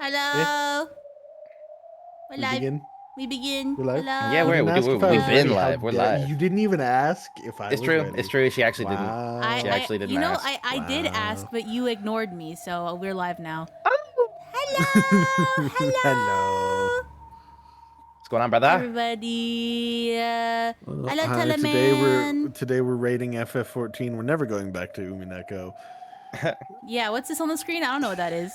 Hello. We're We live. begin? We begin. We're live? Hello. Yeah, You didn't ask if I we've was been ready. How live. We're dare- live. You didn't even ask if I It's was true. ready. It's true. She actually didn't. Wow. She actually didn't You know, ask. I did ask, Wow. but you ignored me, so we're live now. Oh. Hello. Hello. Hello. What's going on, brother? Everybody. Hello, Hi, Teleman. today we're rating FF14. We're never going back to UMINEKO. Yeah, what's this on the screen? I don't know what that is.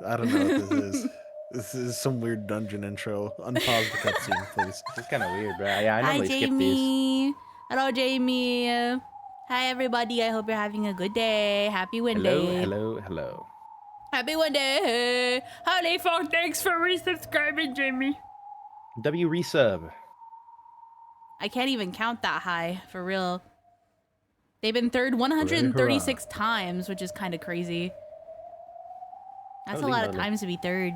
I don't know what this is. This is some weird dungeon intro. Unpause the cutscene, please. It's kind of weird, bro. Yeah, I Hi, normally skip these. Jamie. Hello, Jamie. Hi, everybody. I hope you're having a good day. Happy Wednesday. Hello. Happy Wednesday. Holy fuck, thanks for resubscribing, Jamie. W resub. I can't even count that high, for real. They've been third 136 times, which is kind of crazy. That's Holy a lot of moly. times to be third.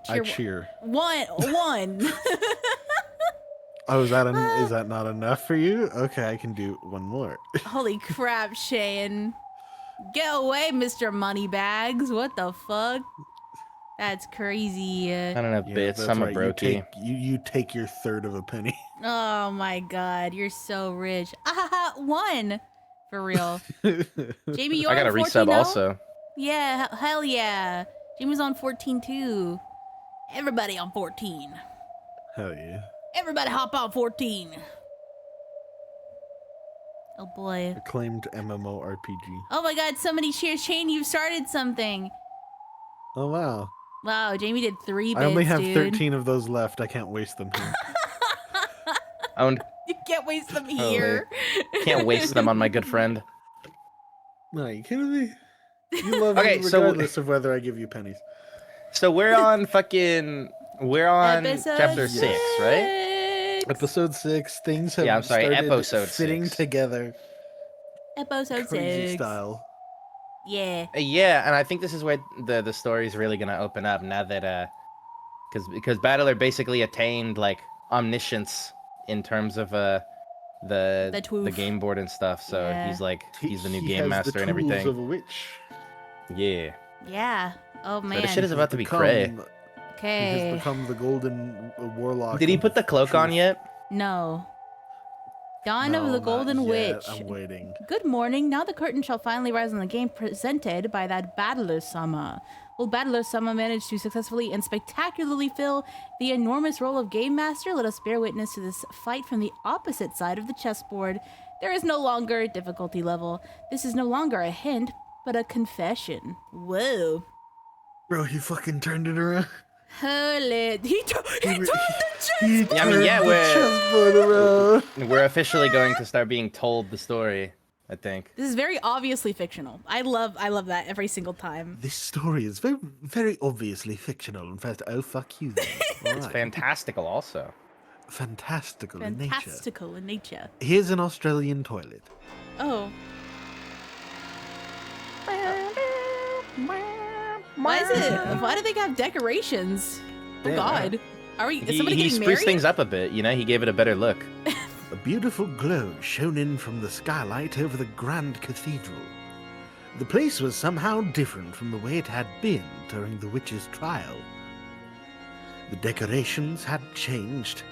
I cheer. One. Oh, is that not enough for you? Okay, I can do one more. Holy crap, Shane. Get away, Mr. Moneybags. What the fuck? That's crazy. I don't know, Yeah, bits. that's I'm a right. brokey. You take your third of a penny. Oh my god, you're so rich. Ah, one. For real. Jamie, you're I got a on 14 resub now? also. Yeah, hell yeah. Jamie's on 14 too. Everybody on 14. Hell yeah. Everybody hop on 14. Oh boy. Acclaimed MMORPG. Oh my god, somebody cheers. Shane, you've started something. Oh wow. Wow, Jamie did 3 bits, I only have dude. 13 of those left. I can't waste them here. You can't waste them here. Can't waste them on my good friend. No, you kidding me? You love Okay, me so- regardless of whether I give you pennies. So we're on Episode chapter 6, right? Episode 6, things have Yeah, I'm sorry, started episode fitting 6. together. Episode Crazy 6. style. Yeah. Yeah, and I think this is where the story's really gonna open up now that because Battler basically attained like omniscience in terms of the twoof. game board and stuff. So Yeah. he's the new He game has master the and tools everything. of a witch. Yeah. Yeah. Oh So man. this shit is about to be cray. He has Okay. become the golden warlock. Did he of put the cloak on truth. yet? No. Dawn of No, the not Golden yet. Witch. I'm waiting. Good morning. Now the curtain shall finally rise on the game presented by that Battler-sama. Will Battler-sama manage to successfully and spectacularly fill the enormous role of Game Master? Let us bear witness to this fight from the opposite side of the chessboard. There is no longer a difficulty level. This is no longer a hint, but a confession. Whoa. Bro, he fucking turned it around. Holy. He turned the He chessboard! Yeah, I mean, yeah, turned the chessboard around. We're officially going to start being told the story, I think. This is very obviously fictional. I love that every single time. This story is very, very obviously fictional. In fact, oh fuck you then. All It's right. fantastical also. Fantastical in nature. Fantastical in nature. Here's an Australian toilet. Oh. Why do they have decorations? Oh Yeah. god. Is somebody He getting spruced married? things up a bit, you know? He gave it a better look. A beautiful glow shone in from the skylight over the grand cathedral. The place was somehow different from the way it had been during the witch's trial. The decorations had changed.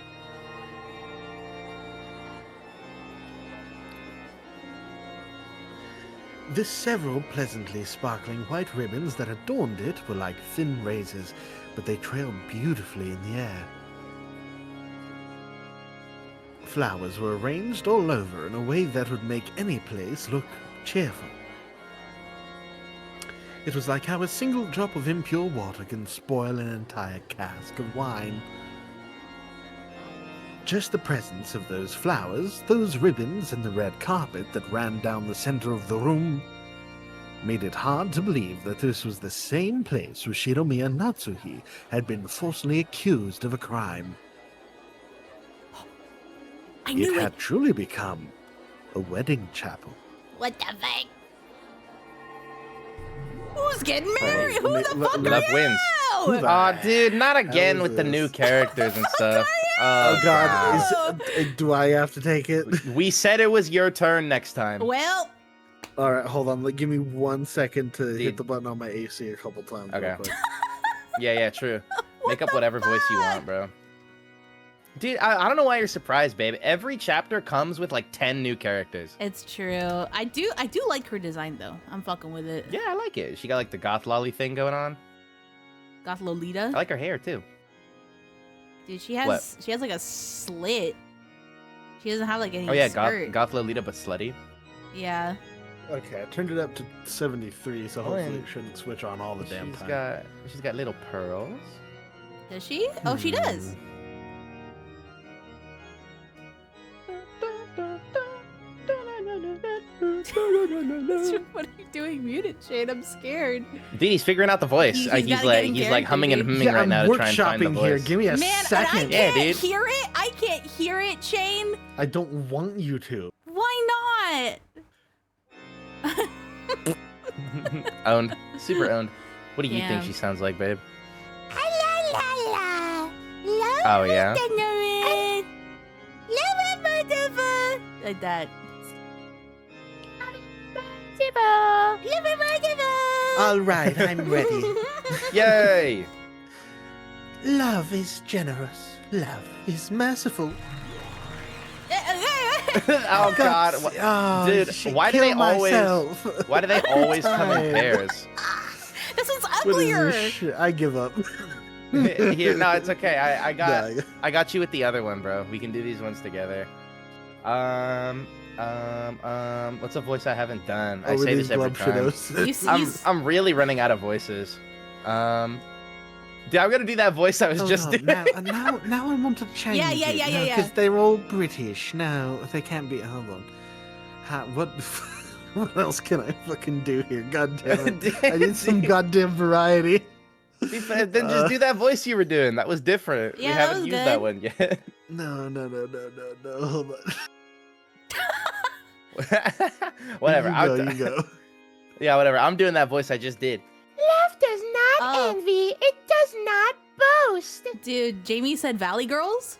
The several pleasantly sparkling white ribbons that adorned it were like thin razors, but they trailed beautifully in the air. Flowers were arranged all over in a way that would make any place look cheerful. It was like how a single drop of impure water can spoil an entire cask of wine. Just the presence of those flowers, those ribbons, and the red carpet that ran down the center of the room made it hard to believe that this was the same place where Shiromiya Natsuhi had been falsely accused of a crime. I It knew it. had truly become a wedding chapel. What the fuck? Who's getting married? Who the fuck Love are wins. you? Who the- Aw, dude, not again is with the new this? characters and stuff. Oh God! Do I have to take it? We said it was your turn next time. Well, All right, hold on. Give me 1 second to Dude. hit the button on my AC a couple times. real Okay. quick. Yeah, true. Make up the whatever voice you fuck? want, bro. Dude, I don't know why you're surprised, babe. Every chapter comes with like 10 new characters. It's true. I do like her design though. I'm fucking with it. Yeah, I like it. She got like the goth lolly thing going on. Goth Lolita. I like her hair too. Dude, she has like a slit. She doesn't have like any Oh yeah, skirt. goth Lolita, but slutty. Yeah. Okay, I turned it up to 73, so hopefully and it shouldn't switch on all the damn time. She's got little pearls. Does she? Oh, she does. What are you doing muted, Shane? I'm scared. Dude, he's figuring out the voice. He's He's gotta like get in he's like character, humming and dude. humming right I'm now to try and find the workshopping here. voice. Give me a Man, second. and I Yeah, can't dude. hear it. I can't hear it, Shane. I don't want you to. Why not? Owned. Super owned. What do you think Damn. she sounds like, babe? Oh yeah? Like that. All right, I'm ready. Yay! Love is generous. Love is merciful. Oh god. Oh, Dude, shit, why do they kill always myself. why do they always come in Tired. pairs? This one's What is uglier. this shit? I give up. Here, no, it's okay. I got Nah, I got you with the other one, bro. We can do these ones together. What's a voice I haven't done? I over say these this every time. I'm really running out of voices. Dude, I'm gonna do that voice I was just doing. now I want to change Yeah. Because they're all British. No, they can't be. Hold on. What? What else can I fucking do here? God damn it! I need some goddamn variety. Then just do that voice you were doing. That was different. Yeah, we that haven't was used good. that one yet. No. Hold on. Whatever. You go. Yeah, whatever. I'm doing that voice I just did. Love does not Oh. envy, it does not boast. Dude, Jamie said Valley Girls?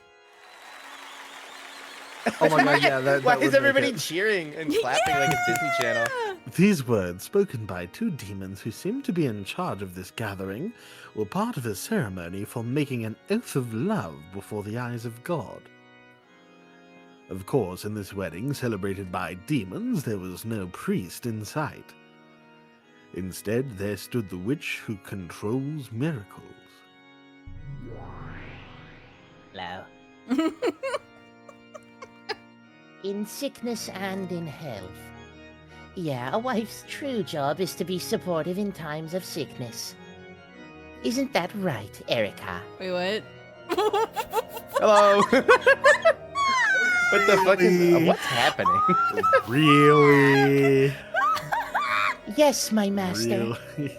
Oh my god, yeah. Why that is would everybody make it. cheering and clapping like it's Disney Channel? These words, spoken by two demons who seemed to be in charge of this gathering, were part of a ceremony for making an oath of love before the eyes of God. Of course, in this wedding celebrated by demons, there was no priest in sight. Instead, there stood the witch who controls miracles. Hello. In sickness and in health. Yeah, a wife's true job is to be supportive in times of sickness. Isn't that right, Erica? Wait, what? Hello. What the fuck is Really? what's happening? Really? Yes, my master. Really?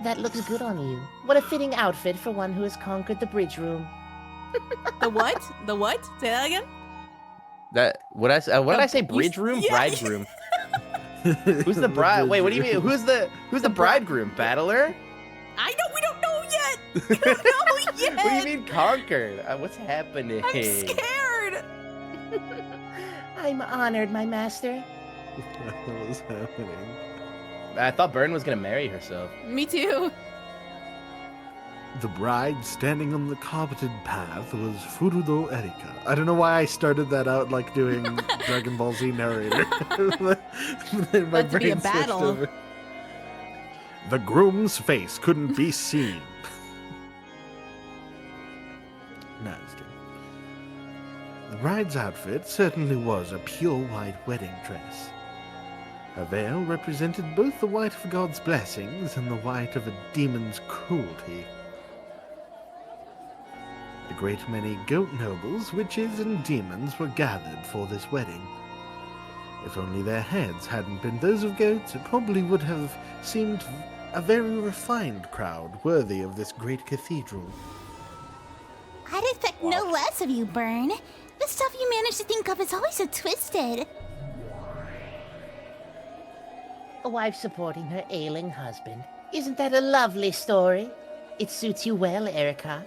That looks good on you. What a fitting outfit for one who has conquered the bridge room. The what? The what? Say that again? What did I say? Bridge room, yeah. bridegroom. Who's the bride? Wait, what do you mean? Who's the bridegroom? Battler? I know we don't know yet. We don't know yet. What do you mean conquered? What's happening? I'm scared. I'm honored, my master. What was happening? I thought Byrne was gonna marry herself. Me too. The bride standing on the carpeted path was Furudo Erika. I don't know why I started that out like doing Dragon Ball Z narrator. My About to be a brain switched battle. over. The groom's face couldn't be seen. No, just kidding. The bride's outfit certainly was a pure white wedding dress. Her veil represented both the white of God's blessings and the white of a demon's cruelty. A great many goat nobles, witches, and demons were gathered for this wedding. If only their heads hadn't been those of goats, it probably would have seemed a very refined crowd worthy of this great cathedral. I'd expect no less of you, Byrne. The stuff you manage to think of is always so twisted. A wife supporting her ailing husband. Isn't that a lovely story? It suits you well, Erica.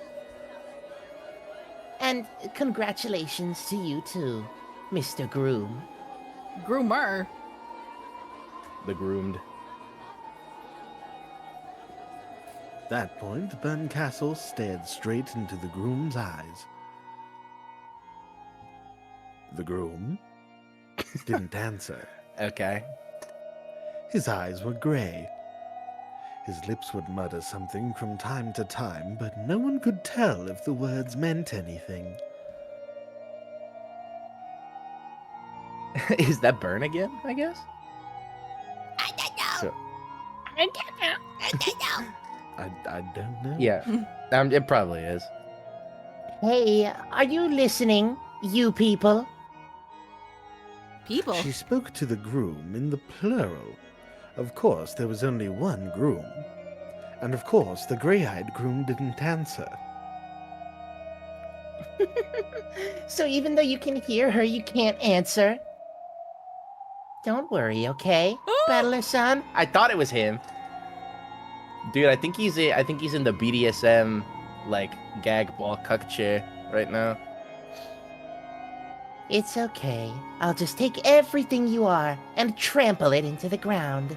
And congratulations to you too, Mr. Groom. Groomer. The groomed. that point, Berncastle stared straight into the groom's eyes. The groom didn't answer. Okay. His eyes were grey. His lips would mutter something from time to time, but no one could tell if the words meant anything. Is that Burn again, I guess? I don't know. So, I don't know. I don't know. I don't know. yeah. It probably is. Hey, are you listening, you people? People. She spoke to the groom in the plural. Of course, there was only one groom. And of course, the grey-eyed groom didn't answer. So even though you can hear her, you can't answer? Don't worry, okay? Battler-san? I thought it was him. Dude, I think he's in the BDSM like gag ball cuck chair right now. It's okay. I'll just take everything you are and trample it into the ground.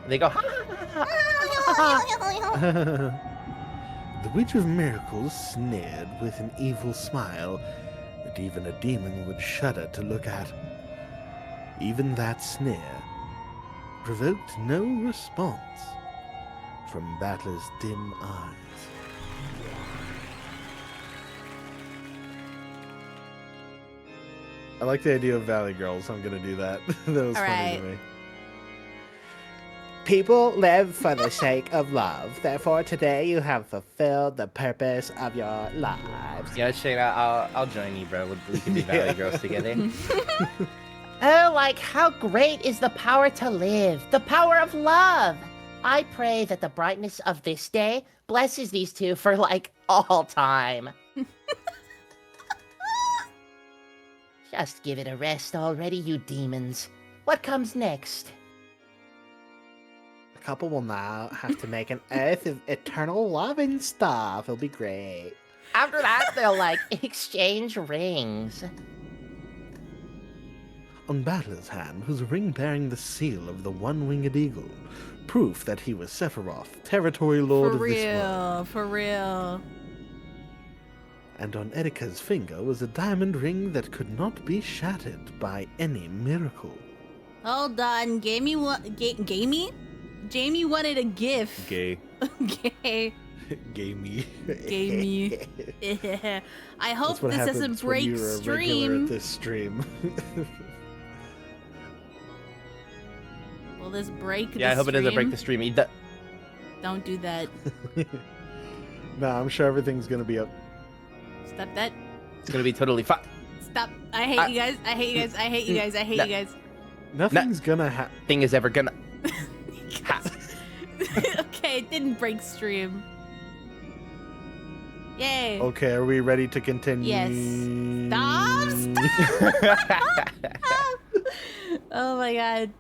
They go, The Witch of Miracles sneered with an evil smile that even a demon would shudder to look at. Even that sneer provoked no response from Battler's dim eyes. I like the idea of Valley Girls, so I'm gonna do that. That was funny to me. People live for the sake of love. Therefore, today you have fulfilled the purpose of your lives. yeah, Shayna, I'll join you, bro. We can be Valley Girls together. Oh, like, how great is the power to live, the power of love. I pray that the brightness of this day blesses these two for, like, all time. Just give it a rest already, you demons. What comes next? The couple will now have to make an oath of eternal love and stuff. It'll be great. After that, they'll, like, exchange rings. On Battler's hand was a ring bearing the seal of the one-winged eagle, proof that he was Sephiroth, territory lord For of this world. real. For real. And on Erika's finger was a diamond ring that could not be shattered by any miracle. Hold on. Jamie wanted a gift. Gay. Gay. Gamey. Gamey. I hope That's what this happens doesn't when break you're a regular stream. at this stream. Will this break the Yeah, I hope it doesn't break stream? the stream. Don't do that. No, I'm sure everything's gonna be up. Stop that. It's gonna be totally fine. Stop. I hate you guys. I hate you guys. I hate you guys. I hate No. you guys. Nothing's gonna happen. Thing is ever gonna. Okay, it didn't break stream. Yay. Okay, are we ready to continue? Yes. Stop. Oh my god.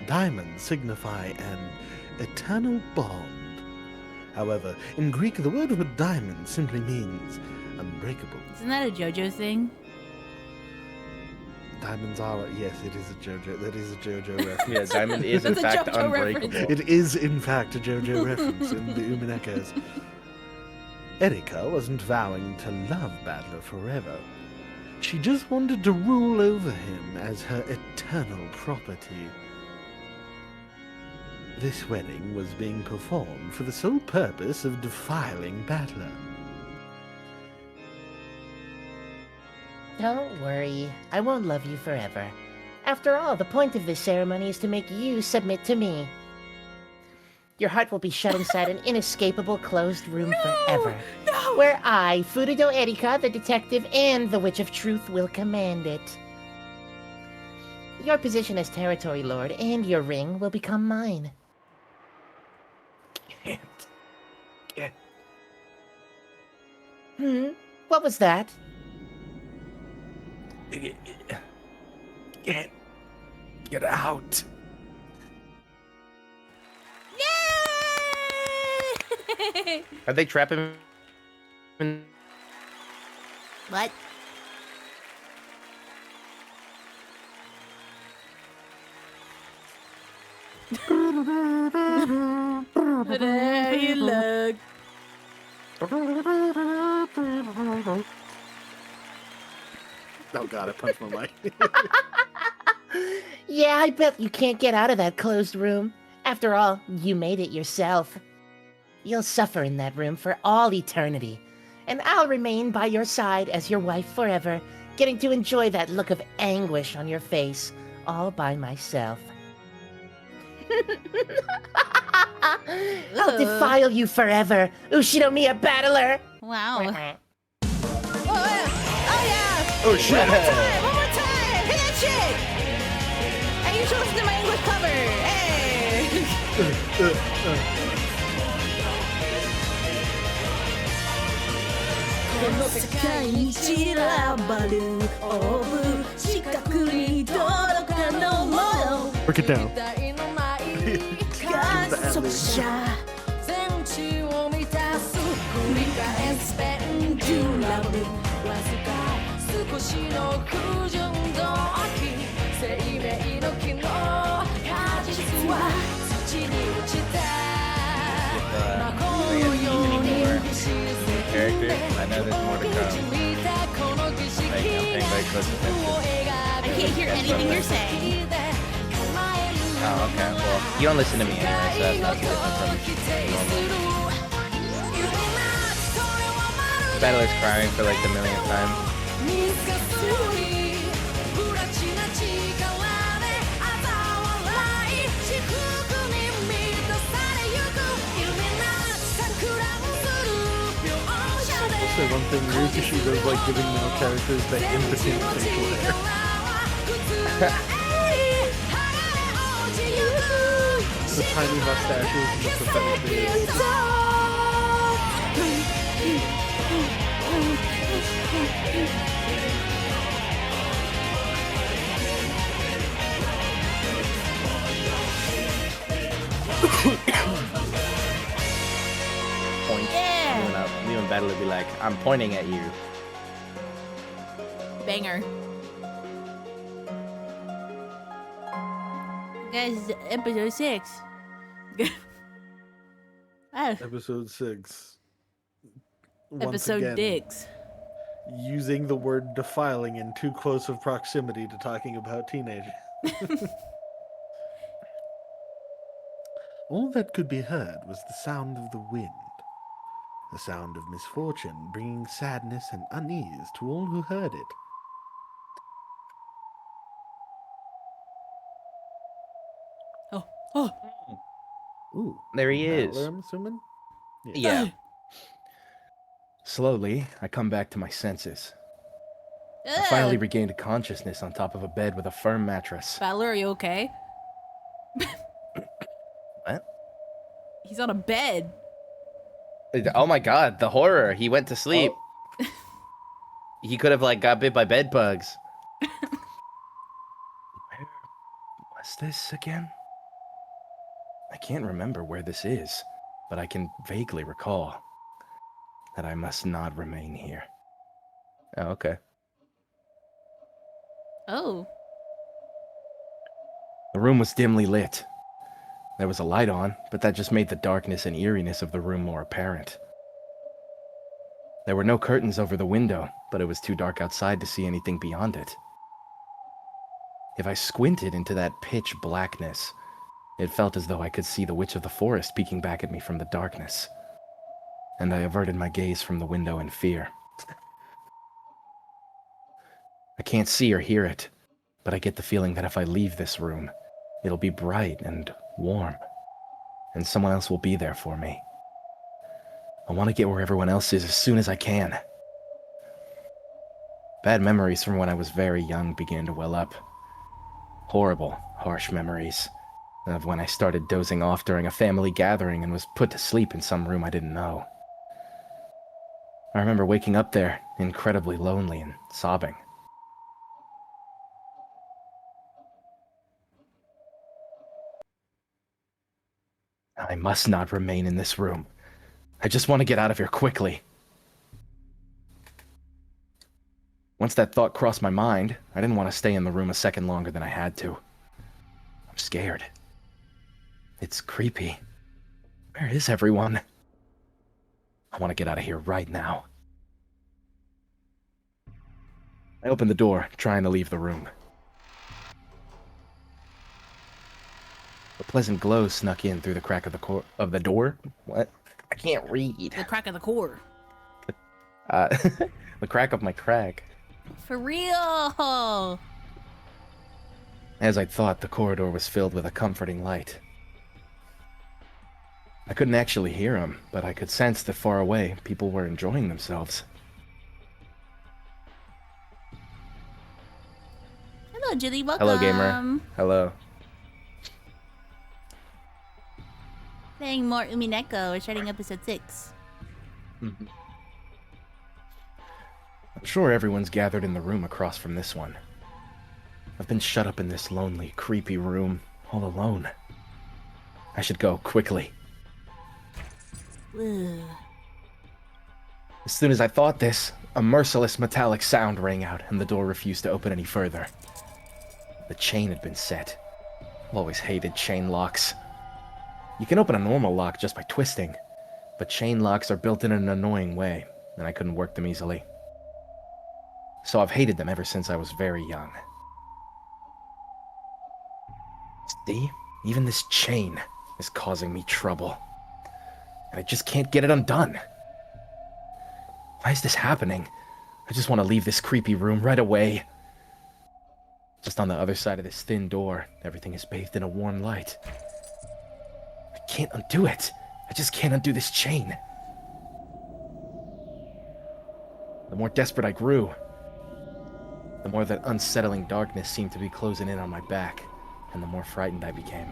Diamonds signify an eternal bond. However, in Greek, the word for diamond simply means unbreakable. Isn't that a JoJo thing? Diamonds are, yes, it is a JoJo. That is a JoJo reference. Yeah, diamond is in That's a fact JoJo unbreakable. reference. It is, in fact, a JoJo reference in the UMINEKOs. Erika wasn't vowing to love Battler forever. She just wanted to rule over him as her eternal property. This wedding was being performed for the sole purpose of defiling Battler. Don't worry, I won't love you forever. After all, the point of this ceremony is to make you submit to me. Your heart will be shut inside an inescapable closed room forever. No. Where I, Furudo Erika, the detective, and the Witch of Truth will command it. Your position as Territory Lord and your ring will become mine. Can't. What was that? Can't get out. Yay! Are they trapping him? What? There you look. Oh god, I punched my mic. Yeah, I bet you can't get out of that closed room. After all, you made it yourself. You'll suffer in that room for all eternity, and I'll remain by your side as your wife forever, getting to enjoy that look of anguish on your face all by myself. I'll defile you forever, Ushinomiya battler! Wow. Oh yeah! Oh yeah! Oh shit! One more time! Hit that shit! And you should listen to my English cover! Hey! この世界に散らばるオーブ視覚に届かぬもの Break it down. 観測者全地を満たす繰り返すペンデュラムわずか少しの不純動機生命の木の果実は土に落ちた Character. I know there's more to come. I'm paying very close attention. I can't hear anything you're saying. Oh, okay. Well, you don't listen to me anyway, so that's not too different from normal. Battler's crying for like the millionth time. Also, one thing Ryukishi does like giving male characters that impotent facial hair. The tiny mustaches and the pathetic beard. Point. Yeah. Me and Battler be like, I'm pointing at you. Banger. Guys, episode 6. Ah, Episode 6. Once episode again, dicks. using the word defiling in too close of proximity to talking about teenagers. All that could be heard was the sound of the wind, the sound of misfortune bringing sadness and unease to all who heard it. Oh. Ooh, There he is. Battler, I'm assuming? Yeah. Slowly, I come back to my senses. I finally regained consciousness on top of a bed with a firm mattress. Battler, are you okay? What? He's on a bed. Oh my god, the horror. He went to sleep. Oh. He could have like got bit by bed bugs. Where was this again? I can't remember where this is, but I can vaguely recall that I must not remain here. Oh, okay. Oh. The room was dimly lit. There was a light on, but that just made the darkness and eeriness of the room more apparent. There were no curtains over the window, but it was too dark outside to see anything beyond it. If I squinted into that pitch blackness, it felt as though I could see the Witch of the Forest peeking back at me from the darkness. And I averted my gaze from the window in fear. I can't see or hear it, but I get the feeling that if I leave this room, it'll be bright and warm, and someone else will be there for me. I want to get where everyone else is as soon as I can. Bad memories from when I was very young began to well up. Horrible, harsh memories of when I started dozing off during a family gathering and was put to sleep in some room I didn't know. I remember waking up there, incredibly lonely and sobbing. I must not remain in this room. I just want to get out of here quickly. Once that thought crossed my mind, I didn't want to stay in the room a second longer than I had to. I'm scared. It's creepy. Where is everyone? I want to get out of here right now. I opened the door, trying to leave the room. A pleasant glow snuck in through the crack of the door. What? I can't read. The crack of the core. The crack of my crack. For real. As I'd thought, the corridor was filled with a comforting light. I couldn't actually hear them, but I could sense that far away, people were enjoying themselves. Hello, Jilly. Welcome. Hello, gamer. Hello. Playing more UMINEKO. We're starting episode 6. I'm sure everyone's gathered in the room across from this one. I've been shut up in this lonely, creepy room, all alone. I should go, quickly. Ugh. As soon as I thought this, a merciless metallic sound rang out, and the door refused to open any further. The chain had been set. I've always hated chain locks. You can open a normal lock just by twisting, but chain locks are built in an annoying way, and I couldn't work them easily. So I've hated them ever since I was very young. See? Even this chain is causing me trouble. And I just can't get it undone. Why is this happening? I just want to leave this creepy room right away. Just on the other side of this thin door, everything is bathed in a warm light. I can't undo it. I just can't undo this chain. The more desperate I grew, the more that unsettling darkness seemed to be closing in on my back, and the more frightened I became.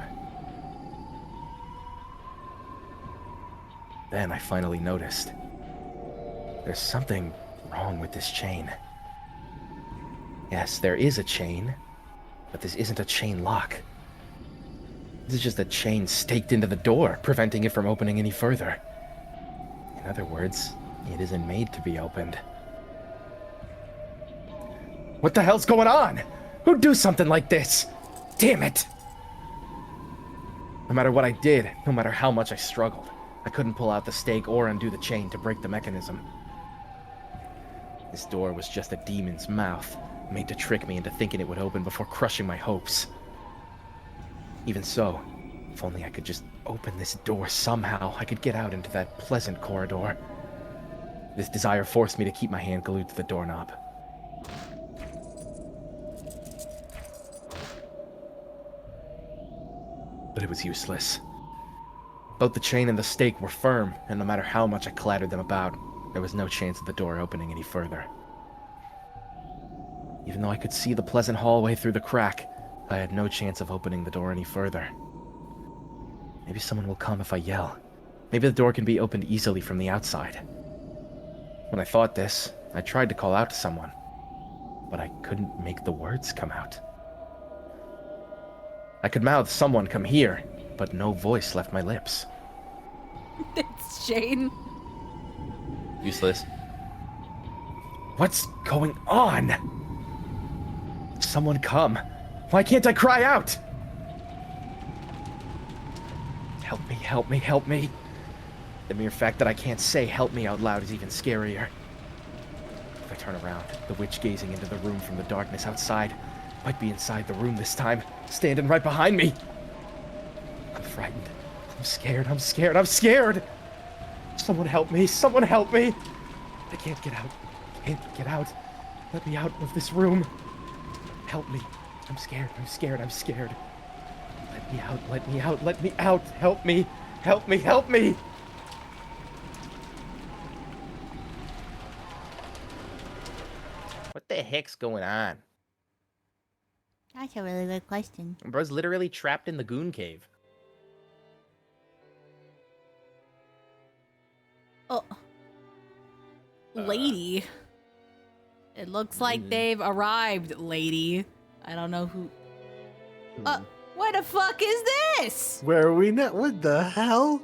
Then I finally noticed. There's something wrong with this chain. Yes, there is a chain, but this isn't a chain lock. This is just a chain staked into the door, preventing it from opening any further. In other words, it isn't made to be opened. What the hell's going on? Who'd do something like this? Damn it! No matter what I did, no matter how much I struggled, I couldn't pull out the stake or undo the chain to break the mechanism. This door was just a demon's mouth, made to trick me into thinking it would open before crushing my hopes. Even so, if only I could just open this door somehow, I could get out into that pleasant corridor. This desire forced me to keep my hand glued to the doorknob. But it was useless. Both the chain and the stake were firm, and no matter how much I clattered them about, there was no chance of the door opening any further. Even though I could see the pleasant hallway through the crack, I had no chance of opening the door any further. Maybe someone will come if I yell. Maybe the door can be opened easily from the outside. When I thought this, I tried to call out to someone, but I couldn't make the words come out. I could mouth "someone come here," but no voice left my lips. It's Shane. Useless. What's going on? Someone come. Why can't I cry out? Help me, help me, help me. The mere fact that I can't say "help me" out loud is even scarier. If I turn around, the witch gazing into the room from the darkness outside might be inside the room this time, standing right behind me. I'm frightened. I'm scared, I'm scared, I'm scared! Someone help me, someone help me! I can't get out. I can't get out. Let me out of this room. Help me. I'm scared, I'm scared, I'm scared. Let me out, let me out, let me out! Help me! Help me, help me! What the heck's going on? That's a really good question. Bro's literally trapped in the goon cave. Oh. Lady. It looks like they've arrived, lady. I don't know who. What the fuck is this? Where are we now? What the hell?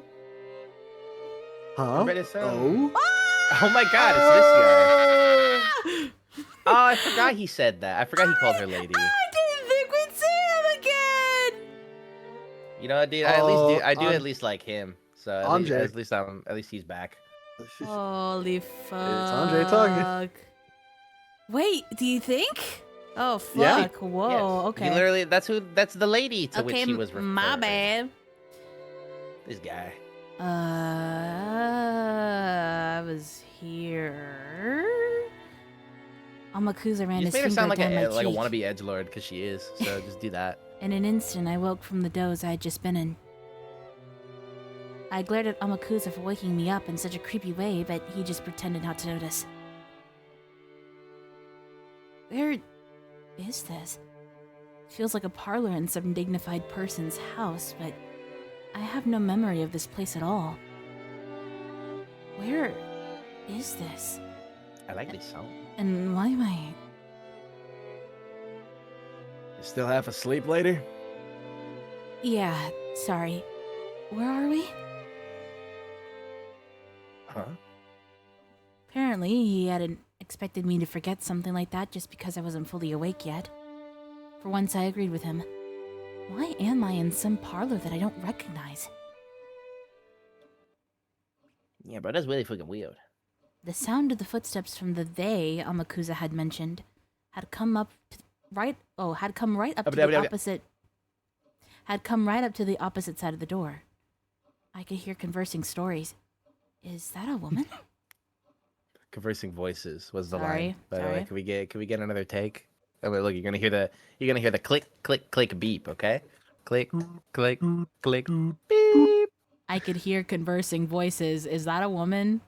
Huh? Oh? Oh my god, it's this guy. Oh, I forgot he said that. I forgot he called her lady. I didn't think we'd see him again! You know, dude, at least like him. So Andre. at least he's back. Holy fuck. Andre talking. Wait, do you think? Oh fuck! Yeah. Whoa. Yes. Okay. He literally, that's the lady to which Okay, he was referring. my bad. This guy. I was here. Amakusa ran You his just made her finger sound like down my a cheek. wannabe edgelord, because she is. So just do that. In an instant, I woke from the doze I had just been in. I glared at Amakusa for waking me up in such a creepy way, but he just pretended not to notice. Where is this? Feels like a parlor in some dignified person's house, but I have no memory of this place at all. Where is this? I like this song. And why am I... You still half asleep, lady? Yeah, sorry. Where are we? Huh? Apparently, he hadn't expected me to forget something like that just because I wasn't fully awake yet. For once, I agreed with him. Why am I in some parlor that I don't recognize? Yeah, bro, that's really fucking weird. The sound of the footsteps from the they Amakusa had mentioned had come up right up to the opposite side of the door. I could hear conversing stories. Is that a woman? Conversing voices was the Sorry, line. By the way, sorry. can we get another take? Oh, wait, look, you're gonna hear the click click click beep, okay? Click click click beep. I could hear conversing voices. Is that a woman?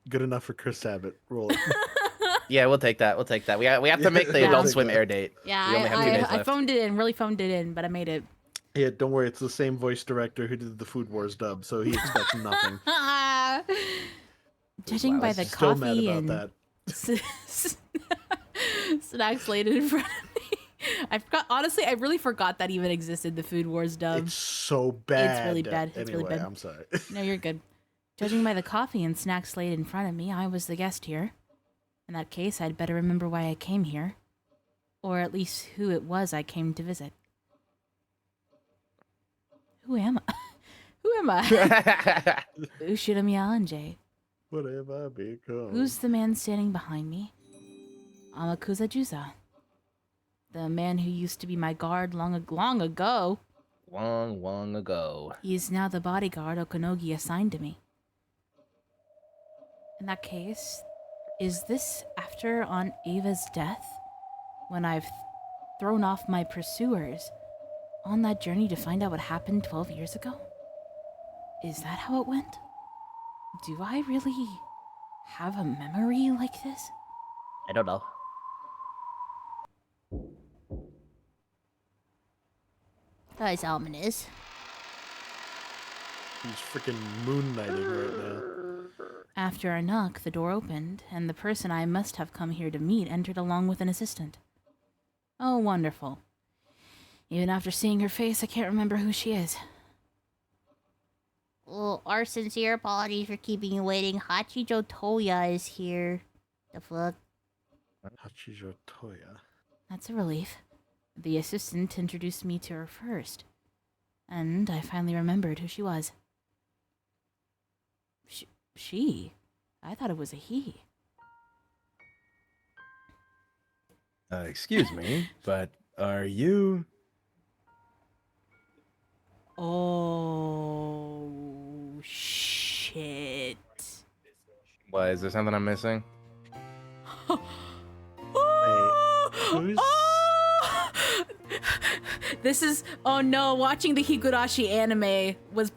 Good enough for Chris Abbott. Roll it. Yeah, we'll take that. We'll take that. We have to make the Yeah. Adult Swim air date. Yeah, We only have 2 days I left. phoned it in, really phoned it in, but I made it. Yeah, don't worry. It's the same voice director who did the Food Wars dub, so he expects nothing. Judging by the Still mad coffee about and snacks laid in front of me. I forgot. Honestly, I really forgot that even existed. The Food Wars dub. It's so bad. really bad. It's anyway, really bad. I'm sorry. No, you're good. Judging by the coffee and snacks laid in front of me, I was the guest here. In that case, I'd better remember why I came here. Or at least who it was I came to visit. Who am I? Who am I? Ushiramiya Anje. What have I become? Who's the man standing behind me? Amakusa Juza. The man who used to be my guard long ago. Long ago. He is now the bodyguard Okonogi assigned to me. In that case, is this after Aunt Ava's death? When I've thrown off my pursuers on that journey to find out what happened 12 years ago? Is that how it went? Do I really have a memory like this? I don't know. That is ominous. He's freaking moon knighting right now. After a knock, the door opened, and the person I must have come here to meet entered along with an assistant. Oh, wonderful. Even after seeing her face, I can't remember who she is. Well, our sincere apologies for keeping you waiting. Hachijo Toya is here. The fuck? Hachijo Toya. That's a relief. The assistant introduced me to her first, and I finally remembered who she was. She? I thought it was a he. Excuse me, but are you... Oh, shit. What, is there something I'm missing? Who's... This is... Oh no, watching the Higurashi anime was...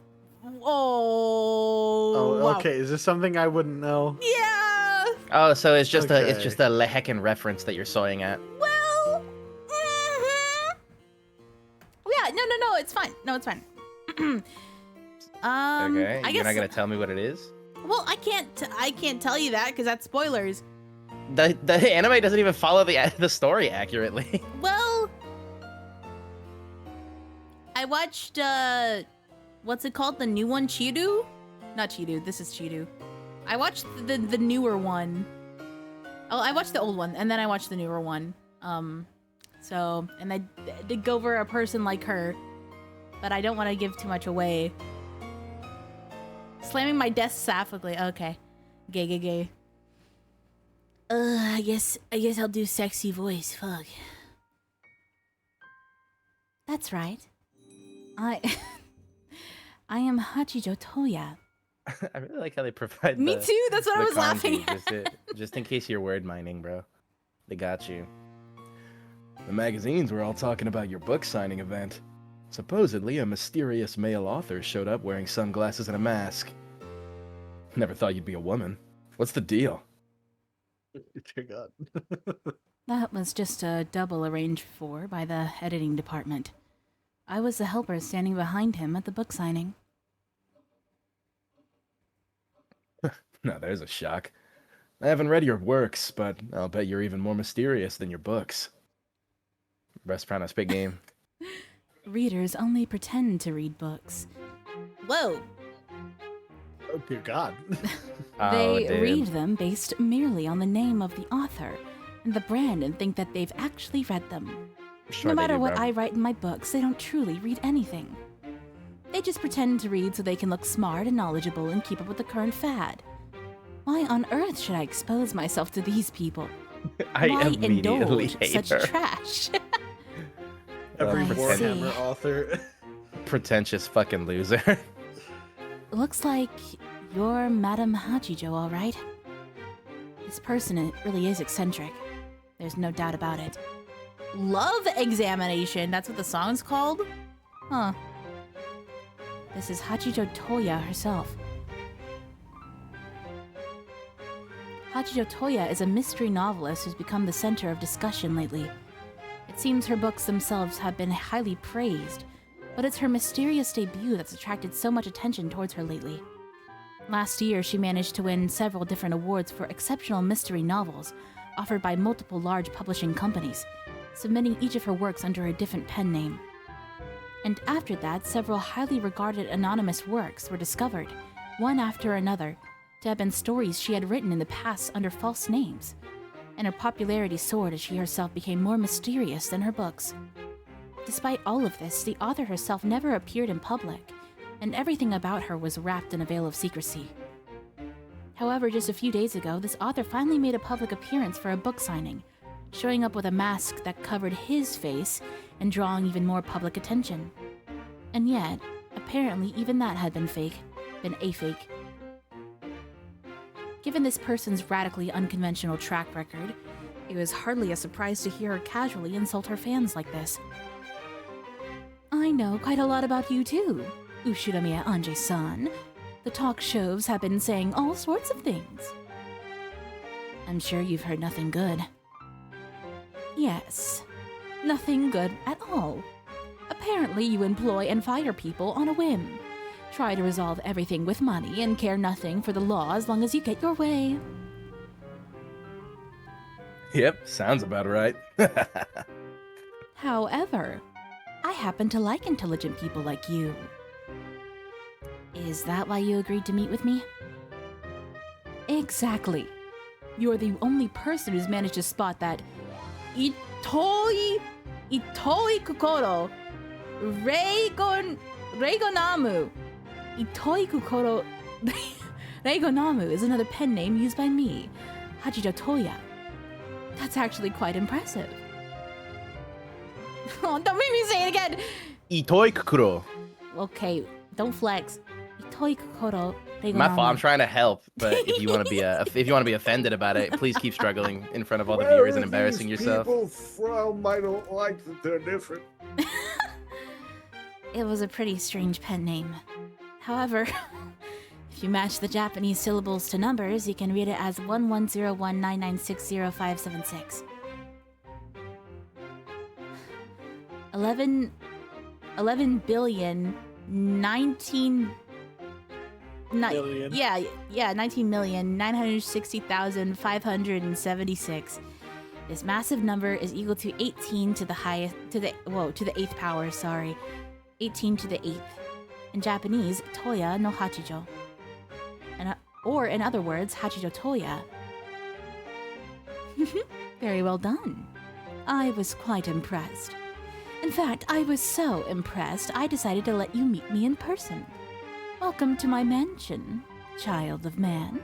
Oh, wow. Okay. Is this something I wouldn't know? Yeah! Oh, so it's just Okay. a heckin' reference that you're sawing at. Well... Yeah, no, it's fine. No, it's fine. Okay, I you're guess... not gonna tell me what it is? Well, I can't tell you that, because that's spoilers. The anime doesn't even follow the story accurately. Well... I watched, what's it called? The new one, Chiru? Not Chiru, this is Chiru. I watched the newer one. Oh, I watched the old one, and then I watched the newer one. And I did go over a person like her. but I don't want to give too much away. Slamming my desk sapphoically. Okay. Gay. I guess I'll do sexy voice. Fuck. That's right. I am Hachijo Toya. I really like how they provide. Me too. That's what I the was laughing kanji, at. just in case you're word mining, bro. They got you. The magazines were all talking about your book signing event. Supposedly, a mysterious male author showed up wearing sunglasses and a mask. Never thought you'd be a woman. What's the deal? Dear God. That was just a double arranged for by the editing department. I was the helper standing behind him at the book signing. Now there's a shock. I haven't read your works, but I'll bet you're even more mysterious than your books. Best Prana Spit Game. Readers only pretend to read books. Whoa! Oh, dear God. They dude. read them based merely on the name of the author and the brand and think that they've actually read them. Sure No they matter do, what bro. I write in my books, they don't truly read anything. They just pretend to read so they can look smart and knowledgeable and keep up with the current fad. Why on earth should I expose myself to these people? I Why immediately indulge hate such her. trash? Every I Warhammer see. author. Pretentious fucking loser. Looks like you're Madame Hachijo, all right? This person really is eccentric. There's no doubt about it. Love Examination, that's what the song's called? Huh. This is Hachijo Toya herself. Hachijo Toya is a mystery novelist who's become the center of discussion lately. It seems her books themselves have been highly praised, but it's her mysterious debut that's attracted so much attention towards her lately. Last year, she managed to win several different awards for exceptional mystery novels offered by multiple large publishing companies, submitting each of her works under a different pen name. And after that, several highly regarded anonymous works were discovered, one after another, to have been stories she had written in the past under false names, and her popularity soared as she herself became more mysterious than her books. Despite all of this, the author herself never appeared in public, and everything about her was wrapped in a veil of secrecy. However, just a few days ago, this author finally made a public appearance for a book signing, showing up with a mask that covered his face and drawing even more public attention. And yet, apparently even that had been a fake. Given this person's radically unconventional track record, it was hardly a surprise to hear her casually insult her fans like this. I know quite a lot about you too, Ushiramiya Anjay-san. The talk shows have been saying all sorts of things. I'm sure you've heard nothing good. Yes, nothing good at all. Apparently you employ and fire people on a whim. Try to resolve everything with money and care nothing for the law as long as you get your way. Yep, sounds about right. However, I happen to like intelligent people like you. Is that why you agreed to meet with me? Exactly. You're the only person who's managed to spot that Itoi Kokoro Reigonamu. Itoi Kokoro Reigonamu is another pen name used by me, Hachijo Toya. That's actually quite impressive. Oh, don't make me say it again! Itoi Kukuro. Okay, don't flex. Itoi Kokoro Reigonamu. My fault. I'm trying to help, but if you want to be offended about it, please keep struggling in front of all the viewers and embarrassing yourself. People from I don't like that they're different. It was a pretty strange pen name. However, if you match the Japanese syllables to numbers, you can read it as 110199600576. 11 billion 19 Million. Yeah, 19,960,576. This massive number is equal to 18 to the eighth power, sorry. 18 to the 8th. In Japanese, Toya no Hachijo. Or in other words, Hachijo Toya. Very well done. I was quite impressed. In fact, I was so impressed, I decided to let you meet me in person. Welcome to my mansion, child of man.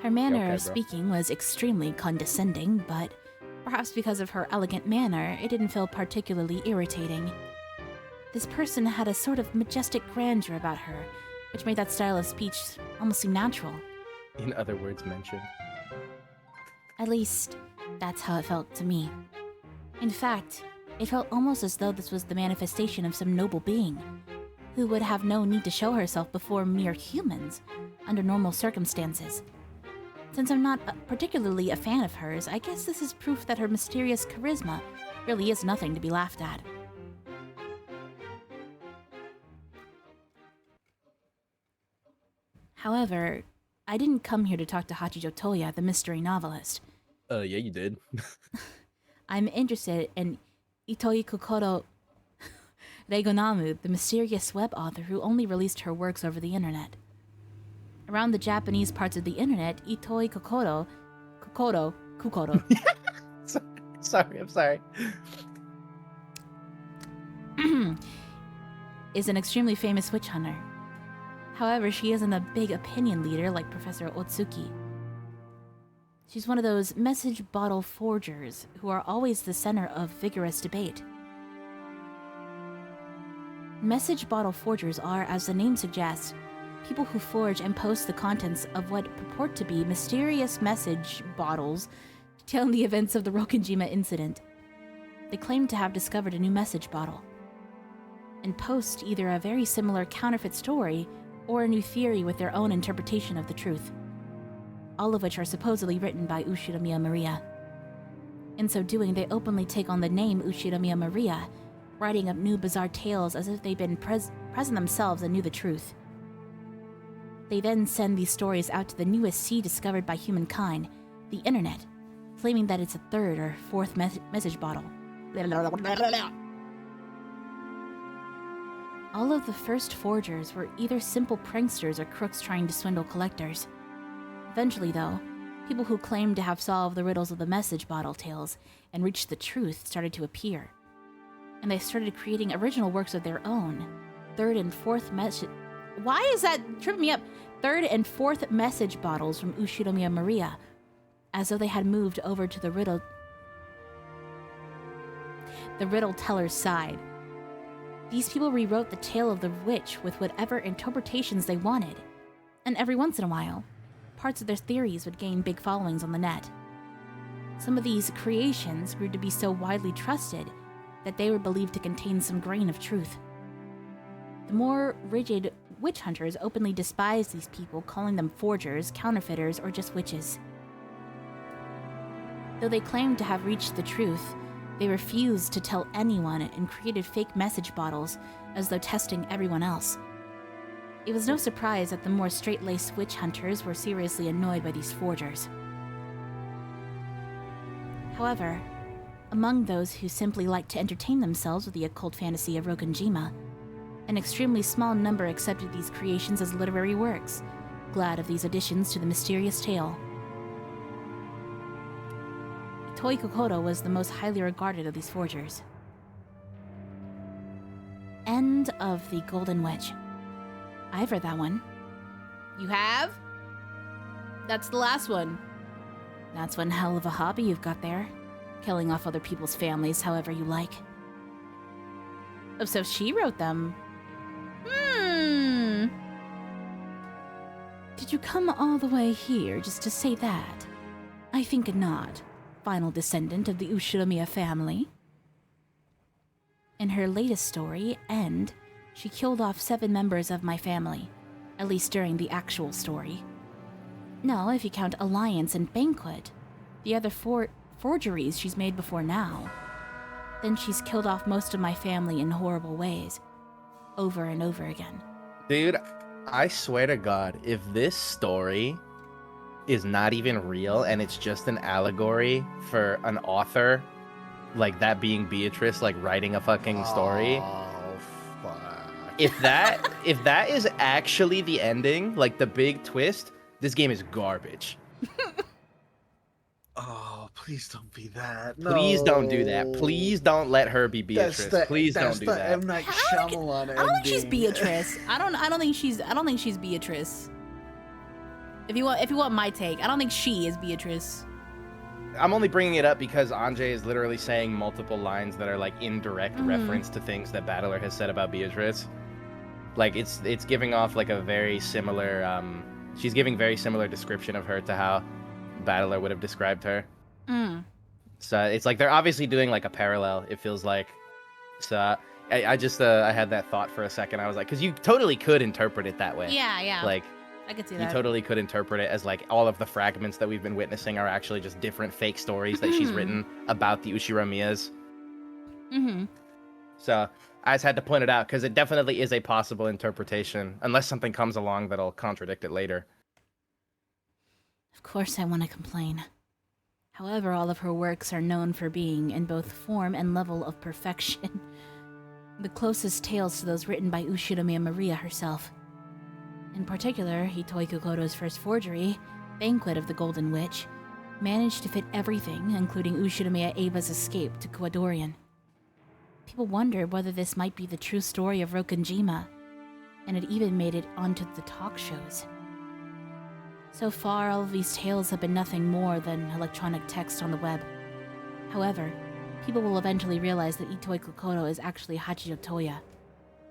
Her manner Okay, of bro. speaking was extremely condescending, but perhaps because of her elegant manner, it didn't feel particularly irritating. This person had a sort of majestic grandeur about her, which made that style of speech almost seem natural. In other words mentioned. At least, that's how it felt to me. In fact, it felt almost as though this was the manifestation of some noble being, who would have no need to show herself before mere humans, under normal circumstances. Since I'm not particularly a fan of hers, I guess this is proof that her mysterious charisma really is nothing to be laughed at. However, I didn't come here to talk to Hachijo Toya, the mystery novelist. Yeah, you did. I'm interested in Itoi Kokoro Reigonamu, the mysterious web author who only released her works over the internet. Around the Japanese parts of the internet, Itoi Kokoro Sorry, I'm sorry. is an extremely famous witch hunter. However, she isn't a big opinion leader like Professor Otsuki. She's one of those message bottle forgers who are always the center of vigorous debate. Message bottle forgers are, as the name suggests, people who forge and post the contents of what purport to be mysterious message bottles detailing the events of the Rokenjima incident. They claim to have discovered a new message bottle, and post either a very similar counterfeit story or a new theory with their own interpretation of the truth, all of which are supposedly written by Ushiromiya Maria. In so doing, they openly take on the name Ushiromiya Maria, writing up new bizarre tales as if they'd been present themselves and knew the truth. They then send these stories out to the newest sea discovered by humankind, the internet, claiming that it's a third or fourth message bottle. All of the first forgers were either simple pranksters or crooks trying to swindle collectors. Eventually, though, people who claimed to have solved the riddles of the message bottle tales and reached the truth started to appear. And they started creating original works of their own. Third and fourth message... Why is that tripping me up? Third and fourth message bottles from Ushiromiya Maria, as though they had moved over to the riddle teller's side. These people rewrote the tale of the witch with whatever interpretations they wanted, and every once in a while, parts of their theories would gain big followings on the net. Some of these creations grew to be so widely trusted that they were believed to contain some grain of truth. The more rigid witch hunters openly despised these people, calling them forgers, counterfeiters, or just witches. Though they claimed to have reached the truth, they refused to tell anyone and created fake message bottles as though testing everyone else. It was no surprise that the more straight-laced witch hunters were seriously annoyed by these forgers. However, among those who simply liked to entertain themselves with the occult fantasy of Rokenjima, an extremely small number accepted these creations as literary works, glad of these additions to the mysterious tale. Itoi Kokoro was the most highly regarded of these forgers. End of the Golden Witch. I've read that one. You have? That's the last one. That's one hell of a hobby you've got there. Killing off other people's families however you like. Oh, so she wrote them. Did you come all the way here just to say that? I think not. Final descendant of the Ushiromiya family. In her latest story, End, she killed off 7 members of my family, at least during the actual story. No, if you count Alliance and Banquet, the other 4 forgeries she's made before now. Then she's killed off most of my family in horrible ways, over and over again. Dude, I swear to God, if this story is not even real and it's just an allegory for an author, like that being Beatrice, like writing a fucking story. Oh, fuck. If that is actually the ending, like the big twist, this game is garbage. Oh, please don't be that. Please don't do that. No. Please don't let her be Beatrice. Please don't do that. M. Night Shyamalan I don't think she's ending. Beatrice. I don't think she's Beatrice. If you want my take, I don't think she is Beatrice. I'm only bringing it up because Anjay is literally saying multiple lines that are like indirect reference to things that Battler has said about Beatrice. Like it's giving off like a very similar she's giving very similar description of her to how Battler would have described her. So it's like they're obviously doing like a parallel, it feels like. So I just I had that thought for a second. I was like, because you totally could interpret it that way. Yeah. Like I could see you that. totally could interpret it as like all of the fragments that we've been witnessing are actually just different fake stories that she's written about the Ushiramiyas. So I just had to point it out because it definitely is a possible interpretation, unless something comes along that'll contradict it later. Of course I want to complain. However, all of her works are known for being in both form and level of perfection. The closest tales to those written by Ushiramiya Maria herself. In particular, Hitoi Kokoto's first forgery, Banquet of the Golden Witch, managed to fit everything, including Ushiramiya Ava's escape to Kwadorian. People wondered whether this might be the true story of Rokonjima, and it even made it onto the talk shows. So far, all of these tales have been nothing more than electronic text on the web. However, people will eventually realize that Itoi Kokoto is actually Hachijo Toya.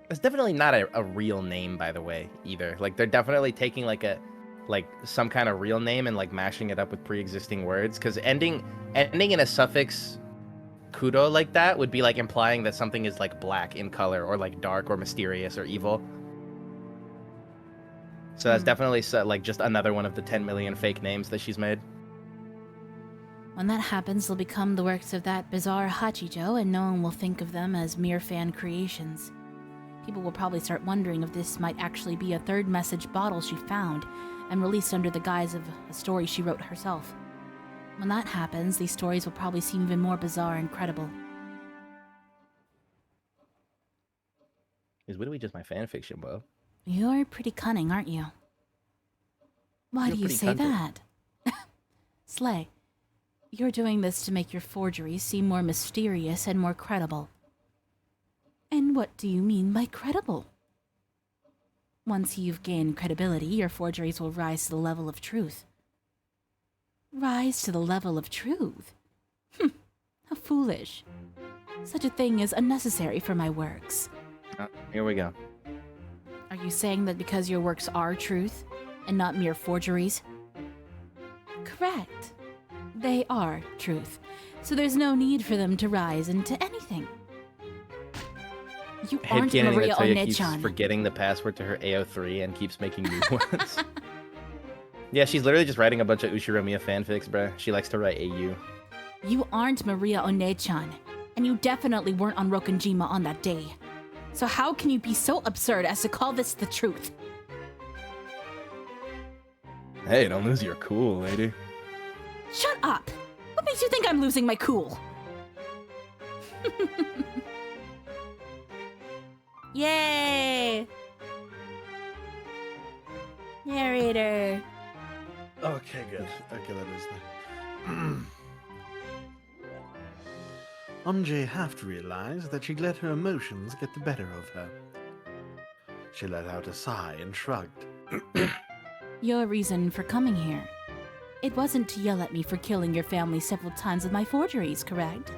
It's definitely not a real name, by the way, either. Like they're definitely taking like some kind of real name and like mashing it up with pre-existing words. Because ending in a suffix kudo like that would be like implying that something is like black in color or like dark or mysterious or evil. So that's definitely like just another one of the 10 million fake names that she's made. When that happens, they'll become the works of that bizarre Hachijo, and no one will think of them as mere fan creations. People will probably start wondering if this might actually be a third message bottle she found and released under the guise of a story she wrote herself. When that happens, these stories will probably seem even more bizarre and credible. Is literally just my fan fiction, bro. You're pretty cunning, aren't you? Why do you say that? Slay, you're doing this to make your forgeries seem more mysterious and more credible. And what do you mean by credible? Once you've gained credibility, your forgeries will rise to the level of truth. Rise to the level of truth? How foolish. Such a thing is unnecessary for my works. Here we go. Are you saying that because your works are truth, and not mere forgeries? Correct. They are truth, so there's no need for them to rise into anything. You aren't Maria Toya keeps One-chan. forgetting the password to her AO3 and keeps making new ones. Yeah, she's literally just writing a bunch of Ushiromiya fanfics, bruh. She likes to write AU. You aren't Maria One-chan, and you definitely weren't on Rokonjima on that day. So how can you be so absurd as to call this the truth? Hey, don't lose your cool, lady. Shut up! What makes you think I'm losing my cool? Yay! Narrator. Okay, good. Okay, that is that. Anjay half realized that she'd let her emotions get the better of her. She let out a sigh and shrugged. Your reason for coming here. It wasn't to yell at me for killing your family several times with my forgeries, correct?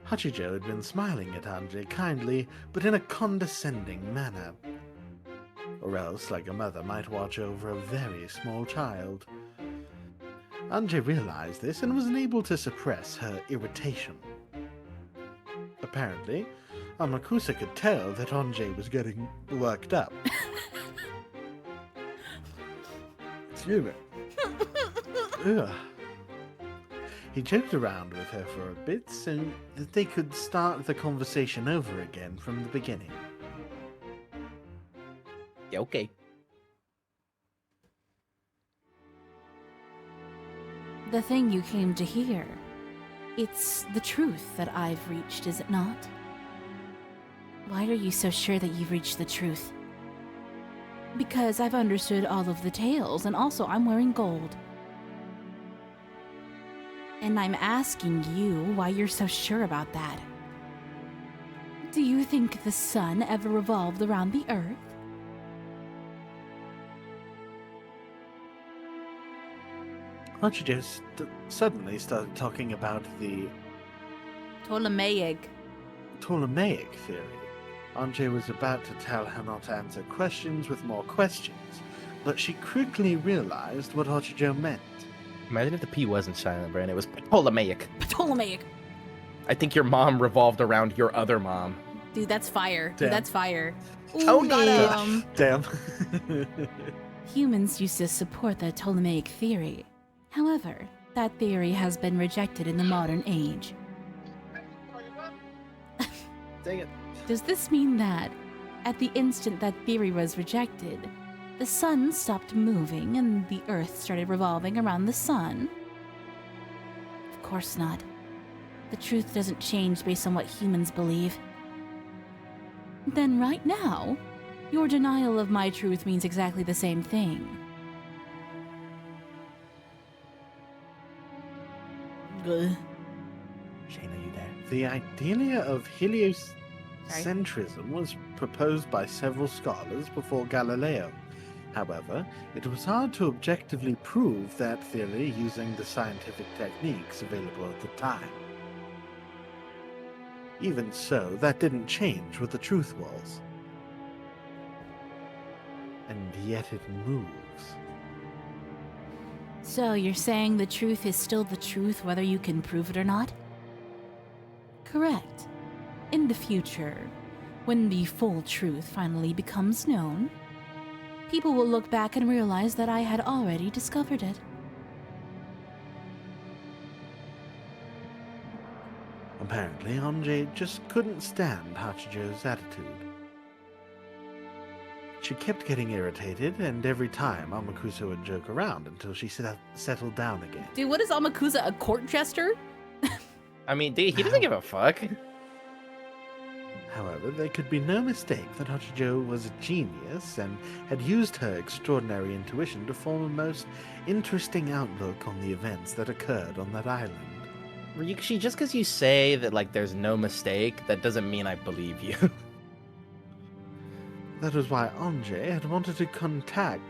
Hachijo had been smiling at Anjay kindly, but in a condescending manner. Or else, like a mother might watch over a very small child. Anjay realized this and was unable to suppress her irritation. Apparently, Amakusa could tell that Anjay was getting worked up. Excuse me. Ugh. He joked around with her for a bit so that they could start the conversation over again from the beginning. Yeah, okay. The thing you came to hear. It's the truth that I've reached, is it not? Why are you so sure that you've reached the truth? Because I've understood all of the tales, and also I'm wearing gold. And I'm asking you why you're so sure about that. Do you think the sun ever revolved around the earth? Hachijo suddenly started talking about the Ptolemaic. Ptolemaic theory. Anjay was about to tell her not to answer questions with more questions, but she quickly realized what Hachijo meant. Imagine if the P wasn't silent, Brand. It was Ptolemaic. Ptolemaic. I think your mom revolved around your other mom. Dude, that's fire. Damn. Dude, that's fire. Oh, Damn. Humans used to support the Ptolemaic theory. However, that theory has been rejected in the modern age. Dang it. Does this mean that, at the instant that theory was rejected, the sun stopped moving and the earth started revolving around the sun? Of course not. The truth doesn't change based on what humans believe. Then right now, your denial of my truth means exactly the same thing. Ugh. Shane, are you there? The idea of heliocentrism was proposed by several scholars before Galileo. However, it was hard to objectively prove that theory using the scientific techniques available at the time. Even so, that didn't change what the truth was. And yet it moves. So you're saying the truth is still the truth whether you can prove it or not? Correct. In the future, when the full truth finally becomes known, people will look back and realize that I had already discovered it. Apparently, Anjay just couldn't stand Hachijo's attitude. She kept getting irritated, and every time Amakusa would joke around until she settled down again. Dude, what is Amakusa, a court jester? I mean, dude, he doesn't give a fuck. However, there could be no mistake that Hachijo was a genius and had used her extraordinary intuition to form a most interesting outlook on the events that occurred on that island. Ryukishi, just because you say that, like, there's no mistake, that doesn't mean I believe you. That was why Anjay had wanted to contact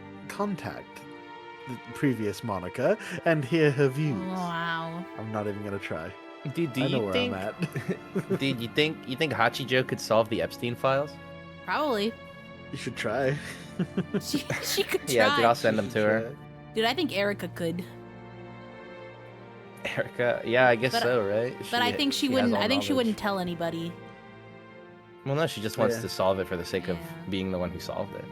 the previous Monica and hear her views. Wow. I'm not even gonna try. Dude, do I know you where think... I'm at. Dude, you think Hachijo could solve the Epstein files? Probably. You should try. She could try. Yeah, dude, I'll send them to her. Dude, I think Erica could. Erica, yeah, I guess But- so, right? But I think she has wouldn't. all I think she knowledge. wouldn't tell anybody. Well, no, she just wants Yeah. to solve it for the sake of Yeah. being the one who solved it.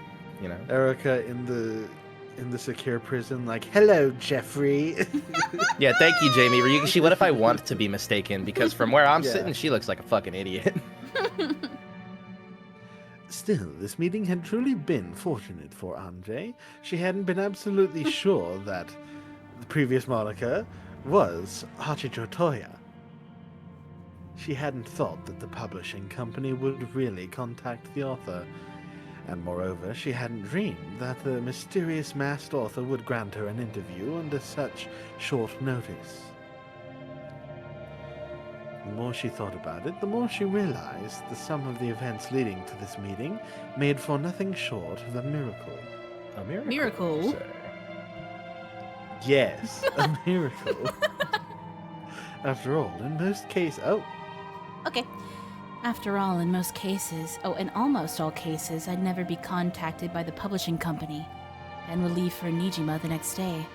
You know? Erica in the secure prison, like, hello, Jeffrey. Yeah, thank you, Jamie. Ryukishi, what if I want to be mistaken? Because from where I'm Yeah. sitting, she looks like a fucking idiot. Still, this meeting had truly been fortunate for Anjay. She hadn't been absolutely sure that the previous Monica was Hachijo Toya. She hadn't thought that the publishing company would really contact the author. And moreover, she hadn't dreamed that the mysterious masked author would grant her an interview under such short notice. The more she thought about it, the more she realized the sum of the events leading to this meeting made for nothing short of a miracle. A miracle. Miracle? sir. Yes, a miracle. After all, in most cases... Oh, Okay. After all, in most cases, in almost all cases, I'd never be contacted by the publishing company and would leave for Nijima the next day.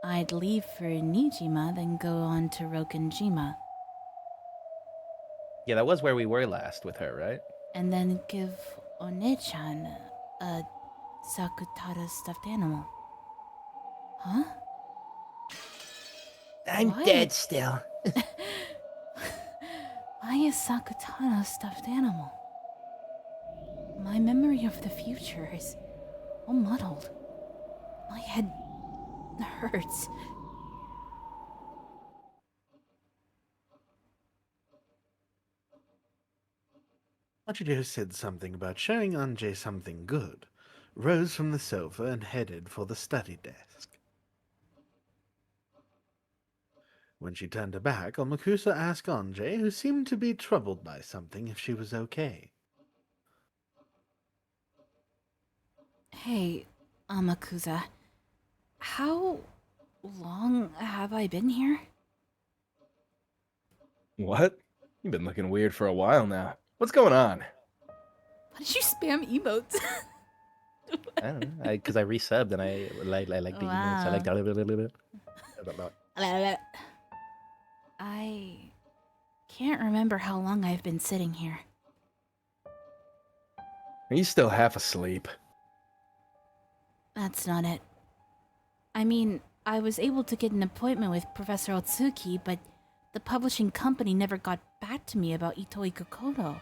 I'd leave for Nijima, then go on to Rokenjima, Yeah, that was where we were last with her, right? and then give One-chan a Sakutara stuffed animal. Huh? I'm What? dead still. Why is Sakutara a stuffed animal? My memory of the future is all muddled. My head hurts. Hachijo said something about showing Anjay something good, rose from the sofa and headed for the study desk. When she turned her back, Omakusa asked Anjay, who seemed to be troubled by something, if she was okay. Hey, Amakusa. How long have I been here? What? You've been looking weird for a while now. What's going on? Why did you spam emotes? I don't know. Because I resubbed and I like the emotes. I like that. I can't remember how long I've been sitting here. Are you still half asleep? That's not it. I mean, I was able to get an appointment with Professor Otsuki, but the publishing company never got back to me about Itoi Kokoto.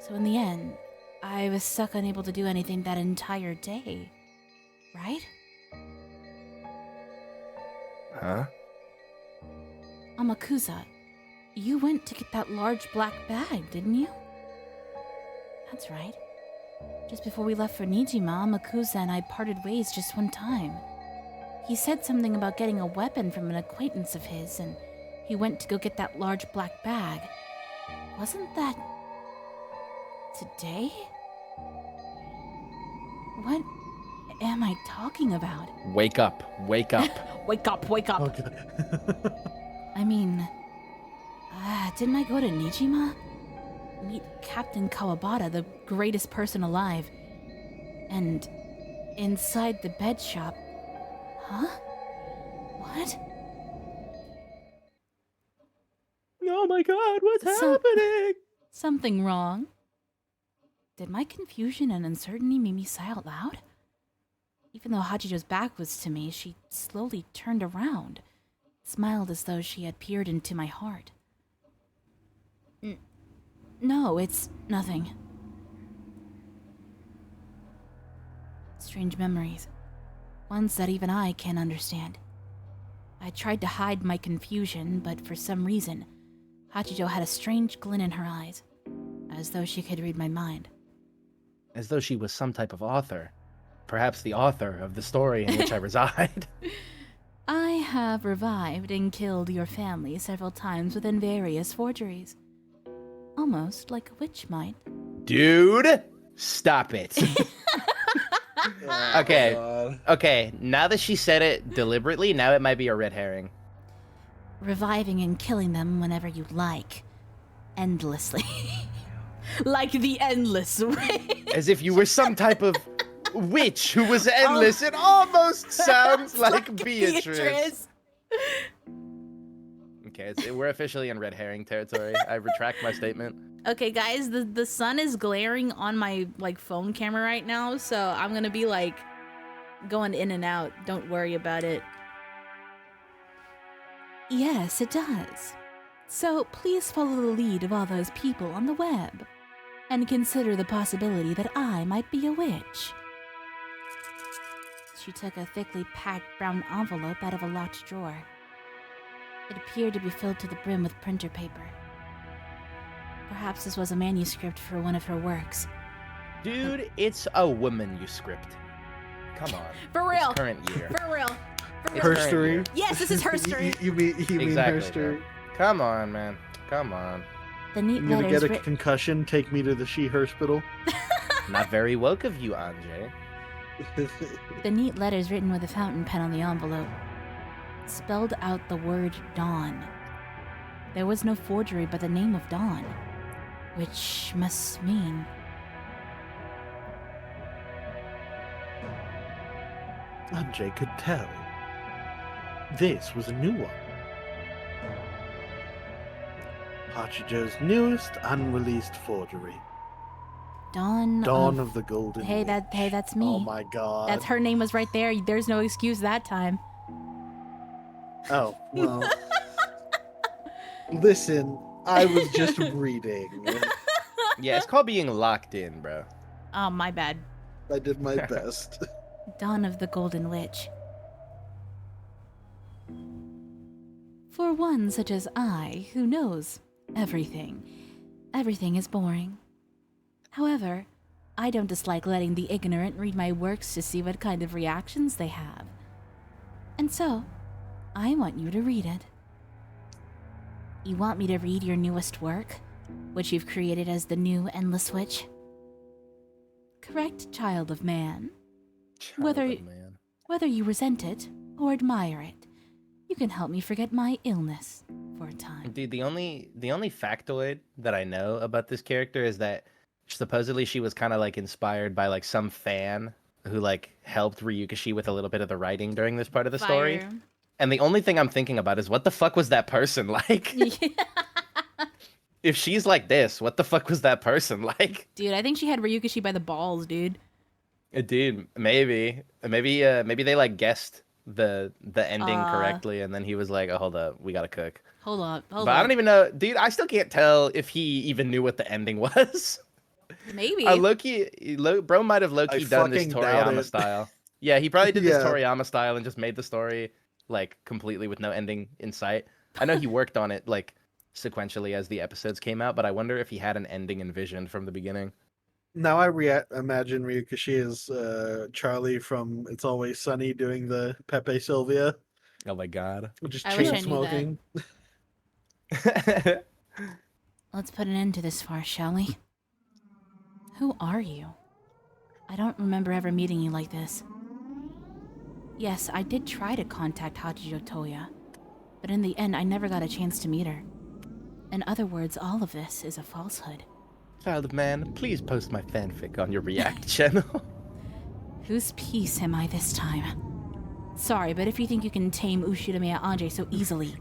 So in the end, I was stuck unable to do anything that entire day. Right? Huh? Amakusa, you went to get that large black bag, didn't you? That's right. Just before we left for Nijima, Amakusa and I parted ways just one time. He said something about getting a weapon from an acquaintance of his, and he went to go get that large black bag. Wasn't that... today? What am I talking about? Wake up. Wake up. Wake up, wake up! Okay. I mean... didn't I go to Nijima? Meet Captain Kawabata, the greatest person alive. And inside the bed shop... Huh? What? Oh my god, what's happening? Something wrong? Did my confusion and uncertainty make me sigh out loud? Even though Hachijo's back was to me, she slowly turned around, smiled as though she had peered into my heart. No, it's nothing. Strange memories. Ones that even I can't understand. I tried to hide my confusion, but for some reason, Hachijo had a strange glint in her eyes, as though she could read my mind. As though she was some type of author. Perhaps the author of the story in which I reside. I have revived and killed your family several times within various forgeries. Almost like a witch might. Dude, stop it. Okay. God. Okay, now that she said it deliberately, now it might be a red herring. Reviving and killing them whenever you like. Endlessly. Like the endless way. As if you were some type of witch who was endless. It almost sounds like Beatrice. Okay, we're officially in red herring territory. I retract my statement. Okay, guys, the sun is glaring on my phone camera right now, so I'm gonna be going in and out. Don't worry about it. Yes, it does. So please follow the lead of all those people on the web, and consider the possibility that I might be a witch. She took a thickly packed brown envelope out of a locked drawer. It appeared to be filled to the brim with printer paper. Perhaps this was a manuscript for one of her works. Dude, it's a woman you script. Come on. For real. It's current year. For real. For real. Her story? Yes, this is her story. You mean Exactly, her story? bro. Come on, man. Come on. The neat I'm gonna letters get a writ- concussion, take me to the she-hospital. Not very woke of you, Anjay. The neat letters written with a fountain pen on the envelope spelled out the word Dawn. There was no forgery but the name of Dawn, which must mean... Anjay could tell. This was a new one. Hachijo's newest unreleased forgery. Dawn Dawn of the Golden Hey, Witch. that's me. Oh my god. That's her name was right there. There's no excuse that time. Oh, well. Listen, I was just reading. Yeah, it's called being locked in, bro. Oh, my bad. I did my best. Dawn of the Golden Witch. For one such as I, who knows everything, everything is boring. However, I don't dislike letting the ignorant read my works to see what kind of reactions they have. And so, I want you to read it. You want me to read your newest work, which you've created as the new Endless Witch? Correct, child of man. Whether you resent it or admire it, you can help me forget my illness for a time. Dude, the only factoid that I know about this character is that supposedly she was kind of like inspired by like some fan who like helped Ryukishi with a little bit of the writing during this part of the story. Fire. And the only thing I'm thinking about is what the fuck was that person like? If she's like this, what the fuck was that person like? Dude, I think she had Ryukishi by the balls, dude. Dude, maybe they like guessed the ending correctly, and then he was like, "Oh, hold up, we gotta cook." Hold up. But I don't even know, dude. I still can't tell if he even knew what the ending was. Maybe. Bro might have low-key done this fucking doubt Toriyama it. style. Yeah, he probably did Yeah. this Toriyama style and just made the story like completely with no ending in sight. I know he worked on it like sequentially as the episodes came out, but I wonder if he had an ending envisioned from the beginning. Now I imagine Ryukishi as Charlie from It's Always Sunny doing the Pepe Sylvia, Oh my god. just I wish I chain knew that. smoking. Let's put an end to this farce, shall we? Who are you? I don't remember ever meeting you like this. Yes, I did try to contact Hachijo Toya, but in the end I never got a chance to meet her. In other words, all of this is a falsehood. Child of man, please post my fanfic on your React channel. Whose piece am I this time? Sorry, but if you think you can tame Ushidamiya Ange so easily...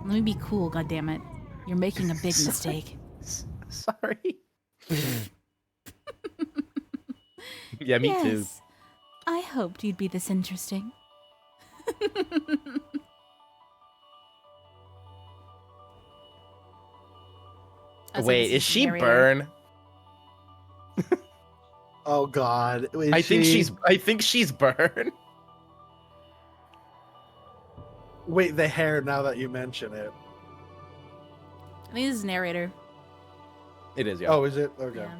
Let me be cool, goddammit. You're making a big mistake. Sorry. Yeah, me too. Yes, I hoped you'd be this interesting. Wait, is she Burn? Oh God! I think she's Burn. Wait, the hair. Now that you mention it. I think this is narrator. It is, yeah. Oh, is it? Okay. Yeah.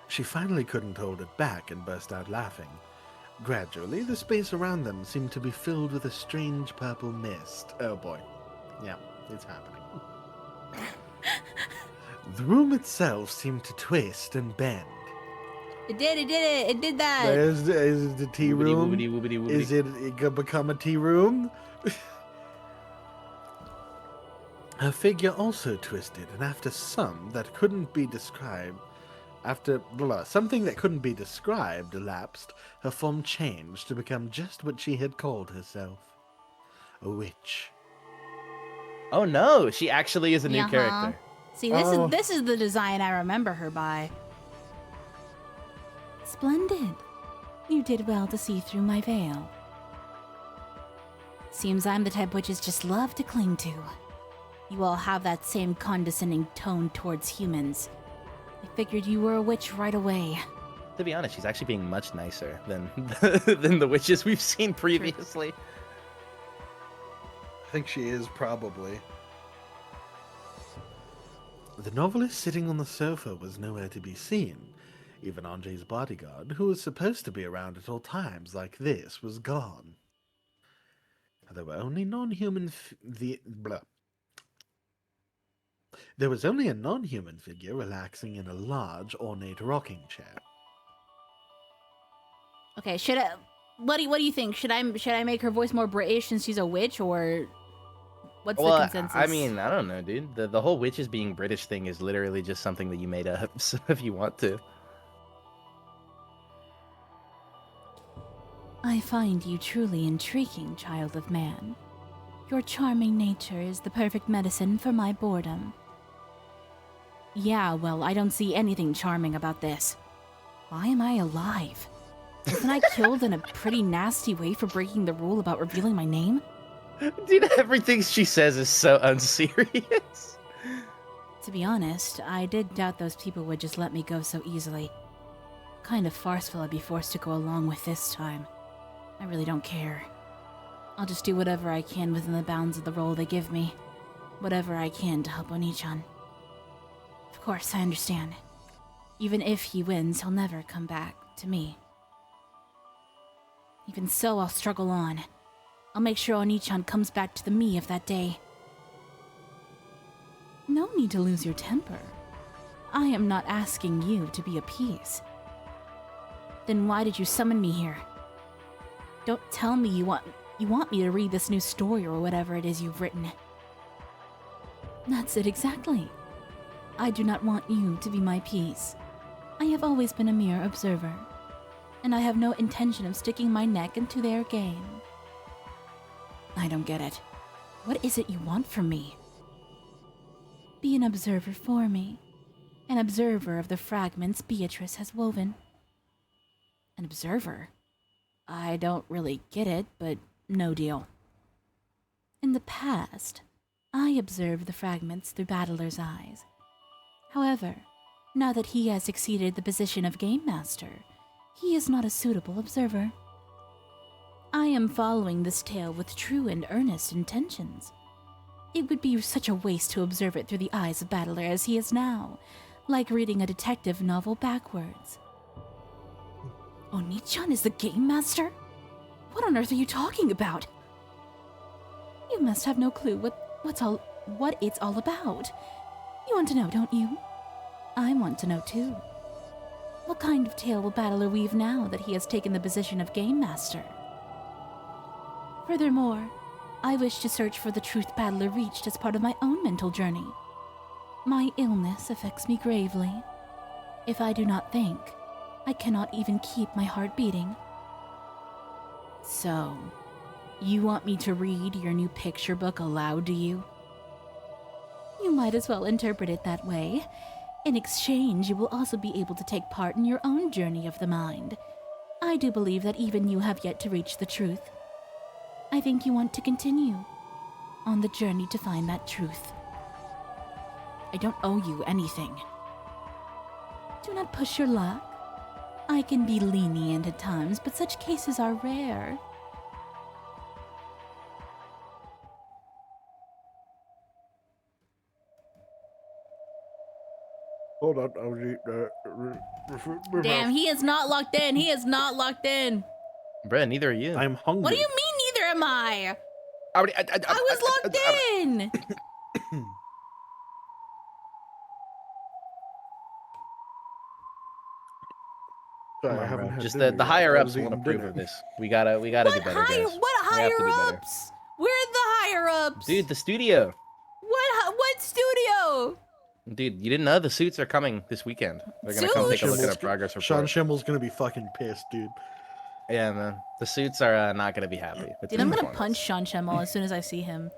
She finally couldn't hold it back and burst out laughing. Gradually, the space around them seemed to be filled with a strange purple mist. Oh boy. Yeah, it's happening. The room itself seemed to twist and bend. It did that! Is the tea room? Woobity, woobity, woobity. Is it gonna become a tea room? Her figure also twisted, and after something that couldn't be described elapsed, her form changed to become just what she had called herself. A witch. Oh no, she actually is a new Uh-huh. character. See, Oh. this is the design I remember her by. Splendid. You did well to see through my veil. Seems I'm the type witches just love to cling to. You all have that same condescending tone towards humans. I figured you were a witch right away. To be honest, she's actually being much nicer than than the witches we've seen previously. I think she is, probably. The novelist sitting on the sofa was nowhere to be seen. Even Ange's bodyguard, who was supposed to be around at all times like this, was gone. There were only There was only a non-human figure relaxing in a large, ornate rocking chair. Okay, should I? What do you think? Should I make her voice more British since she's a witch, or what's the consensus? I mean, I don't know, dude. The whole witches being British thing is literally just something that you made up. So if you want to. I find you truly intriguing, child of man. Your charming nature is the perfect medicine for my boredom. Yeah, well, I don't see anything charming about this. Why am I alive? Wasn't I killed in a pretty nasty way for breaking the rule about revealing my name? Dude, everything she says is so unserious. To be honest, I did doubt those people would just let me go so easily. Kind of farceful I'd be forced to go along with this time. I really don't care. I'll just do whatever I can within the bounds of the role they give me. whatever I can to help Oni-chan. Of course, I understand. Even if he wins, he'll never come back to me. Even so, I'll struggle on. I'll make sure Oni-chan comes back to the me of that day. No need to lose your temper. I am not asking you to be appeased. Then why did you summon me here? Don't tell me you want me to read this new story or whatever it is you've written. That's it exactly. I do not want you to be my piece. I have always been a mere observer, and I have no intention of sticking my neck into their game. I don't get it. What is it you want from me? Be an observer for me. An observer of the fragments Beatrice has woven. An observer? I don't really get it, but no deal. In the past, I observed the fragments through Battler's eyes. However, now that he has succeeded the position of Game Master, he is not a suitable observer. I am following this tale with true and earnest intentions. It would be such a waste to observe it through the eyes of Battler as he is now, like reading a detective novel backwards. Oni-chan is the Game Master? What on earth are you talking about? You must have no clue what it's all about. You want to know, don't you? I want to know too. What kind of tale will Battler weave now that he has taken the position of Game Master? Furthermore, I wish to search for the truth Battler reached as part of my own mental journey. My illness affects me gravely. If I do not think, I cannot even keep my heart beating. So, you want me to read your new picture book aloud to you? You might as well interpret it that way. In exchange, you will also be able to take part in your own journey of the mind. I do believe that even you have yet to reach the truth. I think you want to continue on the journey to find that truth. I don't owe you anything. Do not push your luck. I can be lenient at times, but such cases are rare. Hold on, I'll read Damn, he is not locked in. He is not locked in. Bruh, neither are you. I'm hungry. What do you mean neither am I? I I was locked in. Sorry, Come I on, haven't bro. had Just dinner the yet. higher I ups was won't eating approve dinner. of this. We gotta do better, guys. What We have to do higher better. ups? Where are the higher ups? Dude, the studio. What studio? Dude, you didn't know the suits are coming this weekend. They're gonna come take a look at our progress Sean report. Schimmel's gonna be fucking pissed, dude. Yeah, man. The suits are not gonna be happy. With Dude, this I'm gonna performance. punch Sean Schemmel as soon as I see him.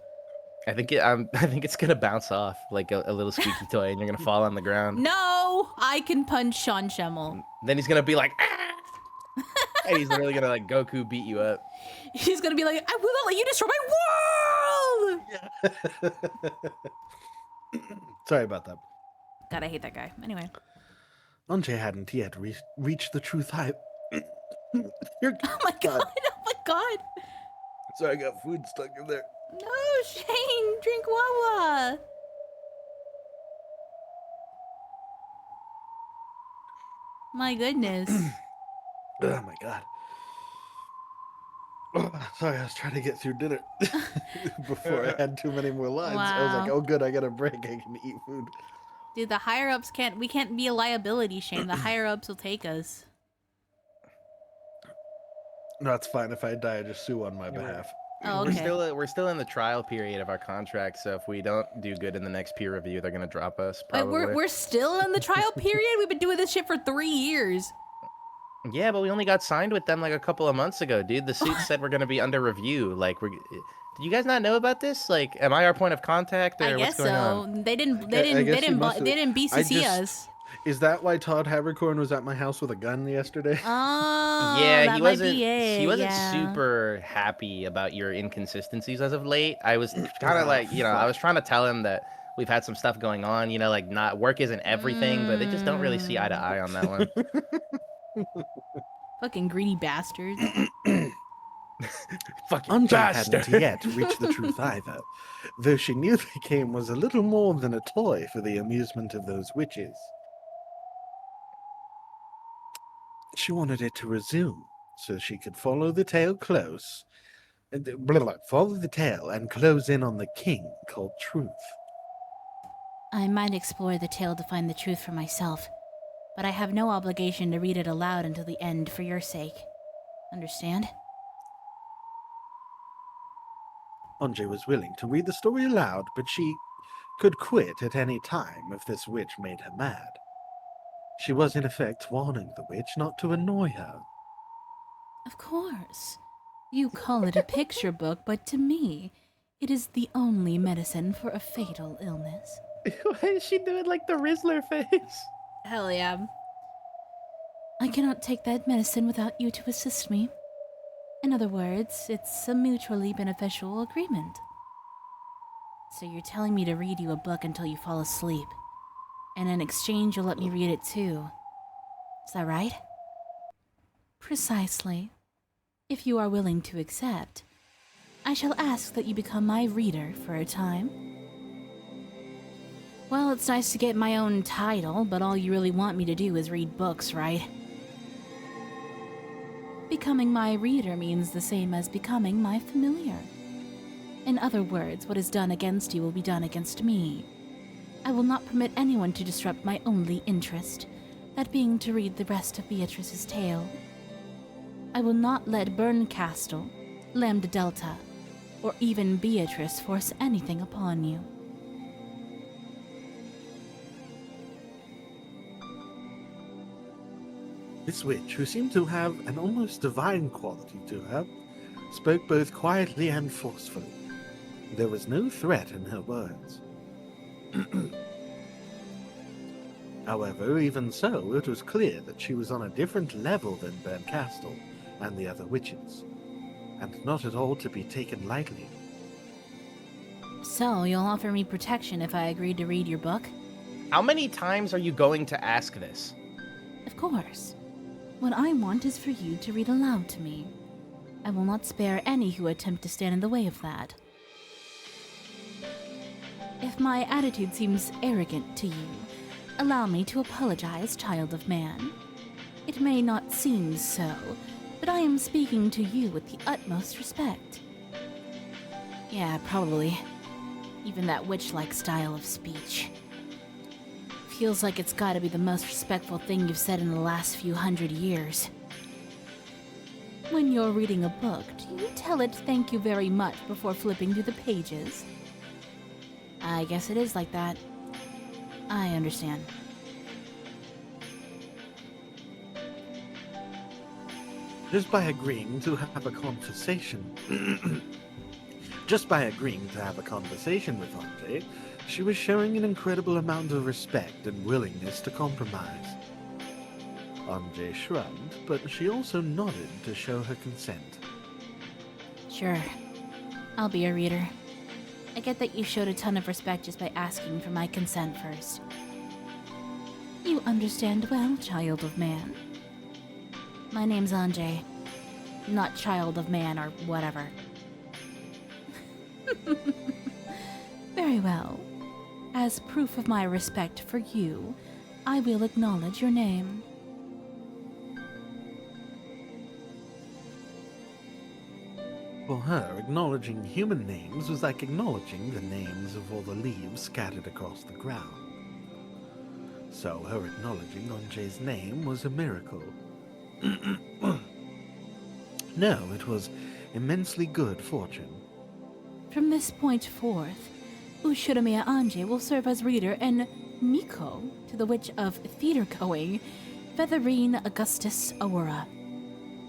I think it's gonna bounce off like a little squeaky toy, and you're gonna fall on the ground. No, I can punch Sean Schemmel. Then he's gonna be like, ah! And he's literally gonna like Goku beat you up. He's gonna be like, I will not let you destroy my world! Sorry about that. God, I hate that guy. Anyway. Anjay hadn't yet reached the truth. You're... Oh my god, oh my god. Sorry, I got food stuck in there. No, Shane, drink Wawa. My goodness. Oh my god. Oh, sorry, I was trying to get through dinner before I had too many more lines. I was like, Wow. oh good, I got a break, I can eat food. Dude, the higher ups we can't be a liability, Shane. The higher ups will take us. No, it's fine. If I die, I just sue on my behalf. Oh, We're okay. still in the trial period of our contract, so if we don't do good in the next peer review, they're gonna drop us. Wait, Probably. we're still in the trial period? We've been doing this shit for 3 years. Yeah, but we only got signed with them like a couple of months ago, dude. The suit said we're gonna be under review. Like, did you guys not know about this? Like, am I our point of contact, or I what's guess going so. on? They didn't I guess you they didn't BCC us. Is that why Todd Habercorn was at my house with a gun yesterday? Oh, Yeah, that he might wasn't. be it. He wasn't yeah. super happy about your inconsistencies as of late. I was kind of like, I was trying to tell him that we've had some stuff going on. Like not work isn't everything, but they just don't really see eye to eye on that one. Fucking greedy bastards. Fucking Anjay bastard! hadn't yet reached the truth either, though she knew the game was a little more than a toy for the amusement of those witches. She wanted it to resume, so she could follow the tale follow the tale and close in on the king called Truth. I might explore the tale to find the truth for myself, but I have no obligation to read it aloud until the end for your sake. Understand? Anjay was willing to read the story aloud, but she could quit at any time if this witch made her mad. She was in effect warning the witch not to annoy her. Of course. You call it a picture book, but to me, it is the only medicine for a fatal illness. Why is she doing like the Rizzler face? Hell yeah. I cannot take that medicine without you to assist me. In other words, it's a mutually beneficial agreement. So you're telling me to read you a book until you fall asleep, and in exchange you'll let me read it too. Is that right? Precisely. If you are willing to accept, I shall ask that you become my reader for a time. Well, it's nice to get my own title, but all you really want me to do is read books, right? Becoming my reader means the same as becoming my familiar. In other words, what is done against you will be done against me. I will not permit anyone to disrupt my only interest, that being to read the rest of Beatrice's tale. I will not let Burncastle, Lambda Delta, or even Beatrice force anything upon you. This witch, who seemed to have an almost divine quality to her, spoke both quietly and forcefully. There was no threat in her words. However, even so, it was clear that she was on a different level than Burncastle and the other witches, and not at all to be taken lightly. So, you'll offer me protection if I agree to read your book? How many times are you going to ask this? Of course. What I want is for you to read aloud to me. I will not spare any who attempt to stand in the way of that. If my attitude seems arrogant to you, allow me to apologize, child of man. It may not seem so, but I am speaking to you with the utmost respect. Yeah, probably. Even that witch-like style of speech. Feels like it's gotta be the most respectful thing you've said in the last few 100 years. When you're reading a book, do you tell it thank you very much before flipping through the pages? I guess it is like that. I understand. Just by agreeing to have a conversation... Just by agreeing to have a conversation with Anjay, she was showing an incredible amount of respect and willingness to compromise. Anjay shrugged, but she also nodded to show her consent. Sure. I'll be a reader. I get that you showed a ton of respect just by asking for my consent first. You understand well, child of man. My name's Anjay. Not child of man or whatever. Very well. As proof of my respect for you, I will acknowledge your name. For her, acknowledging human names was like acknowledging the names of all the leaves scattered across the ground. So her acknowledging Anjay's name was a miracle. No, it was immensely good fortune. From this point forth, Ushuramiya Anjay will serve as reader and Miko to the witch of theater-going, Featherine Augustus Aurora.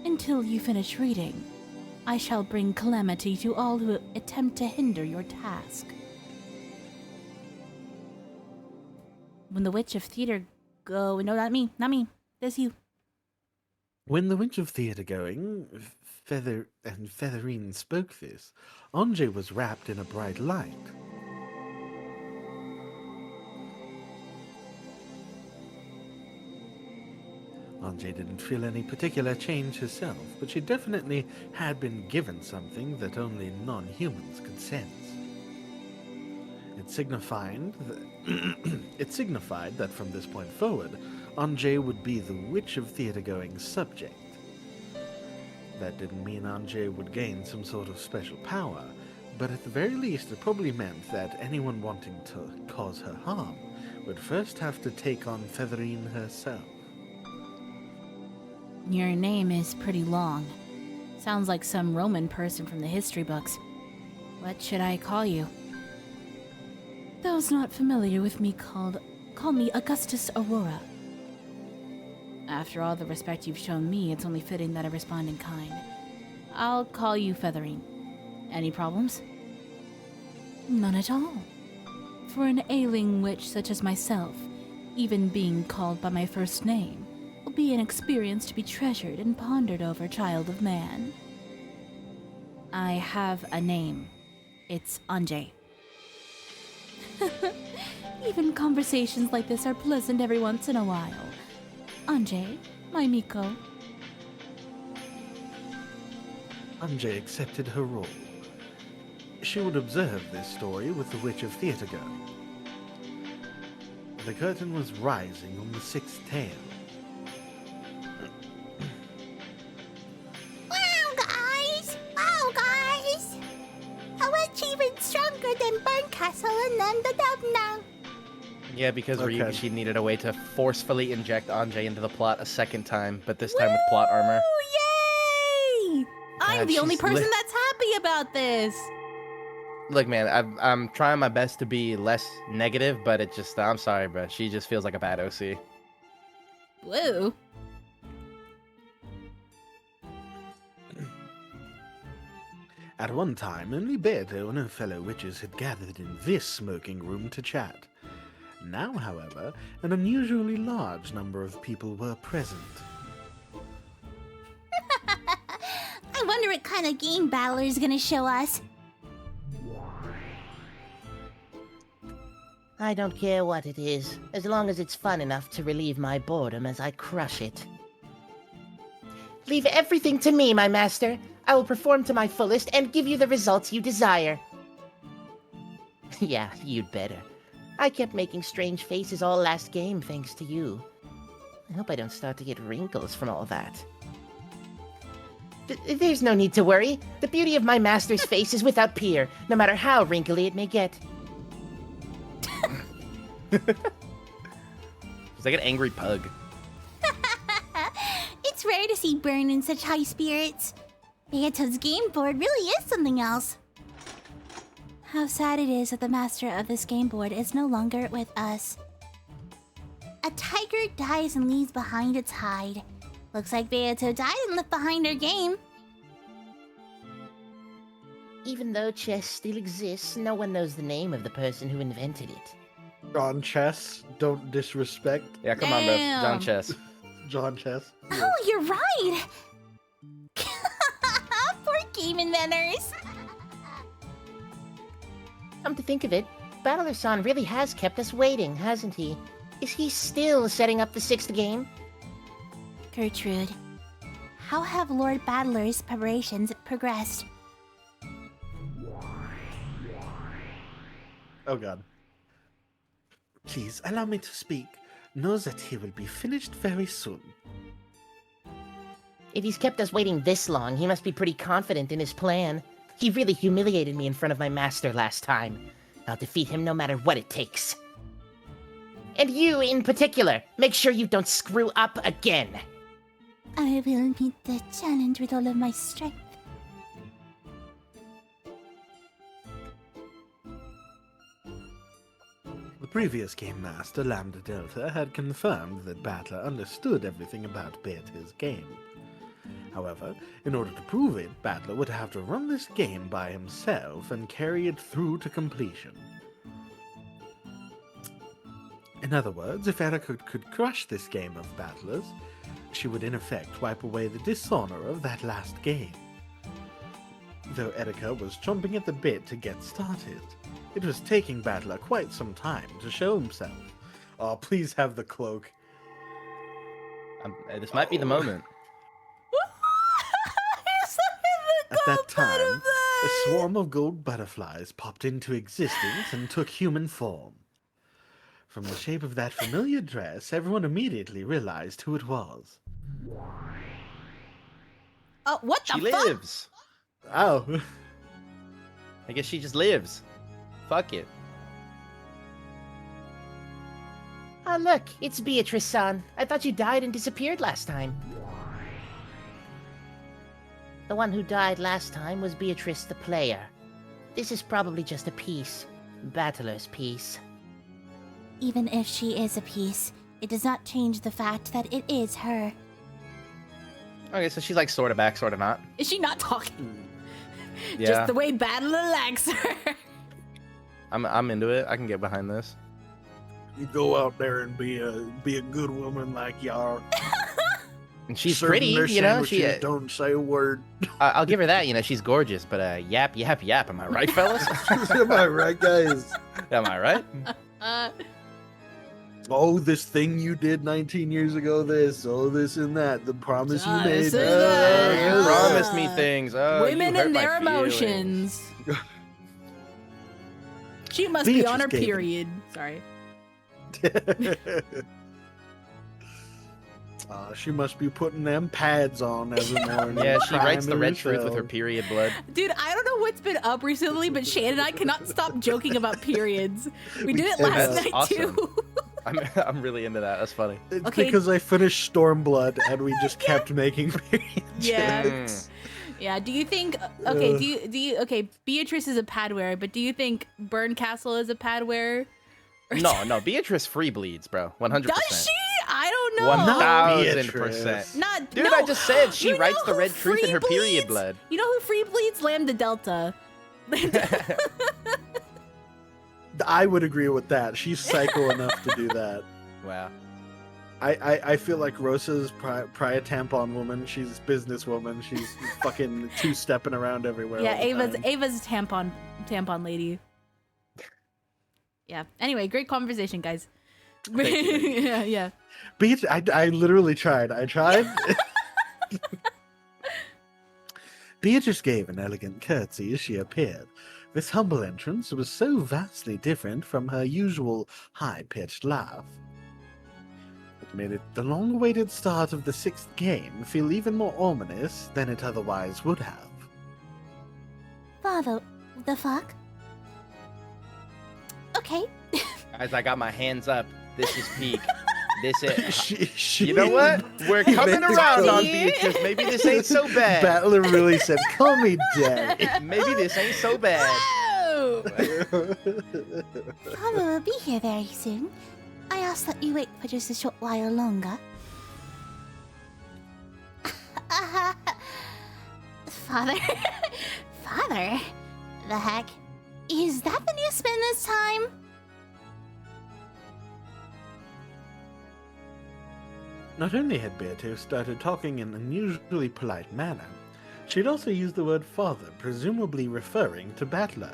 Until you finish reading, I shall bring calamity to all who attempt to hinder your task. When the witch of theater go... No, not me. That's you. When the witch of theatre going, Featherine spoke this, Anjay was wrapped in a bright light. Anjay didn't feel any particular change herself, but she definitely had been given something that only non-humans could sense. It signified that from this point forward, Anjay would be the Witch of Theatre-Going's subject. That didn't mean Anjay would gain some sort of special power, but at the very least it probably meant that anyone wanting to cause her harm would first have to take on Featherine herself. Your name is pretty long. Sounds like some Roman person from the history books. What should I call you? Those not familiar with me call me Augustus Aurora. After all the respect you've shown me, it's only fitting that I respond in kind. I'll call you Featherine. Any problems? None at all. For an ailing witch such as myself, even being called by my first name will be an experience to be treasured and pondered over, child of man. I have a name. It's Anjay. Even conversations like this are pleasant every once in a while. Anjay, my Miko. Anjay accepted her role. She would observe this story with the Witch of Theatre-Going. The curtain was rising on the sixth tale. Wow, guys! Wow, guys! How much even stronger than Burn Castle and then the Dubna? Yeah, because Okay. she needed a way to forcefully inject Anjay into the plot a second time, but this time with plot armor. Oh, yay! I'm God, the only she's person lit. that's happy about this. Look, man, I'm trying my best to be less negative, but it just, I'm sorry, bro. She just feels like a bad OC. Woo. At one time, only Beto and her fellow witches had gathered in this smoking room to chat. Now, however, an unusually large number of people were present. I wonder what kind of game Battler's gonna show us. I don't care what it is, as long as it's fun enough to relieve my boredom as I crush it. Leave everything to me, my master. I will perform to my fullest and give you the results you desire. Yeah, you'd better. I kept making strange faces all last game thanks to you. I hope I don't start to get wrinkles from all that. There's no need to worry. The beauty of my master's face is without peer, no matter how wrinkly it may get. It's like an angry pug. It's rare to see Burn in such high spirits. Beato's game board really is something else. How sad it is that the master of this game board is no longer with us. A tiger dies and leaves behind its hide. Looks like Beato died and left behind her game. Even though chess still exists, no one knows the name of the person who invented it. John Chess, don't disrespect Yeah, come on, bro. Damn. John Chess. John Chess. Oh, you're right! Poor game inventors! Come to think of it, Battler-san really has kept us waiting, hasn't he? Is he still setting up the sixth game? Gertrude, how have Lord Battler's preparations progressed? Oh god. Please, allow me to speak. Know that he will be finished very soon. If he's kept us waiting this long, he must be pretty confident in his plan. He really humiliated me in front of my master last time. I'll defeat him no matter what it takes. And you in particular, make sure you don't screw up again. I will meet the challenge with all of my strength. The previous game master, Lambda Delta, had confirmed that Battler understood everything about Beatrice's game. However, in order to prove it, Battler would have to run this game by himself and carry it through to completion. In other words, if Erica could crush this game of Battler's, she would in effect wipe away the dishonor of that last game. Though Erica was chomping at the bit to get started, it was taking Battler quite some time to show himself. Oh, please have the cloak. This might be the moment. At that time, a swarm of gold butterflies popped into existence and took human form. From the shape of that familiar dress, everyone immediately realized who it was. Oh, what the She fuck? lives. Oh, I guess she just lives. Fuck it. Ah, look, it's Beatrice-san. I thought you died and disappeared last time. The one who died last time was Beatrice the player. This is probably just a piece. Battler's piece. Even if she is a piece, it does not change the fact that it is her. Okay, so she's like sort of back, sort of not. Is she not talking? Yeah, Just the way Battler likes her. I'm into it. I can get behind this. you go out there and be a good woman like y'all. And she's Serving pretty, their you know. She, sandwiches, don't say a word. I'll give her that. You know, she's gorgeous. But yap, yap, yap. Am I right, fellas? Am I right, guys? Am I right? Oh, this thing you did 19 years ago, this and that, the promise you made. This and that. You promised me things. Oh, Women you hurt and my their feelings. emotions. She must be Beatrice on her gave it. period. Sorry. She must be putting them pads on every morning. Yeah, she writes the red priming truth with her herself. period blood. Dude, I don't know what's been up recently, but Shane and I cannot stop joking about periods. We did it last That's night awesome. too. I'm really into that. That's funny. It's Okay. because I finished Stormblood and we just kept making period Yeah. jokes. Yeah, do you think okay, do you okay, Beatrice is a pad wearer, but do you think Burncastle is a pad wearer? No, Beatrice free bleeds, bro. 100%. Does she? I don't know. 1000%. Not Dude, no, I just said she you writes know the who red truth in free her period bleeds? blood. You know who free bleeds? Lambda Delta. I would agree with that. She's psycho enough to do that. Wow. I feel like Rosa's prior tampon woman. She's businesswoman. She's fucking two-stepping around everywhere. Yeah, all the Ava's time. Ava's tampon lady. Yeah. Anyway, great conversation, guys. Thank you. yeah. I literally tried. I tried. Beatrice gave an elegant curtsy as she appeared. This humble entrance was so vastly different from her usual high-pitched laugh. It made it the long-awaited start of the 6th game feel even more ominous than it otherwise would have. Father, the fuck? Okay. Guys, I got my hands up. This is peak. This is. She You know what? We're coming meant to around go- on Beatrice. Maybe this ain't so bad. Battler really said, "Call me daddy." Maybe this ain't so bad. Oh! Father will be here very soon. I ask that you wait for just a short while longer. Father? Father? The heck? Is that the new spin this time? Not only had Beatrice started talking in an unusually polite manner, she'd also used the word father, presumably referring to Battler.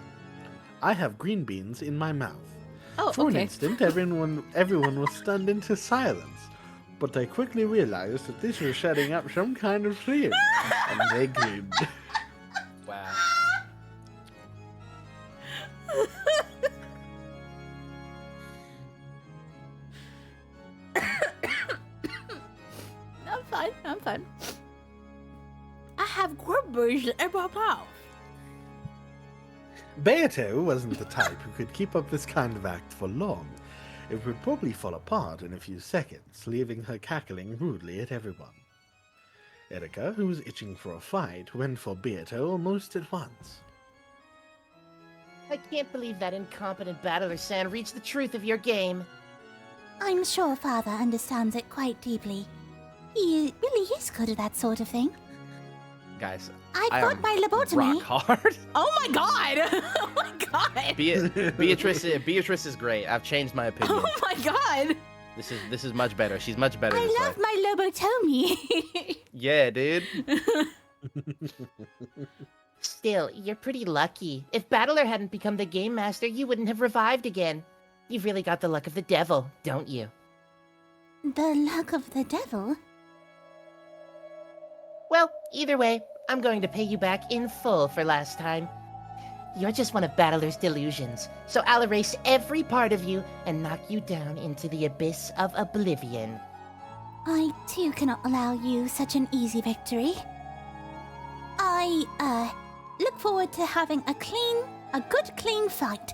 I have green beans in my mouth. Oh, For an okay. instant, everyone was stunned into silence, but they quickly realized that this was setting up some kind of scene, and they grinned. Wow. I'm fine. I have grippers in my mouth. Beato wasn't the type who could keep up this kind of act for long. It would probably fall apart in a few seconds, leaving her cackling rudely at everyone. Erika, who was itching for a fight, went for Beato almost at once. I can't believe that incompetent Battler-san reached the truth of your game. I'm sure Father understands it quite deeply. He really is good at that sort of thing. Guys, I've I got am my lobotomy. rock hard. Oh my god! Oh my god! Beatrice is great. I've changed my opinion. Oh my god! This is much better. She's much better I this love way. my lobotomy. Yeah, dude. Still, you're pretty lucky. If Battler hadn't become the Game Master, you wouldn't have revived again. You've really got the luck of the devil, don't you? The luck of the devil? Well, either way, I'm going to pay you back in full for last time. You're just one of Battler's delusions, so I'll erase every part of you and knock you down into the abyss of oblivion. I too cannot allow you such an easy victory. I look forward to having a good clean fight.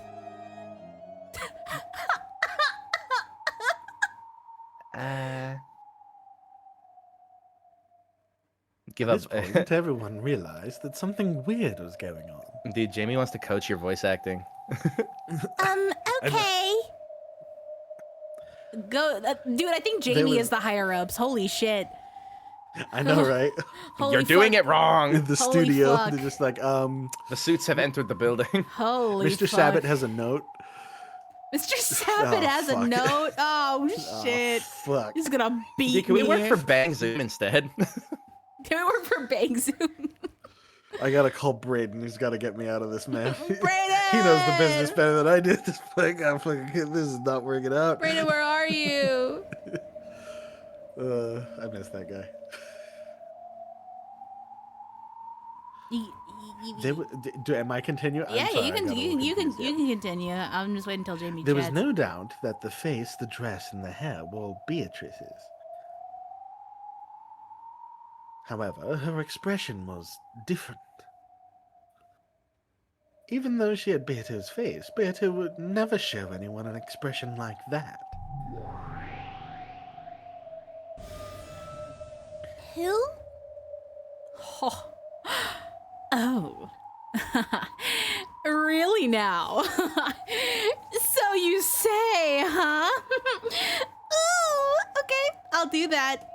Give At up. this point, everyone realized that something weird was going on. Dude, Jamie wants to coach your voice acting. Okay. Go, dude. I think Jamie is the higher ups. Holy shit. I know, right? Holy You're doing fuck. it wrong. In the Holy studio, fuck. they're just like, The suits have entered the building. Holy Mr. fuck. Sabat has a note. Mr. Sabat Oh, has a fuck. note. Oh shit. Fuck. He's gonna beat Dude, can we me. work for Bang Zoom instead? Can we work for Bang Zoom? I gotta call Braden. He's gotta get me out of this, man. Brayden! He knows the business better than I do. This is not working out. Brayden, where are you? I miss that guy. Am I continuing? Yeah, you can continue. I'm just waiting until Jamie There was chats. no doubt that the face, the dress, and the hair were Beatrice's. However, her expression was different. Even though she had Beato's face, Beato would never show anyone an expression like that. Who? Oh. Really now? So you say, huh? Ooh, okay, I'll do that.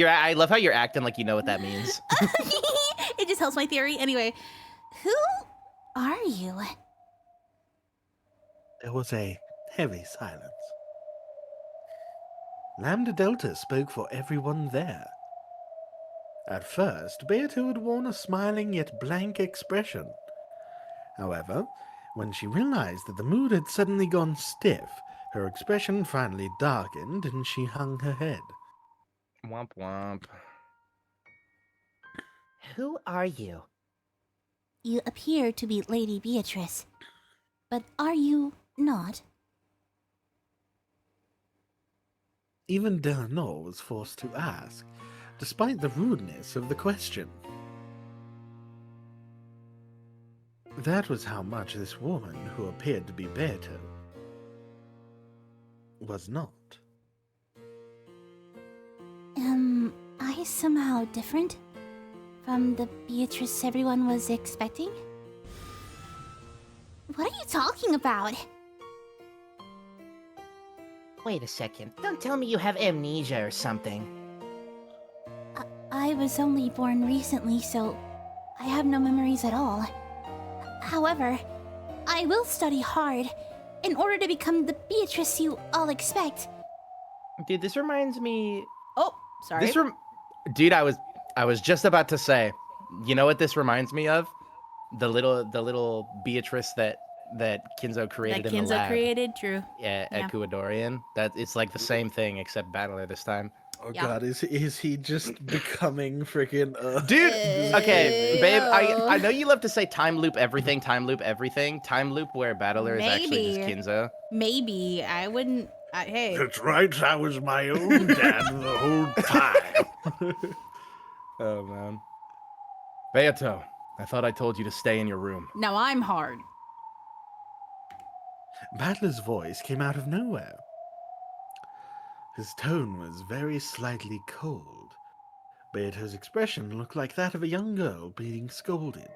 I love how you're acting like you know what that means. It just helps my theory. Anyway, Who are you? There was a heavy silence. Lambda Delta spoke for everyone there. At first, Beato had worn a smiling yet blank expression. However, when she realized that the mood had suddenly gone stiff, her expression finally darkened and she hung her head. Womp womp. Who are you? You appear to be Lady Beatrice, but are you not? Even Delano was forced to ask, despite the rudeness of the question. That was how much this woman, who appeared to be Beato, was not. Am I somehow different from the Beatrice everyone was expecting? What are you talking about? Wait a second. Don't tell me you have amnesia or something. I was only born recently, so I have no memories at all. However, I will study hard in order to become the Beatrice you all expect. Dude, this reminds me. oh, sorry. Dude, I was just about to say, you know what this reminds me of? The little Beatrice that Kinzo created that in the Kinzo lab. created, true. Yeah, Yeah. Ecuadorian. That it's like the same thing except Battler this time. Oh Yeah. god, is he just becoming freaking Dude, okay, babe, Ew. I know you love to say time loop everything, time loop where Battler is actually just Maybe. Kinzo. Maybe I wouldn't. Hey, That's right, I was my own dad the whole time. Oh man. Beato, I thought I told you to stay in your room. now I'm hard. Battler's voice came out of nowhere. His tone was very slightly cold. Beato's expression looked like that of a young girl being scolded.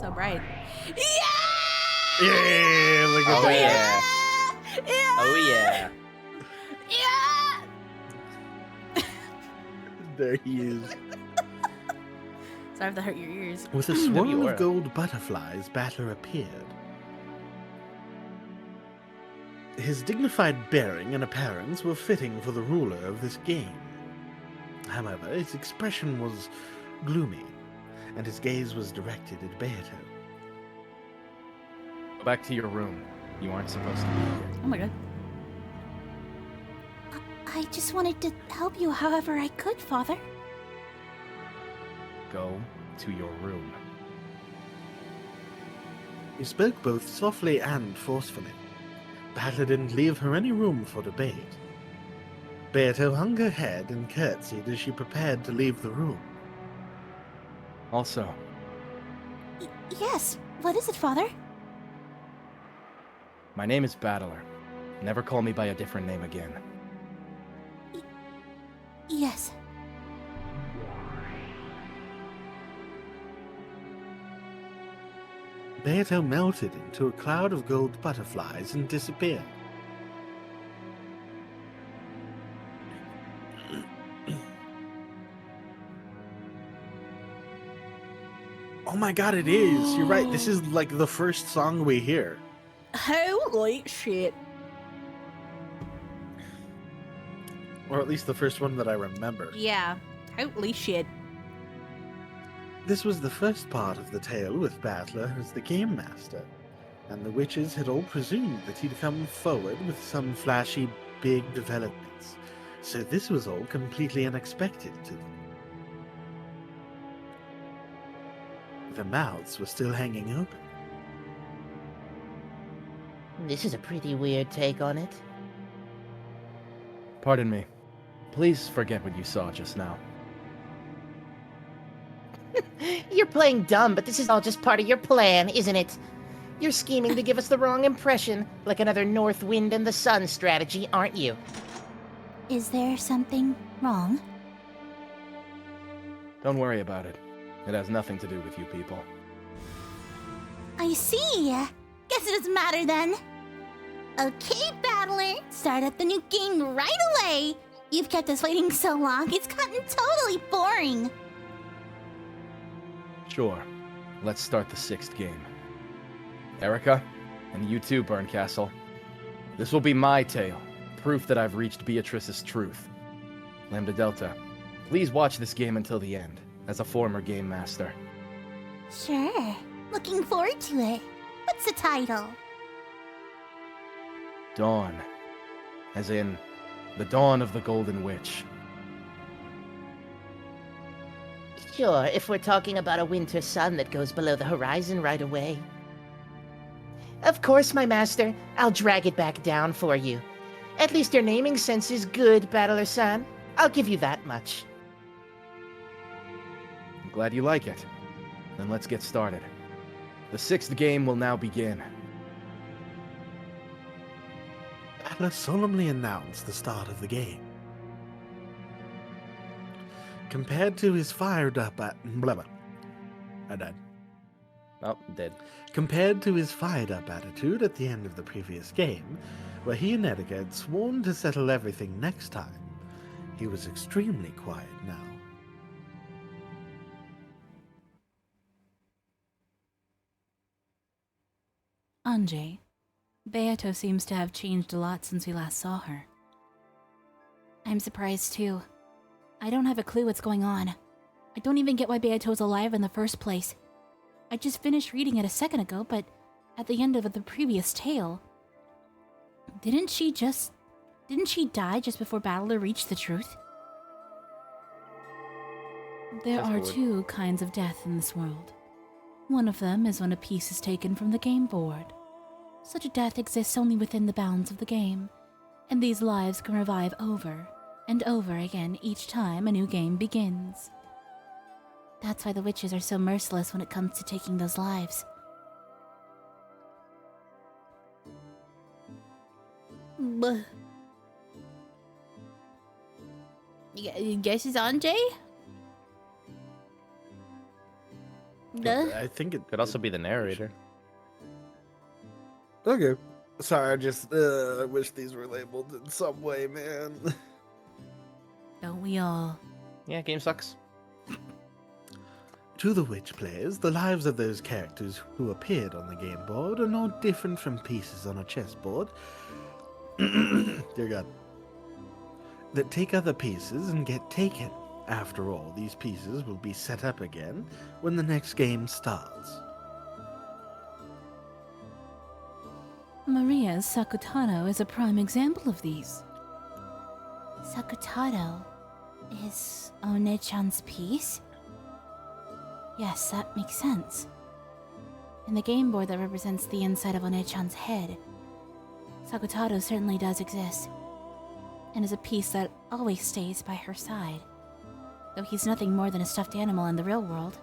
So bright. Yeah, look at Oh that. yeah. Oh yeah. Yeah. There he is. Sorry if that hurt your ears. With a you swarm were. of gold butterflies, Battler appeared. His dignified bearing and appearance were fitting for the ruler of this game. However, his expression was gloomy, and his gaze was directed at Beato. Go back to your room. You aren't supposed to be here. Oh my god. I just wanted to help you however I could, Father. Go to your room. He spoke both softly and forcefully. Battler didn't leave her any room for debate. Beato hung her head and curtsied as she prepared to leave the room. Also, Yes, what is it, Father? my name is Battler. Never call me by a different name again. Yes. Beato melted into a cloud of gold butterflies and disappeared. Oh my god, it is! You're right, this is like the first song we hear. Holy shit. Or at least the first one that I remember. Yeah. Holy shit. This was the first part of the tale with Battler as the Game Master, and the witches had all presumed that he'd come forward with some flashy, big developments, so this was all completely unexpected to them. Their mouths were still hanging open. This is a pretty weird take on it. Pardon me. Please forget what you saw just now. You're playing dumb, but this is all just part of your plan, isn't it? You're scheming to give us the wrong impression, like another North Wind and the Sun strategy, aren't you? Is there something wrong? Don't worry about it. It has nothing to do with you people. I see. Guess it doesn't matter then. Okay, Battler, start up the new game right away. You've kept us waiting so long, it's gotten totally boring. Sure. Let's start the 6th game. Erica, and you too, Burncastle. This will be my tale, proof that I've reached Beatrice's truth. Lambda Delta, please watch this game until the end, as a former game master. Sure. Looking forward to it. What's the title? Dawn. As in, the dawn of the Golden Witch. Sure, if we're talking about a winter sun that goes below the horizon right away. Of course, my master. I'll drag it back down for you. At least your naming sense is good, Battler-san. I'll give you that much. I'm glad you like it. Then let's get started. The 6th game will now begin. Battler solemnly announced the start of the game. Compared to his fired-up I died. Oh, dead. Compared to his fired-up attitude at the end of the previous game, where he and Edgar had sworn to settle everything next time, he was extremely quiet now. Anjay, Beato seems to have changed a lot since we last saw her. I'm surprised too. I don't have a clue what's going on. I don't even get why Beato's alive in the first place. I just finished reading it a second ago, but at the end of the previous tale, didn't she die just before Battler reached the truth? There Fast are forward. 2 kinds of death in this world. One of them is when a piece is taken from the game board. Such a death exists only within the bounds of the game, and these lives can revive over and over again each time a new game begins. That's why the witches are so merciless when it comes to taking those lives. Bleh. You guess it's Anjay? Duh. I think it Could also be the narrator. Okay. Sorry, I just I wish these were labeled in some way, man. Don't we all? Yeah, game sucks. To the witch players, the lives of those characters who appeared on the game board are no different from pieces on a chessboard. Dear God. That take other pieces and get taken. After all, these pieces will be set up again when the next game starts. Maria's Sakutano is a prime example of these. Sakutado is One-chan's piece? Yes, that makes sense. In the game board that represents the inside of One-chan's head, Sakutado certainly does exist, and is a piece that always stays by her side. Though he's nothing more than a stuffed animal in the real world,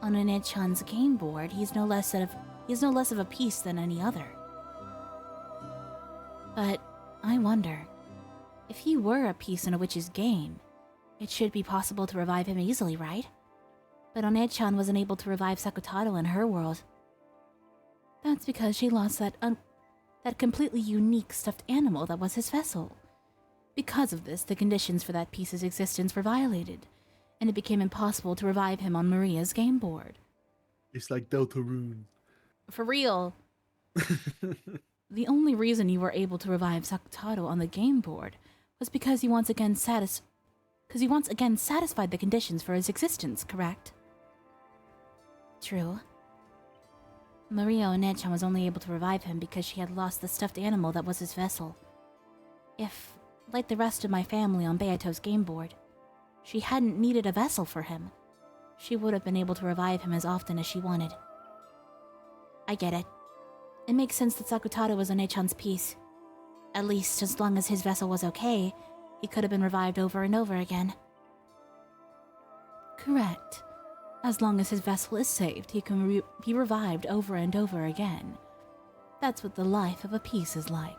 on One-chan's game board, he's no less of a piece than any other. But I wonder, if he were a piece in a witch's game, it should be possible to revive him easily, right? But One-chan wasn't able to revive Sakutado in her world. That's because she lost that completely unique stuffed animal that was his vessel. Because of this, the conditions for that piece's existence were violated, and it became impossible to revive him on Maria's game board. It's like Deltarune. For real. The only reason you were able to revive Sakutado on the game board was because you once again satisfied the conditions for his existence, correct? True. Maria One-chan was only able to revive him because she had lost the stuffed animal that was his vessel. If, like the rest of my family on Beato's game board, she hadn't needed a vessel for him, she would have been able to revive him as often as she wanted. I get it. It makes sense that Sakutado was One-chan's piece. At least, as long as his vessel was okay, he could have been revived over and over again. Correct. As long as his vessel is saved, he can be revived over and over again. That's what the life of a piece is like.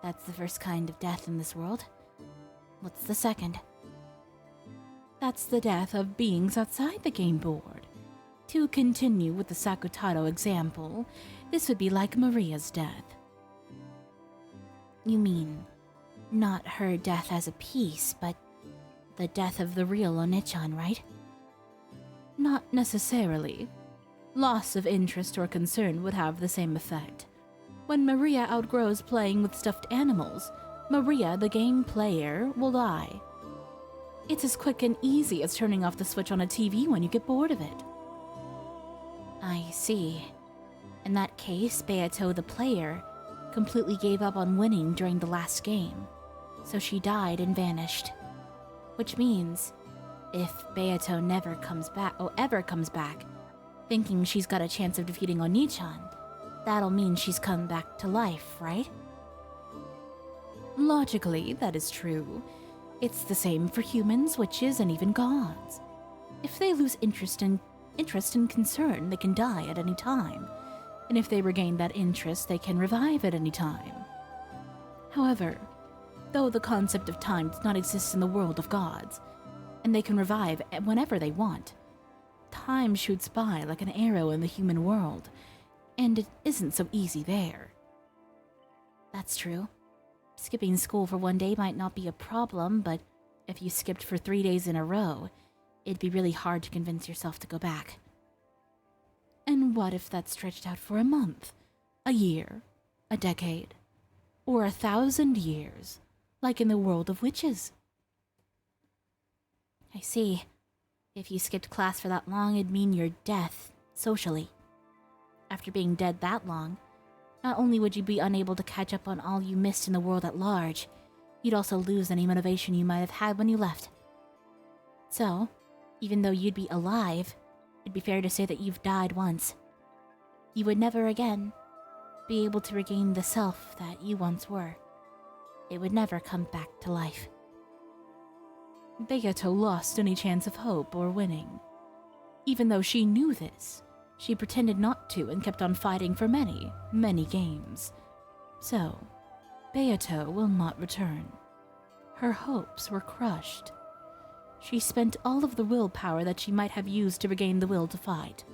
That's the first kind of death in this world. What's the second? That's the death of beings outside the game board. To continue with the Sakutado example, this would be like Maria's death. You mean, not her death as a piece, but the death of the real One-chan, right? Not necessarily. Loss of interest or concern would have the same effect. When Maria outgrows playing with stuffed animals, Maria, the game player, will die. It's as quick and easy as turning off the switch on a TV when you get bored of it. I see. In that case, Beato, the player, completely gave up on winning during the last game, so she died and vanished. Which means, if Beato never comes back, or ever comes back, thinking she's got a chance of defeating Oni-chan, that'll mean she's come back to life, right? Logically, that is true. It's the same for humans, witches, and even gods. If they lose interest and concern, they can die at any time. And if they regain that interest, they can revive at any time. However, though the concept of time does not exist in the world of gods, and they can revive whenever they want, time shoots by like an arrow in the human world, and it isn't so easy there. That's true. Skipping school for one day might not be a problem, but if you skipped for 3 days in a row, it'd be really hard to convince yourself to go back. And what if that stretched out for a month, a year, a decade, or 1,000 years, like in the world of witches? I see. If you skipped class for that long, it'd mean your death, socially. After being dead that long, not only would you be unable to catch up on all you missed in the world at large, you'd also lose any motivation you might have had when you left. So, even though you'd be alive, it'd be fair to say that you've died once. You would never again be able to regain the self that you once were. It would never come back to life. Beato lost any chance of hope or winning. Even though she knew this, she pretended not to and kept on fighting for many, many games. So, Beato will not return. Her hopes were crushed. She spent all of the willpower that she might have used to regain the will to fight.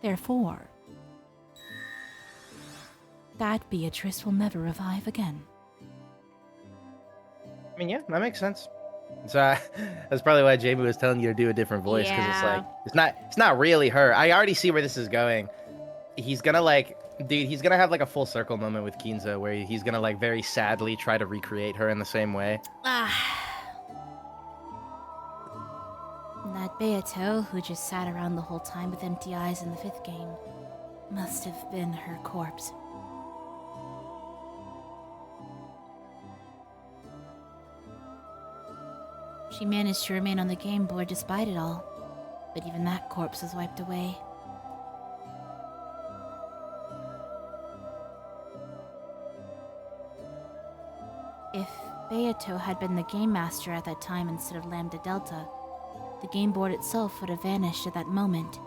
Therefore, that Beatrice will never revive again. I mean, yeah, that makes sense. So that's probably why Jamie was telling you to do a different voice, because Yeah. it's not really her. I already see where this is going. He's gonna he's gonna have like a full circle moment with Kinza where he's gonna like very sadly try to recreate her in the same way. That Beato, who just sat around the whole time with empty eyes in the 5th game, must have been her corpse. She managed to remain on the game board despite it all, but even that corpse was wiped away. If Beato had been the game master at that time instead of Lambda Delta, the game board itself would have vanished at that moment,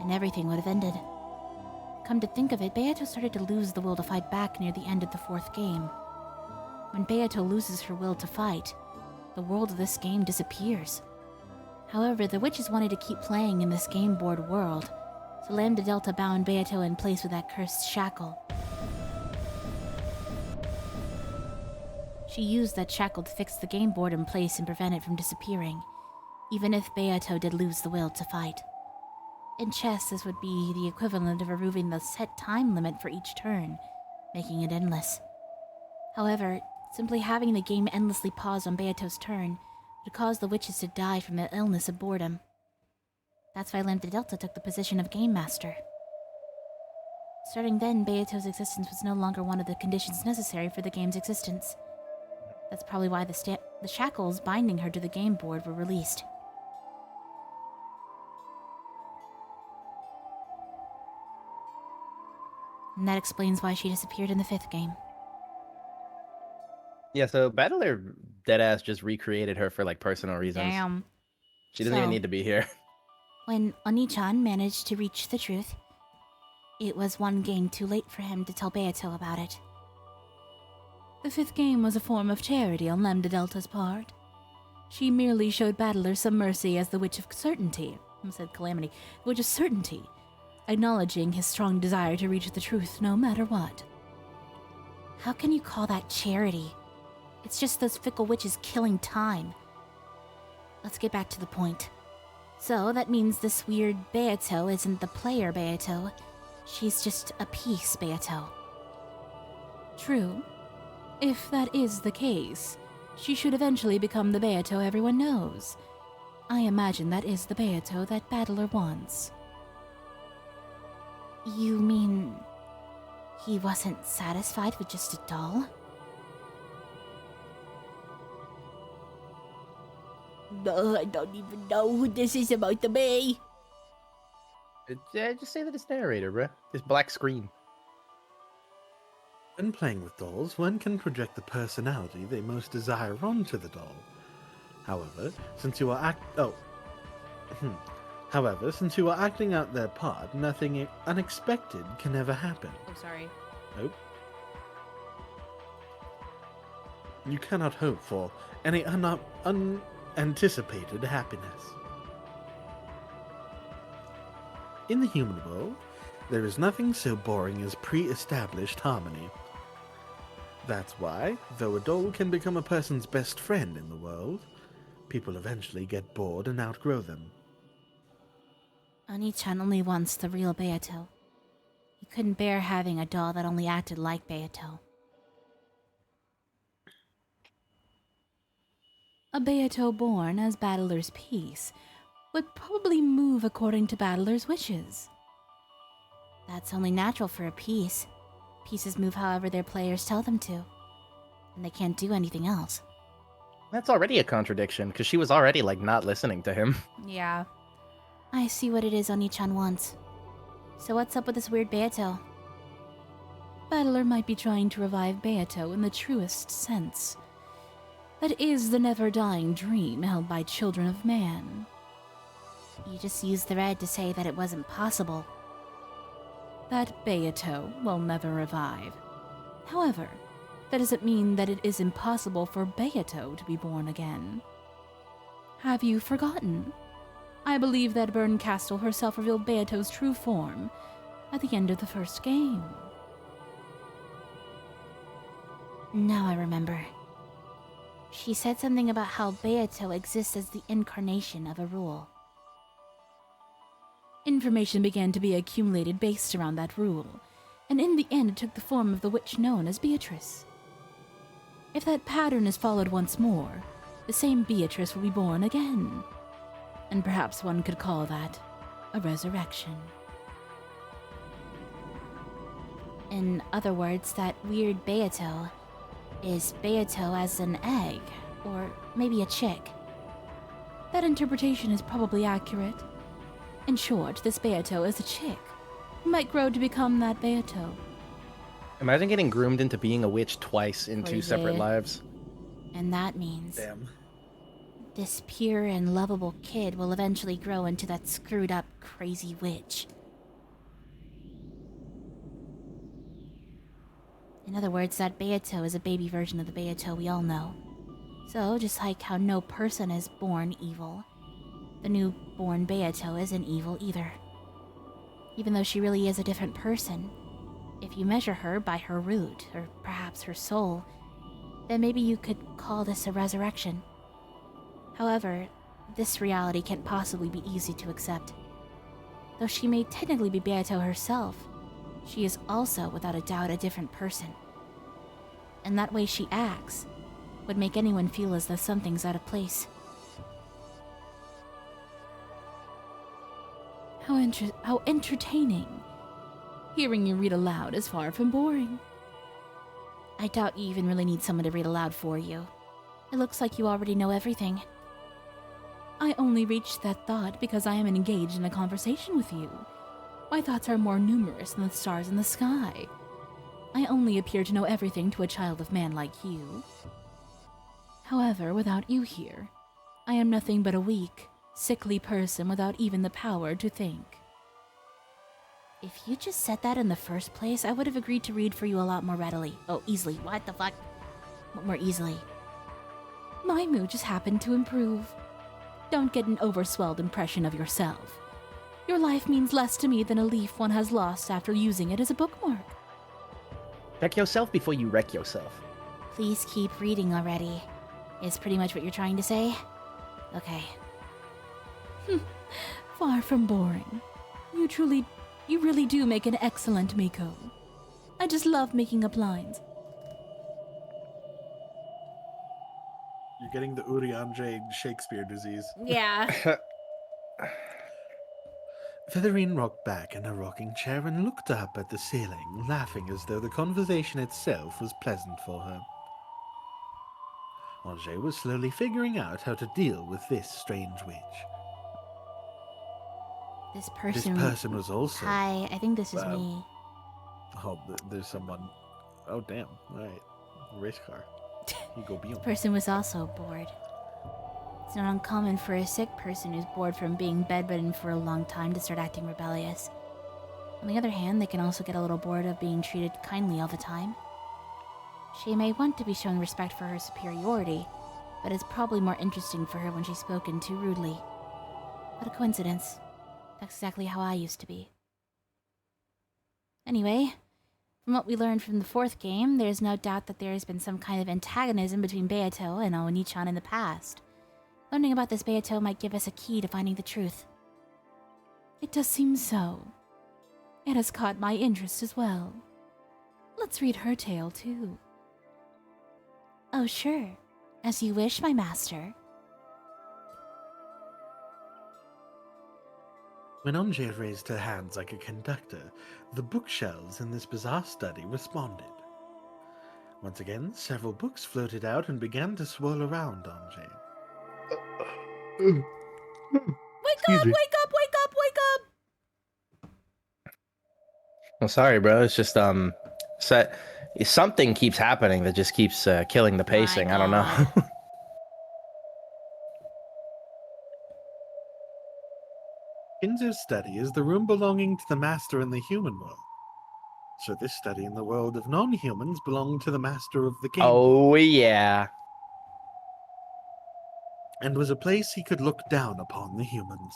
and everything would have ended. Come to think of it, Beato started to lose the will to fight back near the end of the 4th game. When Beato loses her will to fight, the world of this game disappears. However, the witches wanted to keep playing in this game board world, so Lambda Delta bound Beato in place with that cursed shackle. She used that shackle to fix the game board in place and prevent it from disappearing, even if Beato did lose the will to fight. In chess, this would be the equivalent of removing the set time limit for each turn, making it endless. However, simply having the game endlessly pause on Beato's turn would cause the witches to die from the illness of boredom. That's why Lambda Delta took the position of Game Master. Starting then, Beato's existence was no longer one of the conditions necessary for the game's existence. That's probably why the shackles binding her to the game board were released. And that explains why she disappeared in the 5th game. Yeah, so Battler deadass just recreated her for like personal reasons. Damn. She doesn't even So- need to be here. When Oni-chan managed to reach the truth, it was one game too late for him to tell Beato about it. The 5th game was a form of charity on Lambda Delta's part. She merely showed Battler some mercy as the Witch of Certainty. I said Calamity. The Witch of Certainty, acknowledging his strong desire to reach the truth no matter what. How can you call that charity? It's just those fickle witches killing time. Let's get back to the point. So, that means this weird Beato isn't the player Beato. She's just a piece Beato. True. If that is the case, she should eventually become the Beato everyone knows. I imagine that is the Beato that Battler wants. You mean... he wasn't satisfied with just a doll? I don't even know who this is about to be. Just say that it's narrator, bruh. This black screen. When playing with dolls, one can project the personality they most desire onto the doll. However, since you are since you are acting out their part, nothing unexpected can ever happen. Oh, sorry. Nope. You cannot hope for any unanticipated happiness. In the human world, there is nothing so boring as pre-established harmony. That's why, though a doll can become a person's best friend in the world, people eventually get bored and outgrow them. Oni-chan only wants the real Beato. He couldn't bear having a doll that only acted like Beato. A Beato born as Battler's piece would probably move according to Battler's wishes. That's only natural for a piece. Pieces move however their players tell them to. And they can't do anything else. That's already a contradiction, because she was already, like, not listening to him. Yeah. I see what it is Oni-chan wants. So what's up with this weird Beato? Battler might be trying to revive Beato in the truest sense. That is the never-dying dream held by children of man. You just used the red to say that it wasn't possible. That Beato will never revive. However, that doesn't mean that it is impossible for Beato to be born again. Have you forgotten? I believe that Berncastle herself revealed Beato's true form at the end of the 1st game. Now I remember. She said something about how Beato exists as the incarnation of a rule. Information began to be accumulated based around that rule, and in the end it took the form of the witch known as Beatrice. If that pattern is followed once more, the same Beatrice will be born again. And perhaps one could call that a resurrection. In other words, that weird Beato is Beato as an egg, or maybe a chick. That interpretation is probably accurate. In short, this Beato is a chick who might grow to become that Beato. Imagine getting groomed into being a witch twice in 2 separate Crazy. lives. And that means Damn. this pure and lovable kid will eventually grow into that screwed up, crazy witch. In other words, that Beato is a baby version of the Beato we all know. So, just like how no person is born evil, the newborn Beato isn't evil either. Even though she really is a different person, if you measure her by her root, or perhaps her soul, then maybe you could call this a resurrection. However, this reality can't possibly be easy to accept. Though she may technically be Beato herself, she is also, without a doubt, a different person. And that way she acts would make anyone feel as though something's out of place. How entertaining. Hearing you read aloud is far from boring. I doubt you even really need someone to read aloud for you. It looks like you already know everything. I only reached that thought because I am engaged in a conversation with you. My thoughts are more numerous than the stars in the sky. I only appear to know everything to a child of man like you. However, without you here, I am nothing but a weak, sickly person without even the power to think. If you just said that in the first place, I would have agreed to read for you a lot more readily. Oh, easily. What the fuck? More easily. My mood just happened to improve. Don't get an overswelled impression of yourself. Your life means less to me than a leaf one has lost after using it as a bookmark. Check yourself before you wreck yourself. Please keep reading already. Is pretty much what you're trying to say? Okay. Far from boring. You really do make an excellent Miko. I just love making up lines. You're getting the Urianjay Shakespeare disease. Yeah. Featherine rocked back in her rocking chair and looked up at the ceiling, laughing as though the conversation itself was pleasant for her. Angers was slowly figuring out how to deal with this strange witch. This This person... person was also... Hi, I think this is Wow. me. Oh, there's someone... Oh, damn. Right. Race car. You go beyond. Person was also bored. It's not uncommon for a sick person who's bored from being bedridden for a long time to start acting rebellious. On the other hand, they can also get a little bored of being treated kindly all the time. She may want to be shown respect for her superiority, but it's probably more interesting for her when she's spoken too rudely. What a coincidence. That's exactly how I used to be. Anyway, from what we learned from the fourth game, there's no doubt that there has been some kind of antagonism between Beato and Oni-chan in the past. Learning about this Beato might give us a key to finding the truth. It does seem so. It has caught my interest as well. Let's read her tale, too. Oh, sure. As you wish, my master. When Angers raised her hands like a conductor, the bookshelves in this bizarre study responded. Once again, several books floated out and began to swirl around Angers. Wake up, wake up, wake up, wake up! Well, sorry, bro. It's just something keeps happening that just keeps killing the pacing. I don't know. Kinzo's study is the room belonging to the master in the human world. So this study in the world of non-humans belonged to the master of the game, Oh yeah. and was a place he could look down upon the humans.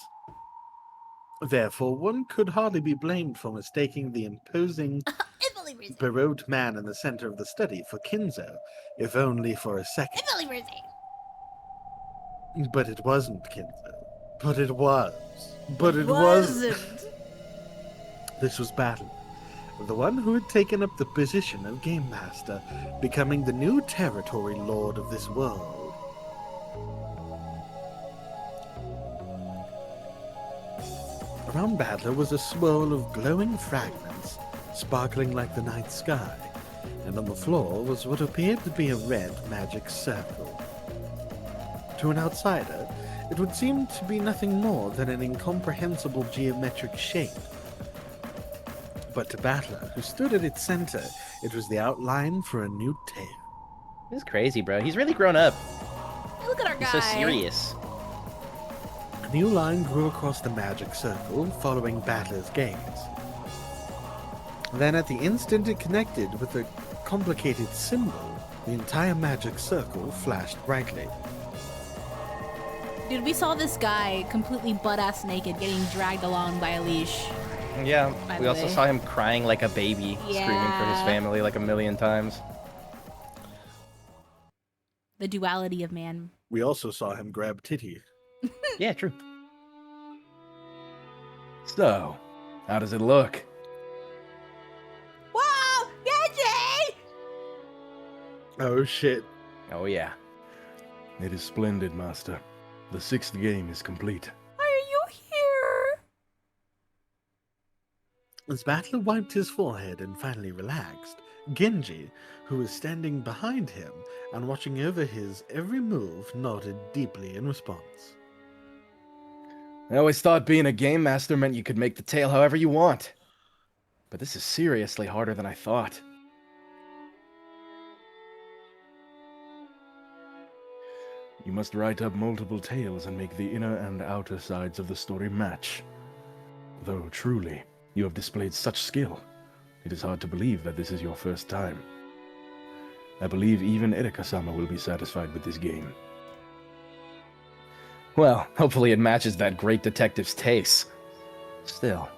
Therefore, one could hardly be blamed for mistaking the imposing, barrowed man in the center of the study for Kinzo, if only for a second. But it wasn't Kinzo. But it was. But it wasn't. This was Battle, the one who had taken up the position of Game Master, becoming the new territory lord of this world. Around Battler was a swirl of glowing fragments, sparkling like the night sky, and on the floor was what appeared to be a red magic circle. To an outsider, It would seem to be nothing more than an incomprehensible geometric shape. But to Battler, who stood at its center, it was the outline for a new tale. This is crazy, bro. He's really grown up. Look at our He's guy. so serious. A new line grew across the magic circle, following Battler's gaze. Then at the instant it connected with a complicated symbol, the entire magic circle flashed brightly. Dude, we saw this guy completely butt-ass naked getting dragged along by a leash. Yeah, By we the also way. saw him crying like a baby, screaming for his Yeah. family like a million times. The duality of man. We also saw him grab Titty. Yeah, true. So, how does it look? Whoa! Genji! Oh shit. Oh, yeah. It is splendid, Master. The 6th game is complete. Are you here? As Battler wiped his forehead and finally relaxed, Genji, who was standing behind him and watching over his every move, nodded deeply in response. I always thought being a game master meant you could make the tale however you want. But this is seriously harder than I thought. You must write up multiple tales and make the inner and outer sides of the story match. Though truly, you have displayed such skill, it is hard to believe that this is your first time. I believe even Erika-sama will be satisfied with this game. Well, hopefully it matches that great detective's taste. Still,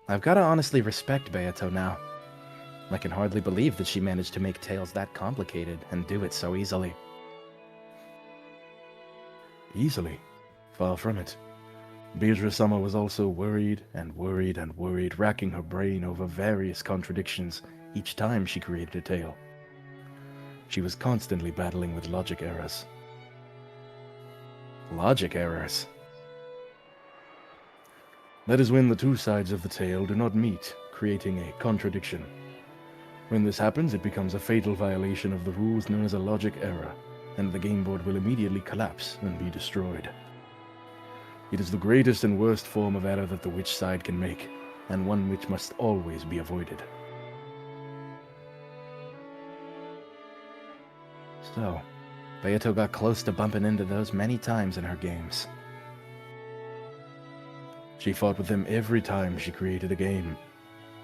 I've gotta honestly respect Beato now. I can hardly believe that she managed to make tales that complicated and do it so easily. Easily. Far from it. Beatrice-sama was also worried and worried and worried, racking her brain over various contradictions each time she created a tale. She was constantly battling with logic errors. Logic errors? That is when the two sides of the tale do not meet, creating a contradiction. When this happens, it becomes a fatal violation of the rules known as a logic error, and the game board will immediately collapse and be destroyed. It is the greatest and worst form of error that the witch side can make, and one which must always be avoided. So, Beato got close to bumping into those many times in her games. She fought with them every time she created a game.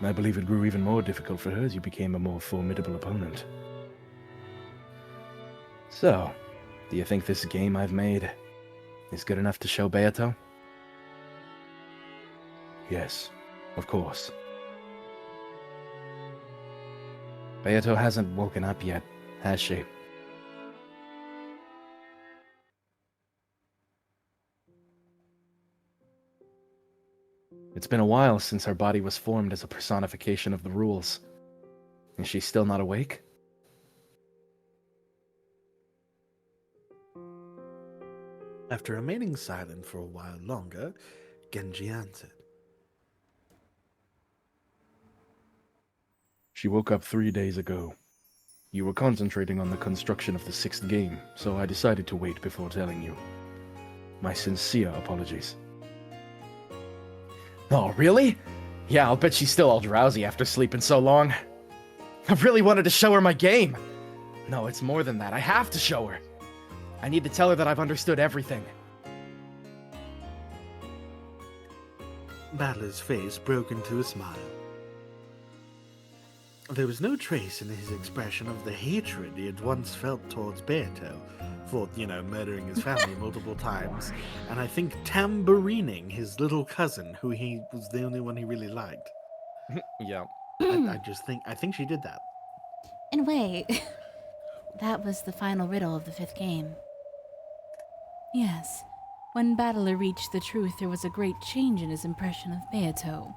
I believe it grew even more difficult for her as you became a more formidable opponent. So, do you think this game I've made is good enough to show Beato? Yes, of course. Beato hasn't woken up yet, has she? It's been a while since her body was formed as a personification of the rules. Is she still not awake? After remaining silent for a while longer, Genji answered. She woke up 3 days ago. You were concentrating on the construction of the 6th game, so I decided to wait before telling you. My sincere apologies. Oh, really? Yeah, I'll bet she's still all drowsy after sleeping so long. I really wanted to show her my game. No, it's more than that. I have to show her. I need to tell her that I've understood everything. Battler's face broke into a smile. There was no trace in his expression of the hatred he had once felt towards Beato for, murdering his family multiple times, and I think tambourining his little cousin, who he was the only one he really liked. Yeah. I think she did that. And wait, that was the final riddle of the 5th game. Yes, when Battler reached the truth, there was a great change in his impression of Beato.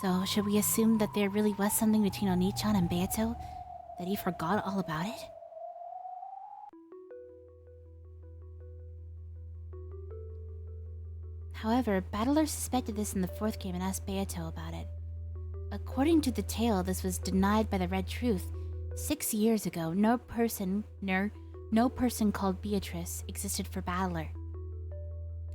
So, should we assume that there really was something between Oni-chan and Beato? That he forgot all about it? However, Battler suspected this in the 4th game and asked Beato about it. According to the tale, this was denied by the Red Truth. 6 years ago, no person, nor No person called Beatrice existed for Battler.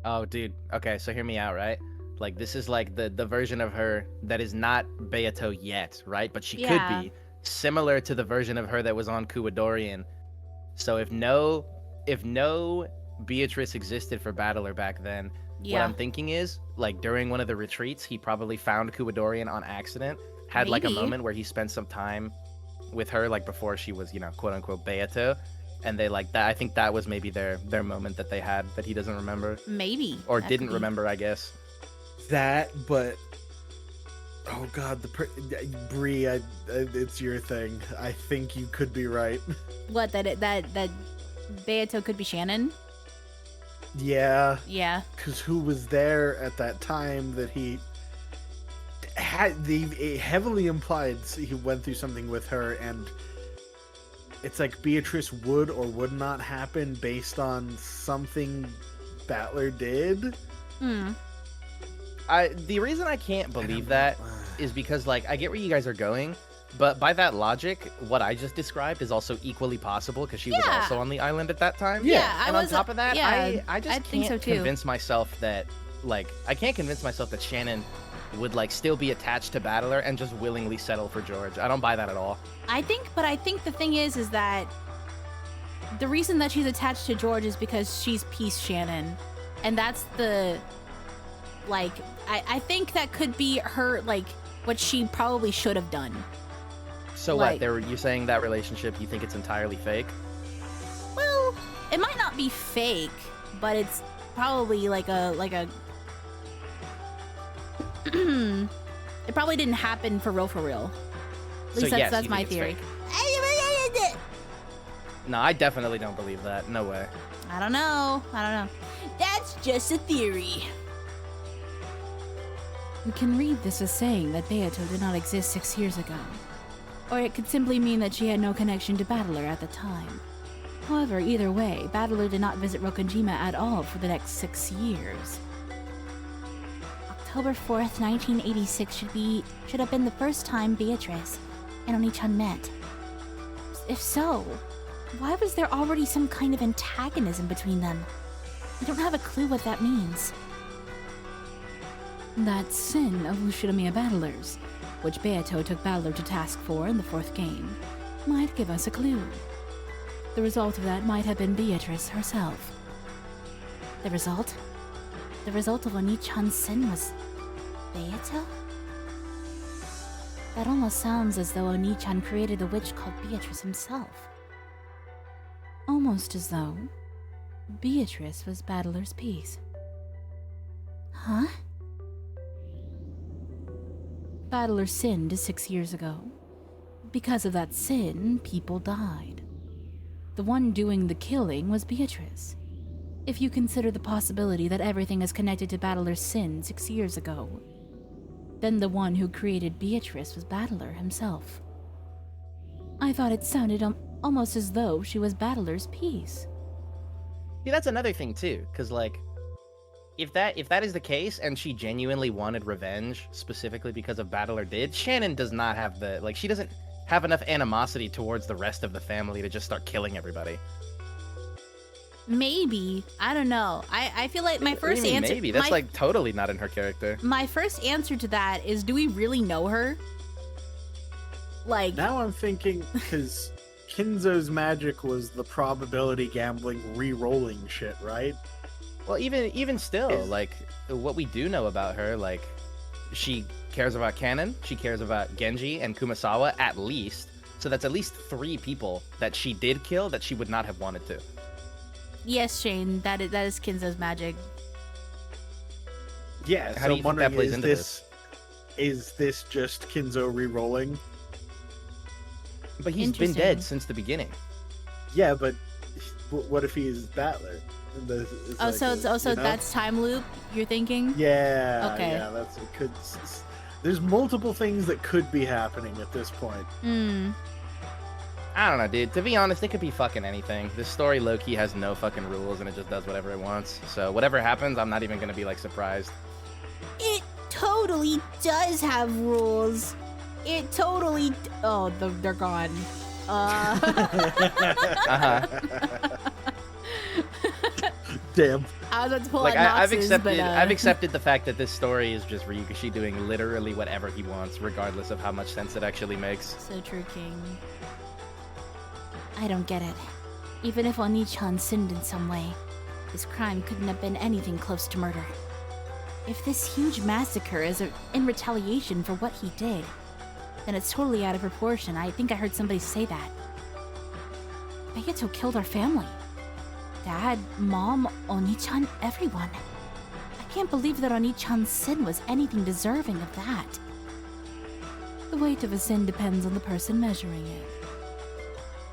Oh, dude. Okay, so hear me out, right? Like, this is like the version of her that is not Beato yet, right? But she Yeah. could be similar to the version of her that was on Kuwadorian. So if no Beatrice existed for Battler back then, what Yeah. I'm thinking is, like, during one of the retreats, he probably found Kuwadorian on accident, had like a Maybe. moment where he spent some time with her, like before she was, quote unquote Beato, and they like that. I think that was maybe their moment that they had that he doesn't remember Maybe. or That didn't could be. remember, I guess. That, but oh god, Bree, it's your thing. I think you could be right. What, that Beato could be Shannon? Yeah, Yeah. because who was there at that time that he had? It heavily implied he went through something with her, and it's like Beatrice would or would not happen based on something Battler did. Hmm. The reason I can't believe that is because, like, I get where you guys are going, but by that logic, what I just described is also equally possible because she was Yeah. also on the island at that time. Yeah, I and on was- top of that, yeah, I just I think can't so too. convince myself that, like, I can't convince myself that Shannon would, like, still be attached to Battler and just willingly settle for George. I don't buy that at all. I think the thing is that the reason that she's attached to George is because she's Peace Shannon. And that's the, like, I think that could be her, like, what she probably should have done. So Like- what? You're saying that relationship, you think it's entirely fake? Well, it might not be fake, but it's probably like a it probably didn't happen for real. At least So yes, that's you my think it's theory. fake. No, I definitely don't believe that. No way. I don't know. That's just a theory. We can read this as saying that Beato did not exist 6 years ago. Or it could simply mean that she had no connection to Battler at the time. However, either way, Battler did not visit Rokujima at all for the next 6 years. October 4th, 1986 should have been the first time Beatrice and Oni-chan met. If so, why was there already some kind of antagonism between them? I don't have a clue what that means. That sin of Ushinomiya battlers, which Beato took Battler to task for in the 4th game, might give us a clue. The result of that might have been Beatrice herself. The result? The result of Oni-chan's sin was Beato? That almost sounds as though Oni-chan created the witch called Beatrice himself. Almost as though Beatrice was Battler's piece. Huh? Battler sinned 6 years ago. Because of that sin, people died. The one doing the killing was Beatrice. If you consider the possibility that everything is connected to Battler's sin 6 years ago, then the one who created Beatrice was Battler himself. I thought it sounded almost as though she was Battler's piece. See, that's another thing too, because like, if that is the case, and she genuinely wanted revenge specifically because of Battler did, Shannon does not have she doesn't have enough animosity towards the rest of the family to just start killing everybody. Maybe. I don't know. I feel like my What do you first mean answer... maybe that's my- like totally not in her character. My first answer to that is, do we really know her? Like, Now I'm thinking, because Kinzo's magic was the probability gambling re-rolling shit, right? Well, even still, Is- like, what we do know about her, like, she cares about Kanon, she cares about Genji and Kumasawa at least. So that's at least 3 people that she did kill that she would not have wanted to. yes, Shane, that is Kinzo's magic. Yeah, How so do I'm you think wondering, that plays into is this just Kinzo re-rolling? But he's been Interesting. dead since the beginning. Yeah, but what if he's Battler? It's Oh, like so a- you know? that's time loop, you're thinking? Yeah. Okay. Yeah, it could. There's multiple things that could be happening at this point. Hmm. I don't know, dude. To be honest, it could be fucking anything. This story low-key has no fucking rules and it just does whatever it wants. So whatever happens, I'm not even gonna be like surprised. It totally does have rules. It totally... Oh, they're gone. Uh-huh. Damn. I was about to pull Like out I've Noxus, accepted, but, I've accepted the fact that this story is just Ryukishi doing literally whatever he wants, regardless of how much sense it actually makes. So true, King. I don't get it. Even if Oni-chan sinned in some way, his crime couldn't have been anything close to murder. If this huge massacre is in retaliation for what he did, then it's totally out of proportion. I think I heard somebody say that. Beato killed our family. Dad, Mom, Oni-chan, everyone. I can't believe that Oni-chan's sin was anything deserving of that. The weight of a sin depends on the person measuring it.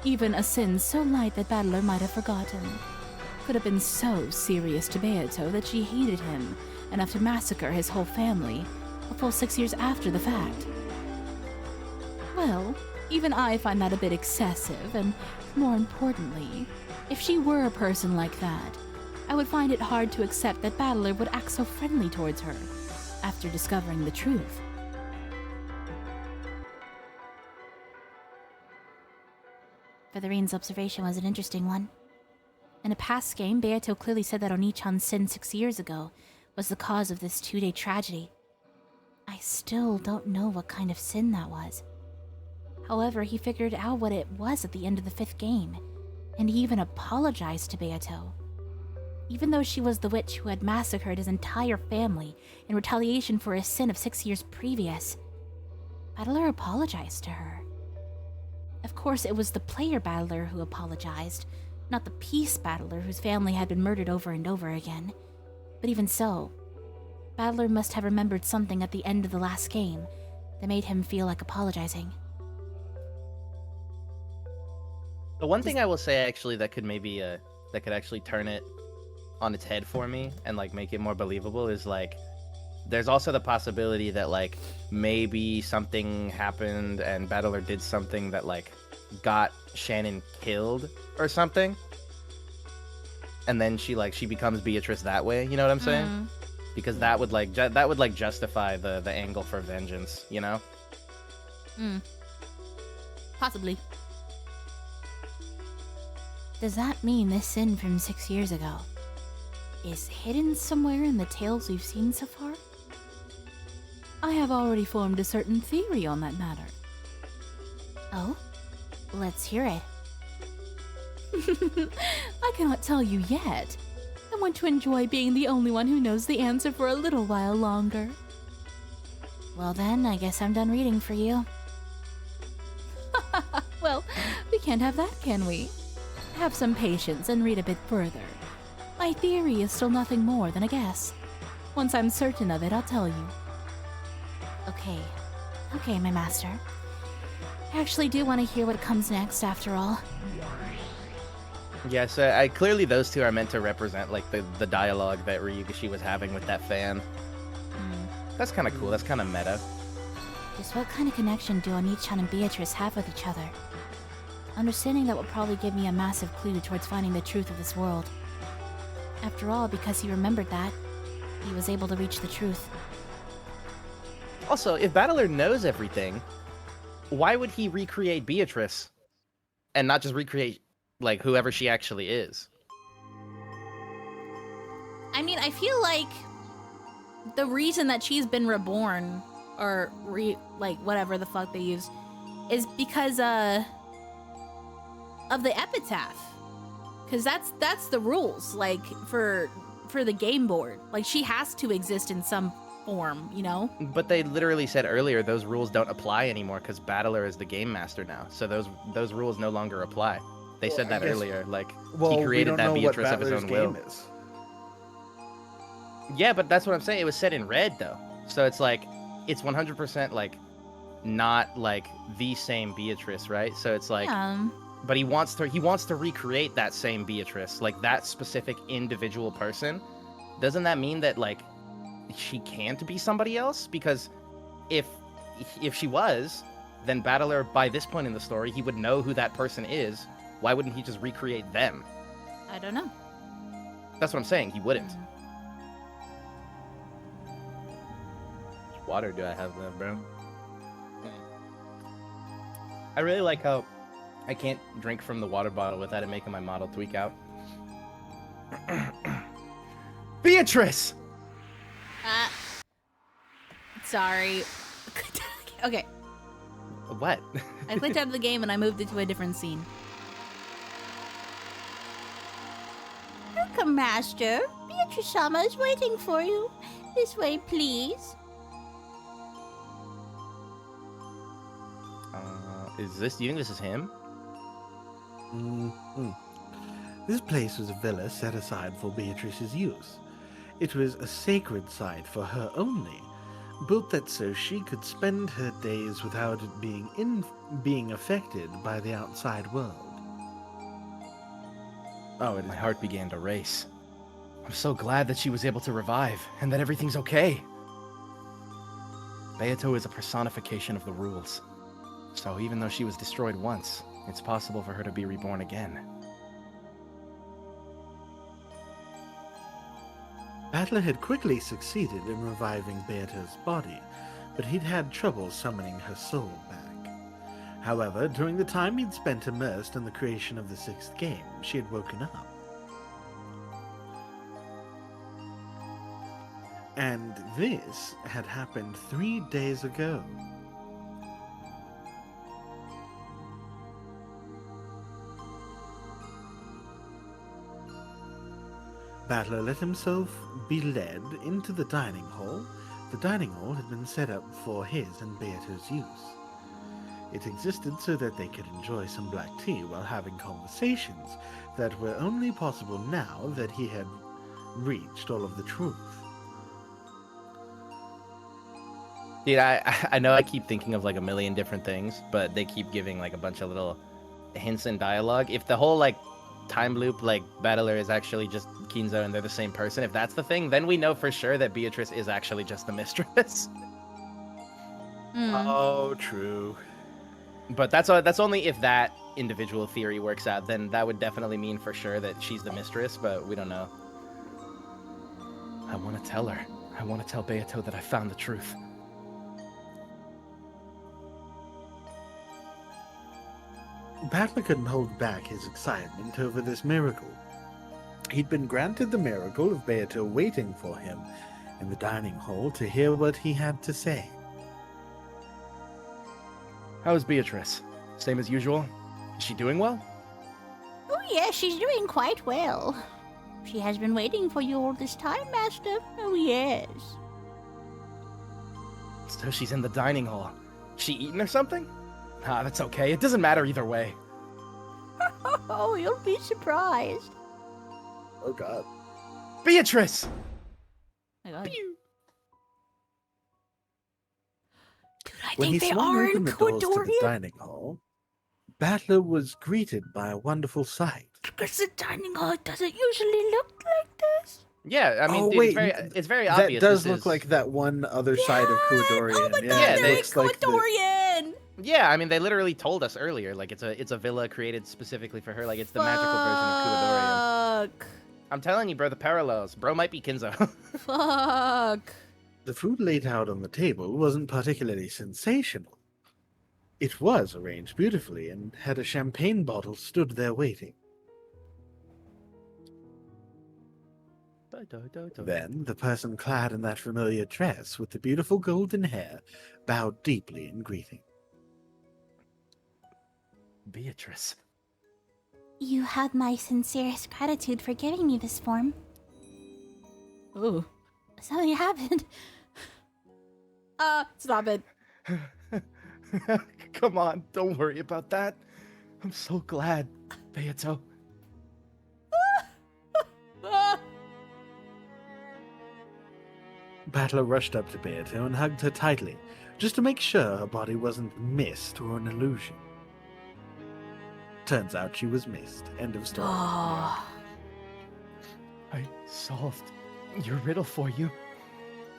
Even a sin so light that Battler might have forgotten could have been so serious to Beato that she hated him enough to massacre his whole family a full 6 years after the fact. Well, even I find that a bit excessive, and more importantly, if she were a person like that, I would find it hard to accept that Battler would act so friendly towards her after discovering the truth. Featherine's observation was an interesting one. In a past game, Beato clearly said that Oni-chan's sin 6 years ago was the cause of this 2-day tragedy. I still don't know what kind of sin that was. However, he figured out what it was at the end of the 5th game, and he even apologized to Beato. Even though she was the witch who had massacred his entire family in retaliation for his sin of 6 years previous, Battler apologized to her. Of course, it was the player Battler who apologized, not the peace Battler whose family had been murdered over and over again. But even so, Battler must have remembered something at the end of the last game that made him feel like apologizing. The one thing I will say actually that could maybe that could actually turn it on its head for me and like make it more believable is like there's also the possibility that like maybe something happened and Battler did something that like got Shannon killed or something, and then she becomes Beatrice that way. You know what I'm saying? Because that would like justify the angle for vengeance. You know? Possibly. Does that mean this sin from 6 years ago is hidden somewhere in the tales we've seen so far? I have already formed a certain theory on that matter. Oh? Let's hear it. I cannot tell you yet. I want to enjoy being the only one who knows the answer for a little while longer. Well then, I guess I'm done reading for you. Well, we can't have that, can we? Have some patience and read a bit further. My theory is still nothing more than a guess. Once I'm certain of it, I'll tell you. Okay, my master. I actually do want to hear what comes next, after all. Yeah. So I clearly those two are meant to represent like the dialogue that Ryukishi was having with that fan. That's kind of cool. That's kind of meta. Just what kind of connection do Oni-chan and Beatrice have with each other? Understanding that will probably give me a massive clue towards finding the truth of this world. After all, because he remembered that, he was able to reach the truth. Also, if Battler knows everything, why would he recreate Beatrice and not just recreate like whoever she actually is? I mean, I feel like the reason that she's been reborn, or whatever the fuck they use, is because of the epitaph. Because that's the rules, like for the game board. Like she has to exist in some form, you know? But they literally said earlier those rules don't apply anymore because Battler is the game master now. So those rules no longer apply. They said that earlier. Like he created that Beatrice of his own will. Is. Yeah, but that's what I'm saying. It was set in red though. So it's like it's 100% like not like the same Beatrice, right? So it's like but he wants to recreate that same Beatrice, like that specific individual person. Doesn't that mean that like she can't be somebody else? Because if she was, then Battler by this point in the story, he would know who that person is. Why wouldn't he just recreate them? I don't know. That's what I'm saying. He wouldn't. Which water do I have left, bro? I really like how I can't drink from the water bottle without it making my model tweak out. Beatrice! Sorry. Okay. What? I clicked out of the game and I moved it to a different scene. Welcome, Master. Beatrice-sama is waiting for you. This way, please. Is this? Do you think this is him? This place was a villa set aside for Beatrice's use. It was a sacred site for her only, built that so she could spend her days without it being affected by the outside world. Oh, my heart began to race. I'm so glad that she was able to revive, and that everything's okay. Beato is a personification of the rules. So even though she was destroyed once, it's possible for her to be reborn again. Battler had quickly succeeded in reviving Beato's body, but he'd had trouble summoning her soul back. However, during the time he'd spent immersed in the creation of the 6th game, she had woken up. And this had happened 3 days ago. Battler let himself be led into the dining hall. The dining hall had been set up for his and Beato's use. It existed so that they could enjoy some black tea while having conversations that were only possible now that he had reached all of the truth. Dude, I know I keep thinking of like a million different things, but they keep giving like a bunch of little hints and dialogue. If the whole like time loop, like Battler is actually just Kinzo and they're the same person, if that's the thing, then we know for sure that Beatrice is actually just the mistress. Oh, true. But that's only if that individual theory works out. Then that would definitely mean for sure that she's the mistress, but we don't know. I want to tell her. I want to tell Beato that I found the truth. Battler couldn't hold back his excitement over this miracle. He'd been granted the miracle of Beato waiting for him in the dining hall to hear what he had to say. How's Beatrice? Same as usual? Is she doing well? Oh, yes, she's doing quite well. She has been waiting for you all this time, Master. Oh, yes. So she's in the dining hall. She eating or something? Ah, that's okay. It doesn't matter either way. Oh, you'll be surprised. Oh god. Beatrice! My God. Pew. Dude, I When he think they swung are open in the doors to the Kodorian. dining hall, Battler was greeted by a wonderful sight. Because the dining hall doesn't usually look like this. Yeah, I mean, Oh, dude, wait, it's very That obvious. does this look is- like that one other side of Kodorian. Oh my God, Yeah, they're in looks like the- Kodorian. Yeah, I mean, they literally told us earlier, like it's a villa created specifically for her, like it's the magical version of Kudadorian. Fuck. I'm telling you, bro, the parallels. Bro might be Kinzo. Fuck. The food laid out on the table wasn't particularly sensational. It was arranged beautifully and had a champagne bottle stood there waiting. Then the person clad in that familiar dress with the beautiful golden hair bowed deeply in greeting. Beatrice. You have my sincerest gratitude for giving me this form. Ooh. Something happened. Stop it. Come on, don't worry about that. I'm so glad, Beato. Ah. Battler rushed up to Beato and hugged her tightly, just to make sure her body wasn't mist or an illusion. Turns out she was mist. End of story. Oh. I solved your riddle for you.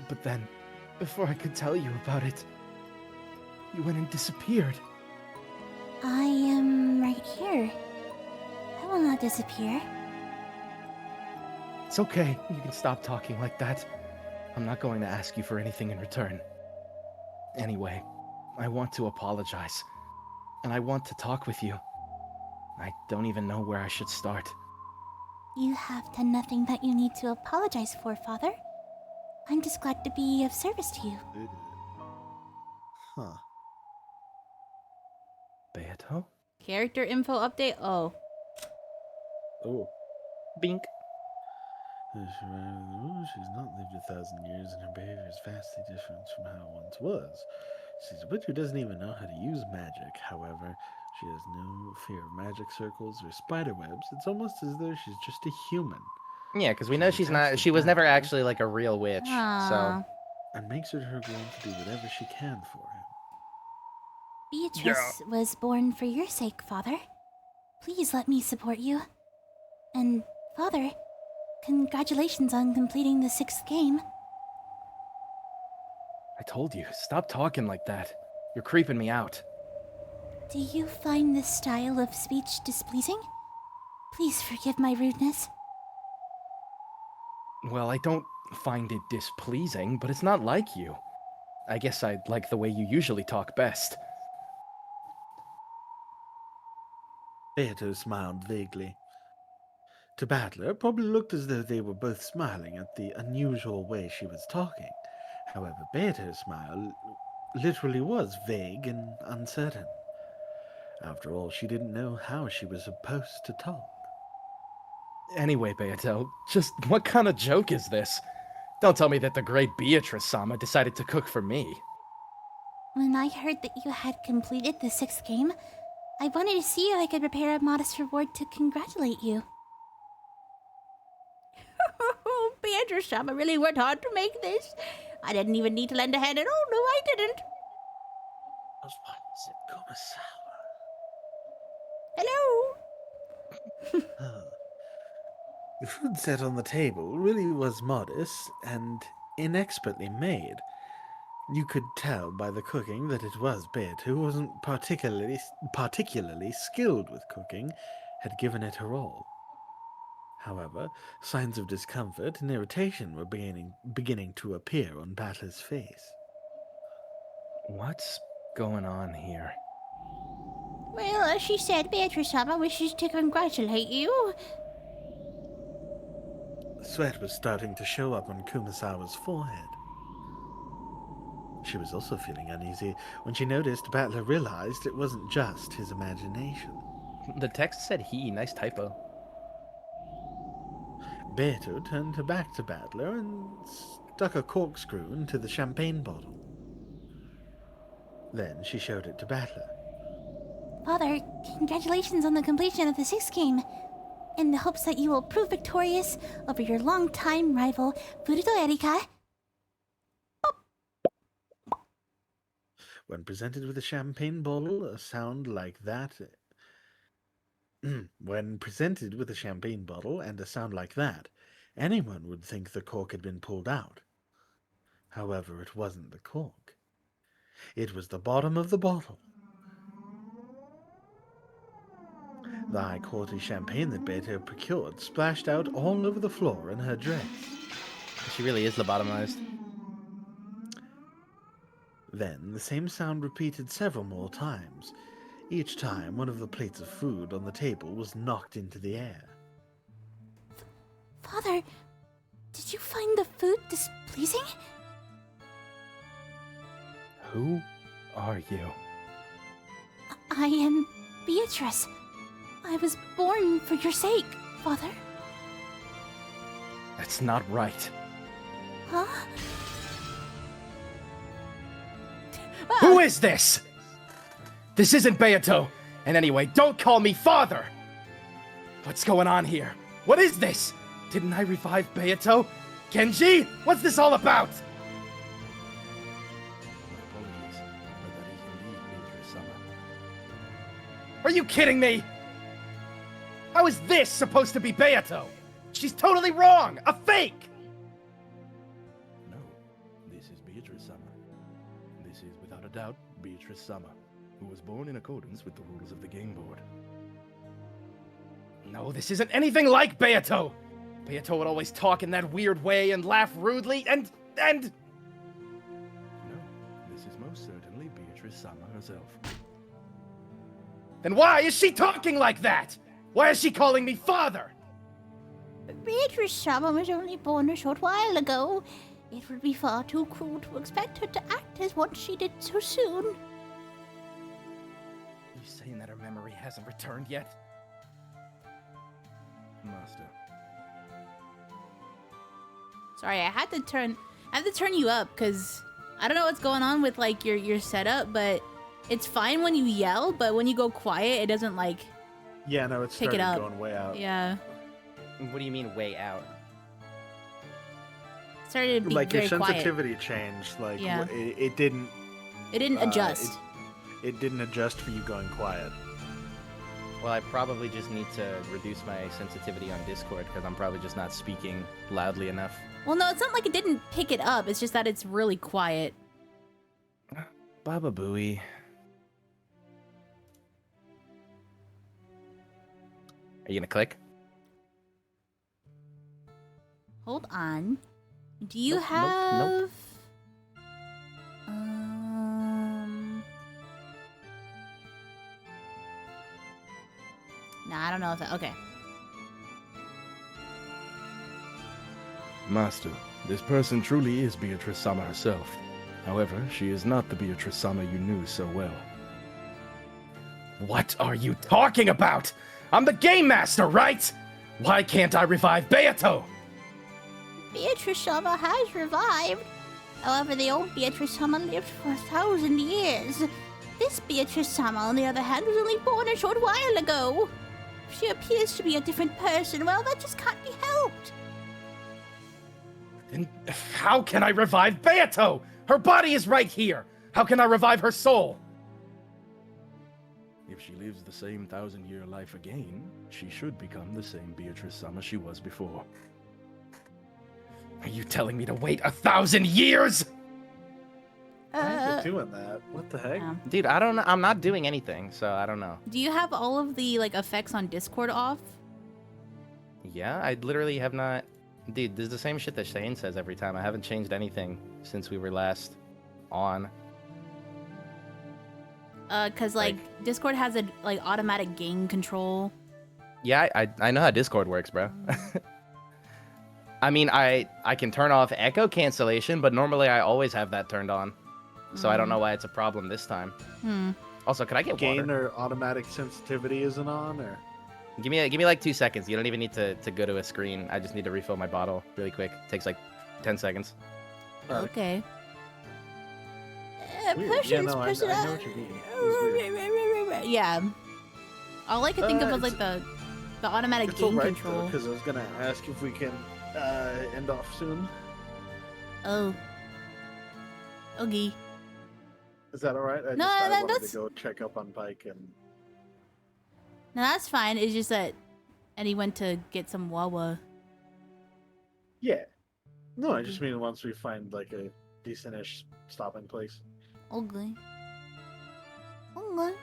But then, before I could tell you about it, you went and disappeared. I am right here. I will not disappear. It's okay. You can stop talking like that. I'm not going to ask you for anything in return. Anyway, I want to apologize. And I want to talk with you. I don't even know where I should start. You have done nothing that you need to apologize for, Father. I'm just glad to be of service to you. Huh. Beato? Character info update. Oh. Oh. Bink. She's not lived 1,000 years, and her behavior is vastly different from how it once was. She's a witch who doesn't even know how to use magic. However, she has no fear of magic circles or spider webs. It's almost as though she's just a human, Yeah, because we know She's she's attached not. to She was never Beato. actually like a real witch. So Ah. and makes it her goal to do whatever she can for him. Beatrice was born for your sake, Father. Please let me support you. And, Father, congratulations on completing the 6th game. I told you, stop talking like that. You're creeping me out. Do you find this style of speech displeasing? Please forgive my rudeness. Well, I don't find it displeasing, but it's not like you. I guess I like the way you usually talk best. Beato smiled vaguely. To Battler, it probably looked as though they were both smiling at the unusual way she was talking. However, Beato's smile literally was vague and uncertain. After all, she didn't know how she was supposed to talk. Anyway, Beato, just what kind of joke is this? Don't tell me that the great Beatrice-sama decided to cook for me. When I heard that you had completed the 6th game, I wanted to see if I could prepare a modest reward to congratulate you. Beatrice Sama really worked hard to make this. I didn't even need to lend a hand at all. No, I didn't. What is it, Kumasawa? Hello. The food set on the table really was modest and inexpertly made. You could tell by the cooking that it was Beato, who wasn't particularly skilled with cooking, had given it her all. However, signs of discomfort and irritation were beginning to appear on Battler's face. What's going on here? Well, as she said, Beatrice Sama wishes to congratulate you. Sweat was starting to show up on Kumasawa's forehead. She was also feeling uneasy when she noticed Battler realized it wasn't just his imagination. The text said he, nice typo. Beato turned her back to Battler and stuck a corkscrew into the champagne bottle. Then she showed it to Battler. Father, congratulations on the completion of the 6th game. In the hopes that you will prove victorious over your longtime rival, Furuto Erika. When presented with a champagne bottle, a sound like that... When presented with a champagne bottle and a sound like that, anyone would think the cork had been pulled out. However, it wasn't the cork. It was the bottom of the bottle. The high-quality champagne that Beato procured splashed out all over the floor in her dress. She really is lobotomized. Then the same sound repeated several more times. Each time, one of the plates of food on the table was knocked into the air. Father, did you find the food displeasing? Who are you? I am Beatrice. I was born for your sake, Father. That's not right. Huh? Who is this? This isn't Beato. And anyway, don't call me father. What's going on here? What is this? Didn't I revive Beato? Kenji? What's this all about? My apologies, but that is indeed Beatrice-sama. Are you kidding me? How is this supposed to be Beato? She's totally wrong! A fake! No, this is Beatrice-sama. This is, without a doubt, Beatrice-sama, who was born in accordance with the rules of the game board. No, this isn't anything like Beato! Beato would always talk in that weird way and laugh rudely, and... No, this is most certainly Beatrice-sama herself. Then why is she talking like that? Why is she calling me father? Beatrice Sama was only born a short while ago. It would be far too cruel to expect her to act as what she did so soon. You saying that her memory hasn't returned yet? Master. Sorry, I had to turn you up because I don't know what's going on with like your setup, but it's fine when you yell, but when you go quiet, it doesn't like Yeah, no, it's pick it started up. going way out. Yeah, What do you mean way out? it started to be Like your very quiet. sensitivity changed. Like Yeah. it didn't. It didn't adjust. It didn't adjust for you going quiet. Well, I probably just need to reduce my sensitivity on Discord because I'm probably just not speaking loudly enough. Well, no, it's not like it didn't pick it up. It's just that it's really quiet. Baba Booey. Are you gonna click? Hold on. Do you Nope, have? nope, nope. Nah, I don't know if that. Okay. Master, this person truly is Beatrice Sama herself. However, she is not the Beatrice Sama you knew so well. What are you talking about? I'm the game master, right? Why can't I revive Beato? Beatrice Sama has revived. However, the old Beatrice Sama lived for 1,000 years. This Beatrice Sama, on the other hand, was only born a short while ago. She appears to be a different person. Well, that just can't be helped. Then how can I revive Beato? Her body is right here. How can I revive her soul? If she lives the same 1,000-year life again, she should become the same Beatrice Sama she was before. Are you telling me to wait 1,000 years? Why is it doing that? What the heck? Yeah. Dude, I don't know. I'm not doing anything, so I don't know. Do you have all of the like effects on Discord off? Yeah, I literally have not. Dude, this is the same shit that Shane says every time. I haven't changed anything since we were last on. Cause like Discord has a like automatic gain control. Yeah, I know how Discord works, bro. I mean, I can turn off echo cancellation, but normally I always have that turned on. So I don't know why it's a problem this time. Also, could I get Gain water? or automatic sensitivity isn't on, or Give me like 2 seconds. You don't even need to go to a screen. I just need to refill my bottle really quick. Takes like 10 seconds. Okay. Weird. Potions, Yeah, no, I know what you mean. It's weird. Yeah. All I could think of was like the automatic It's gain alright control. because I was gonna ask if we can end off soon. Oh. Okay. Is that alright? I No, I wanted that's- to go check up on Pike and. No, that's fine. It's just that Eddie went to get some Wawa. Yeah. No, I just mean once we find like a decentish stopping place. Okay. Okay.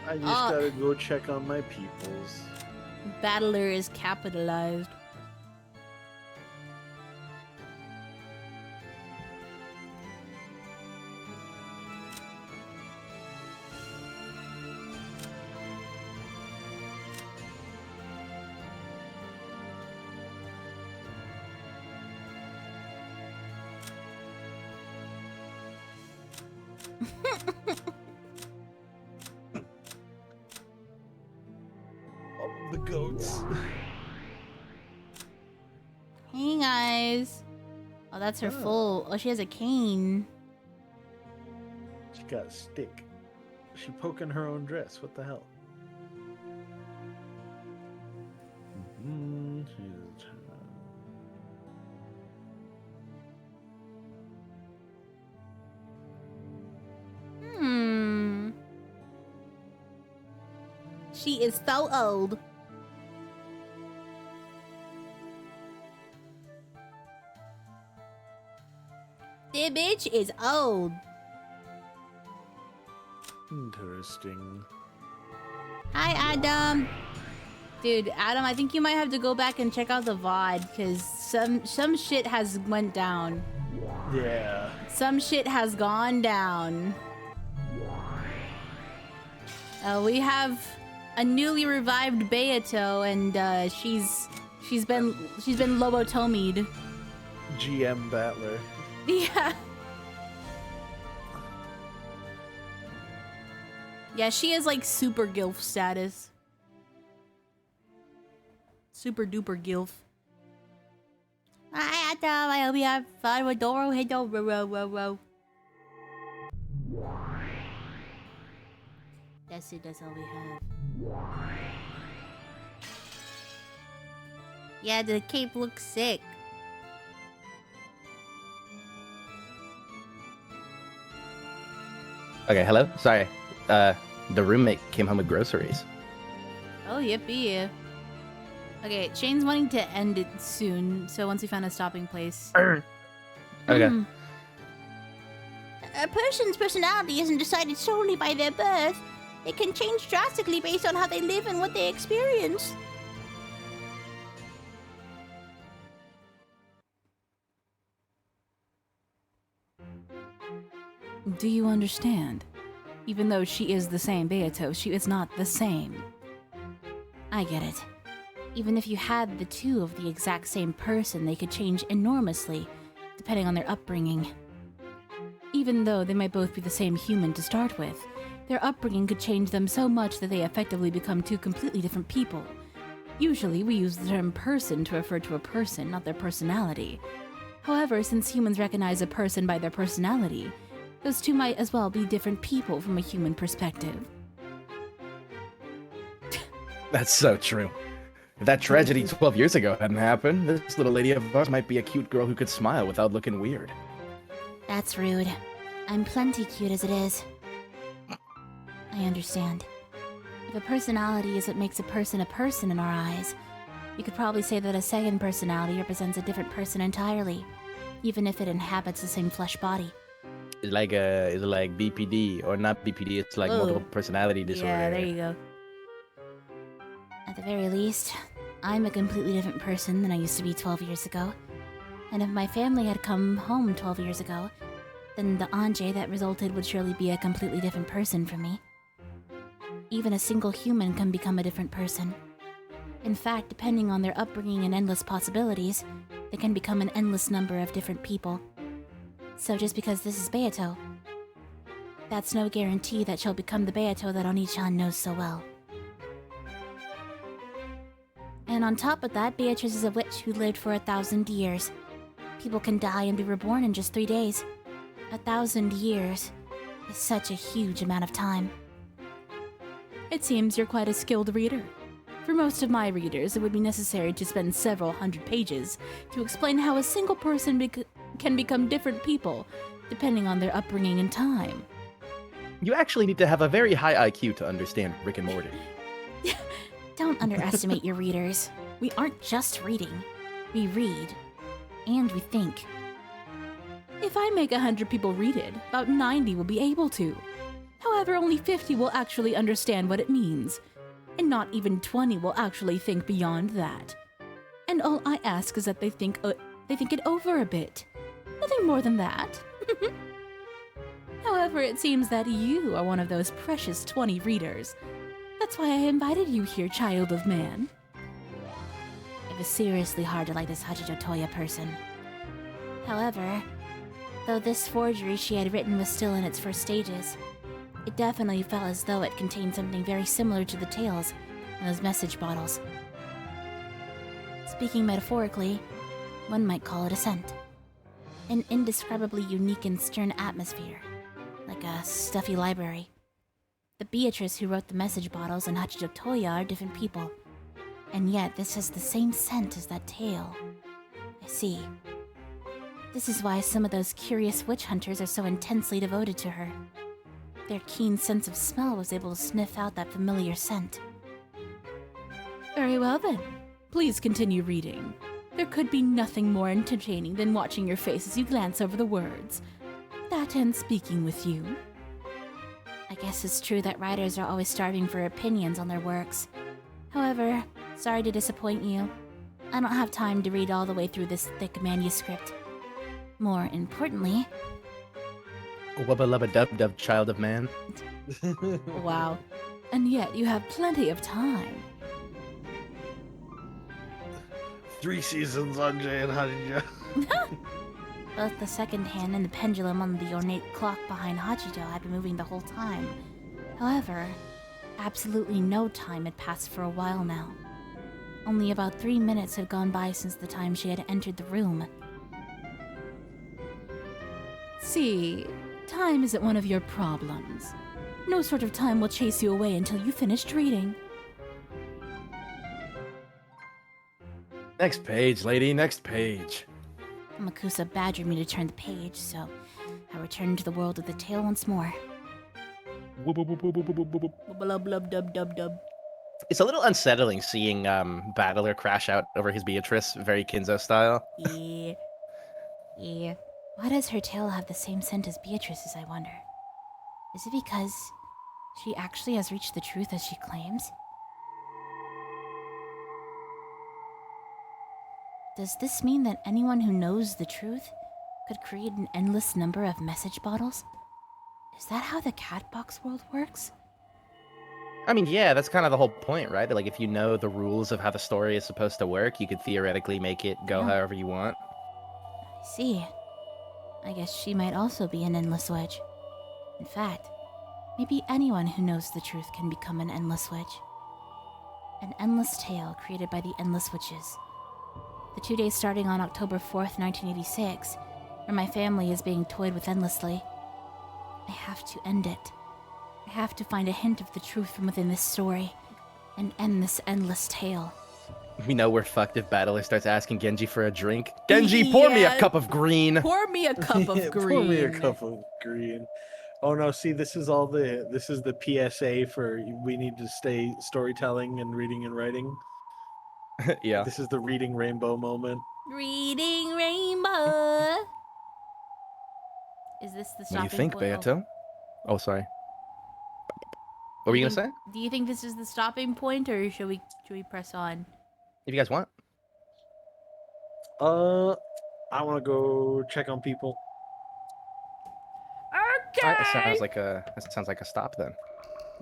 I just Ah. gotta go check on my peoples. Battler is capitalized. Oh, the goats. Hey guys. Oh, that's her Oh. full. Oh, she has a cane. She got a stick. She poking her own dress. What the hell? She is so old. The bitch is old. Interesting. Hi, Adam. Dude, Adam, I think you might have to go back and check out the VOD, because some shit has went down. Yeah. Some shit has gone down. We have a newly revived Beato, and she's been lobotomied. GM Battler. Yeah. Yeah, she is like super gilf status. Super duper gilf. Hi, Adam. I hope you have fun with Doro. Hey, Doro. That's it. That's all we have. Yeah, the cape looks sick. Okay, hello? Sorry. The roommate came home with groceries. Oh, yippee. Okay, Shane's wanting to end it soon, so once we find a stopping place. Okay. A person's personality isn't decided solely by their birth. It can change drastically based on how they live and what they experience. Do you understand? Even though she is the same Beato, she is not the same. I get it. Even if you had the two of the exact same person, they could change enormously, depending on their upbringing. Even though they might both be the same human to start with, their upbringing could change them so much that they effectively become two completely different people. Usually, we use the term person to refer to a person, not their personality. However, since humans recognize a person by their personality, those two might as well be different people from a human perspective. That's so true. If that tragedy 12 years ago hadn't happened, this little lady of ours might be a cute girl who could smile without looking weird. That's rude. I'm plenty cute as it is. I understand. If a personality is what makes a person in our eyes, you could probably say that a second personality represents a different person entirely, even if it inhabits the same flesh body. It's like BPD, or not BPD, it's like multiple personality disorder. Yeah, there you go. At the very least, I'm a completely different person than I used to be 12 years ago. And if my family had come home 12 years ago, then the Anjay that resulted would surely be a completely different person from me. Even a single human can become a different person. In fact, depending on their upbringing and endless possibilities, they can become an endless number of different people. So just because this is Beato, that's no guarantee that she'll become the Beato that Oni-chan knows so well. And on top of that, Beatrice is a witch who lived for 1,000 years. People can die and be reborn in just 3 days. 1,000 years is such a huge amount of time. It seems you're quite a skilled reader. For most of my readers, it would be necessary to spend several hundred pages to explain how a single person can become different people, depending on their upbringing and time. You actually need to have a very high IQ to understand Rick and Morty. Don't underestimate your readers. We aren't just reading. We read. And we think. If I make 100 people read it, about 90 will be able to. However, only 50 will actually understand what it means. And not even 20 will actually think beyond that. And all I ask is that they think it over a bit. Nothing more than that. However, it seems that you are one of those precious 20 readers. That's why I invited you here, child of man. It was seriously hard to like this Hachijo Toya person. However, though this forgery she had written was still in its first stages, it definitely felt as though it contained something very similar to the tales in those message bottles. Speaking metaphorically, one might call it a scent. An indescribably unique and stern atmosphere, like a stuffy library. The Beatrice who wrote the message bottles and Hachijo Toya are different people, and yet this has the same scent as that tale. I see. This is why some of those curious witch hunters are so intensely devoted to her. Their keen sense of smell was able to sniff out that familiar scent. Very well then. Please continue reading. There could be nothing more entertaining than watching your face as you glance over the words. That and speaking with you. I guess it's true that writers are always starving for opinions on their works. However, Sorry to disappoint you. I don't have time to read all the way through this thick manuscript. More importantly, Wubba lubba dub dub, child of man. Wow. And yet you have plenty of time. 3 seasons on Jay and Hajija. both the second hand and the pendulum on the ornate clock behind Hachijo had been moving the whole time. However, absolutely no time had passed for a while now. Only about 3 minutes had gone by since the time she had entered the room. See, time isn't one of your problems. No sort of time will chase you away until you finished reading. Next page, lady, next page. Makusa badgered me to turn the page, so I returned to the world of the tale once more. Blub blub dub dub dub. It's a little unsettling seeing Battler crash out over his Beatrice, very Kinzo style. Yeah. Yeah. Why does her tail have the same scent as Beatrice's, I wonder? Is it because she actually has reached the truth as she claims? Does this mean that anyone who knows the truth could create an endless number of message bottles? Is that how the Catbox world works? I mean, yeah, that's kind of the whole point, right? Like, if you know the rules of how the story is supposed to work, you could theoretically make it go however you want. I see. I guess she might also be an endless witch. In fact, maybe anyone who knows the truth can become an endless witch. An endless tale created by the endless witches. The 2 days starting on October 4th, 1986, where my family is being toyed with endlessly. I have to end it. I have to find a hint of the truth from within this story and end this endless tale. We know we're fucked if Battler starts asking Genji for a drink. Genji, pour me a Yeah. cup of green. Pour me a cup of green. Pour me a cup of green. Oh no, see, this is the PSA for we need to stay storytelling and reading and writing. Yeah. This is the reading rainbow moment. Reading rainbow. Is this the What do stopping you think, point? Beato? Oh, sorry. What were you gonna say? Do you think this is the stopping point, or should we press on? If you guys want. I want to go check on people. Okay. That sounds like a stop then.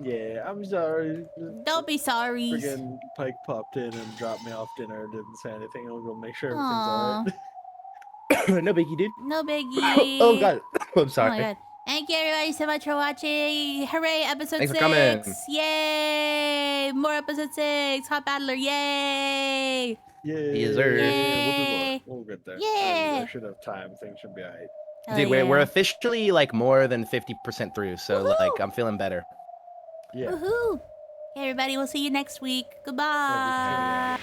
Yeah, I'm sorry. Don't be sorry. Friggin' Pike popped in and dropped me off dinner. Didn't say anything. I'll go make sure everything's Aw. alright. No biggie, dude. No biggie. Oh god. I'm Oh sorry. my god. Thank you everybody so much for watching. Hooray, episode Thanks 6. for coming. Yay! More episode 6. Hot Battler, yay! Yeah. Yes, sir. Yay. We'll get there. Yeah. I should have time. Things should be alright. Hell Dude, yeah. we're officially like more than 50% through, so Woohoo! like I'm feeling better. Yeah. Woohoo! Okay, everybody, we'll see you next week. Goodbye. Yeah.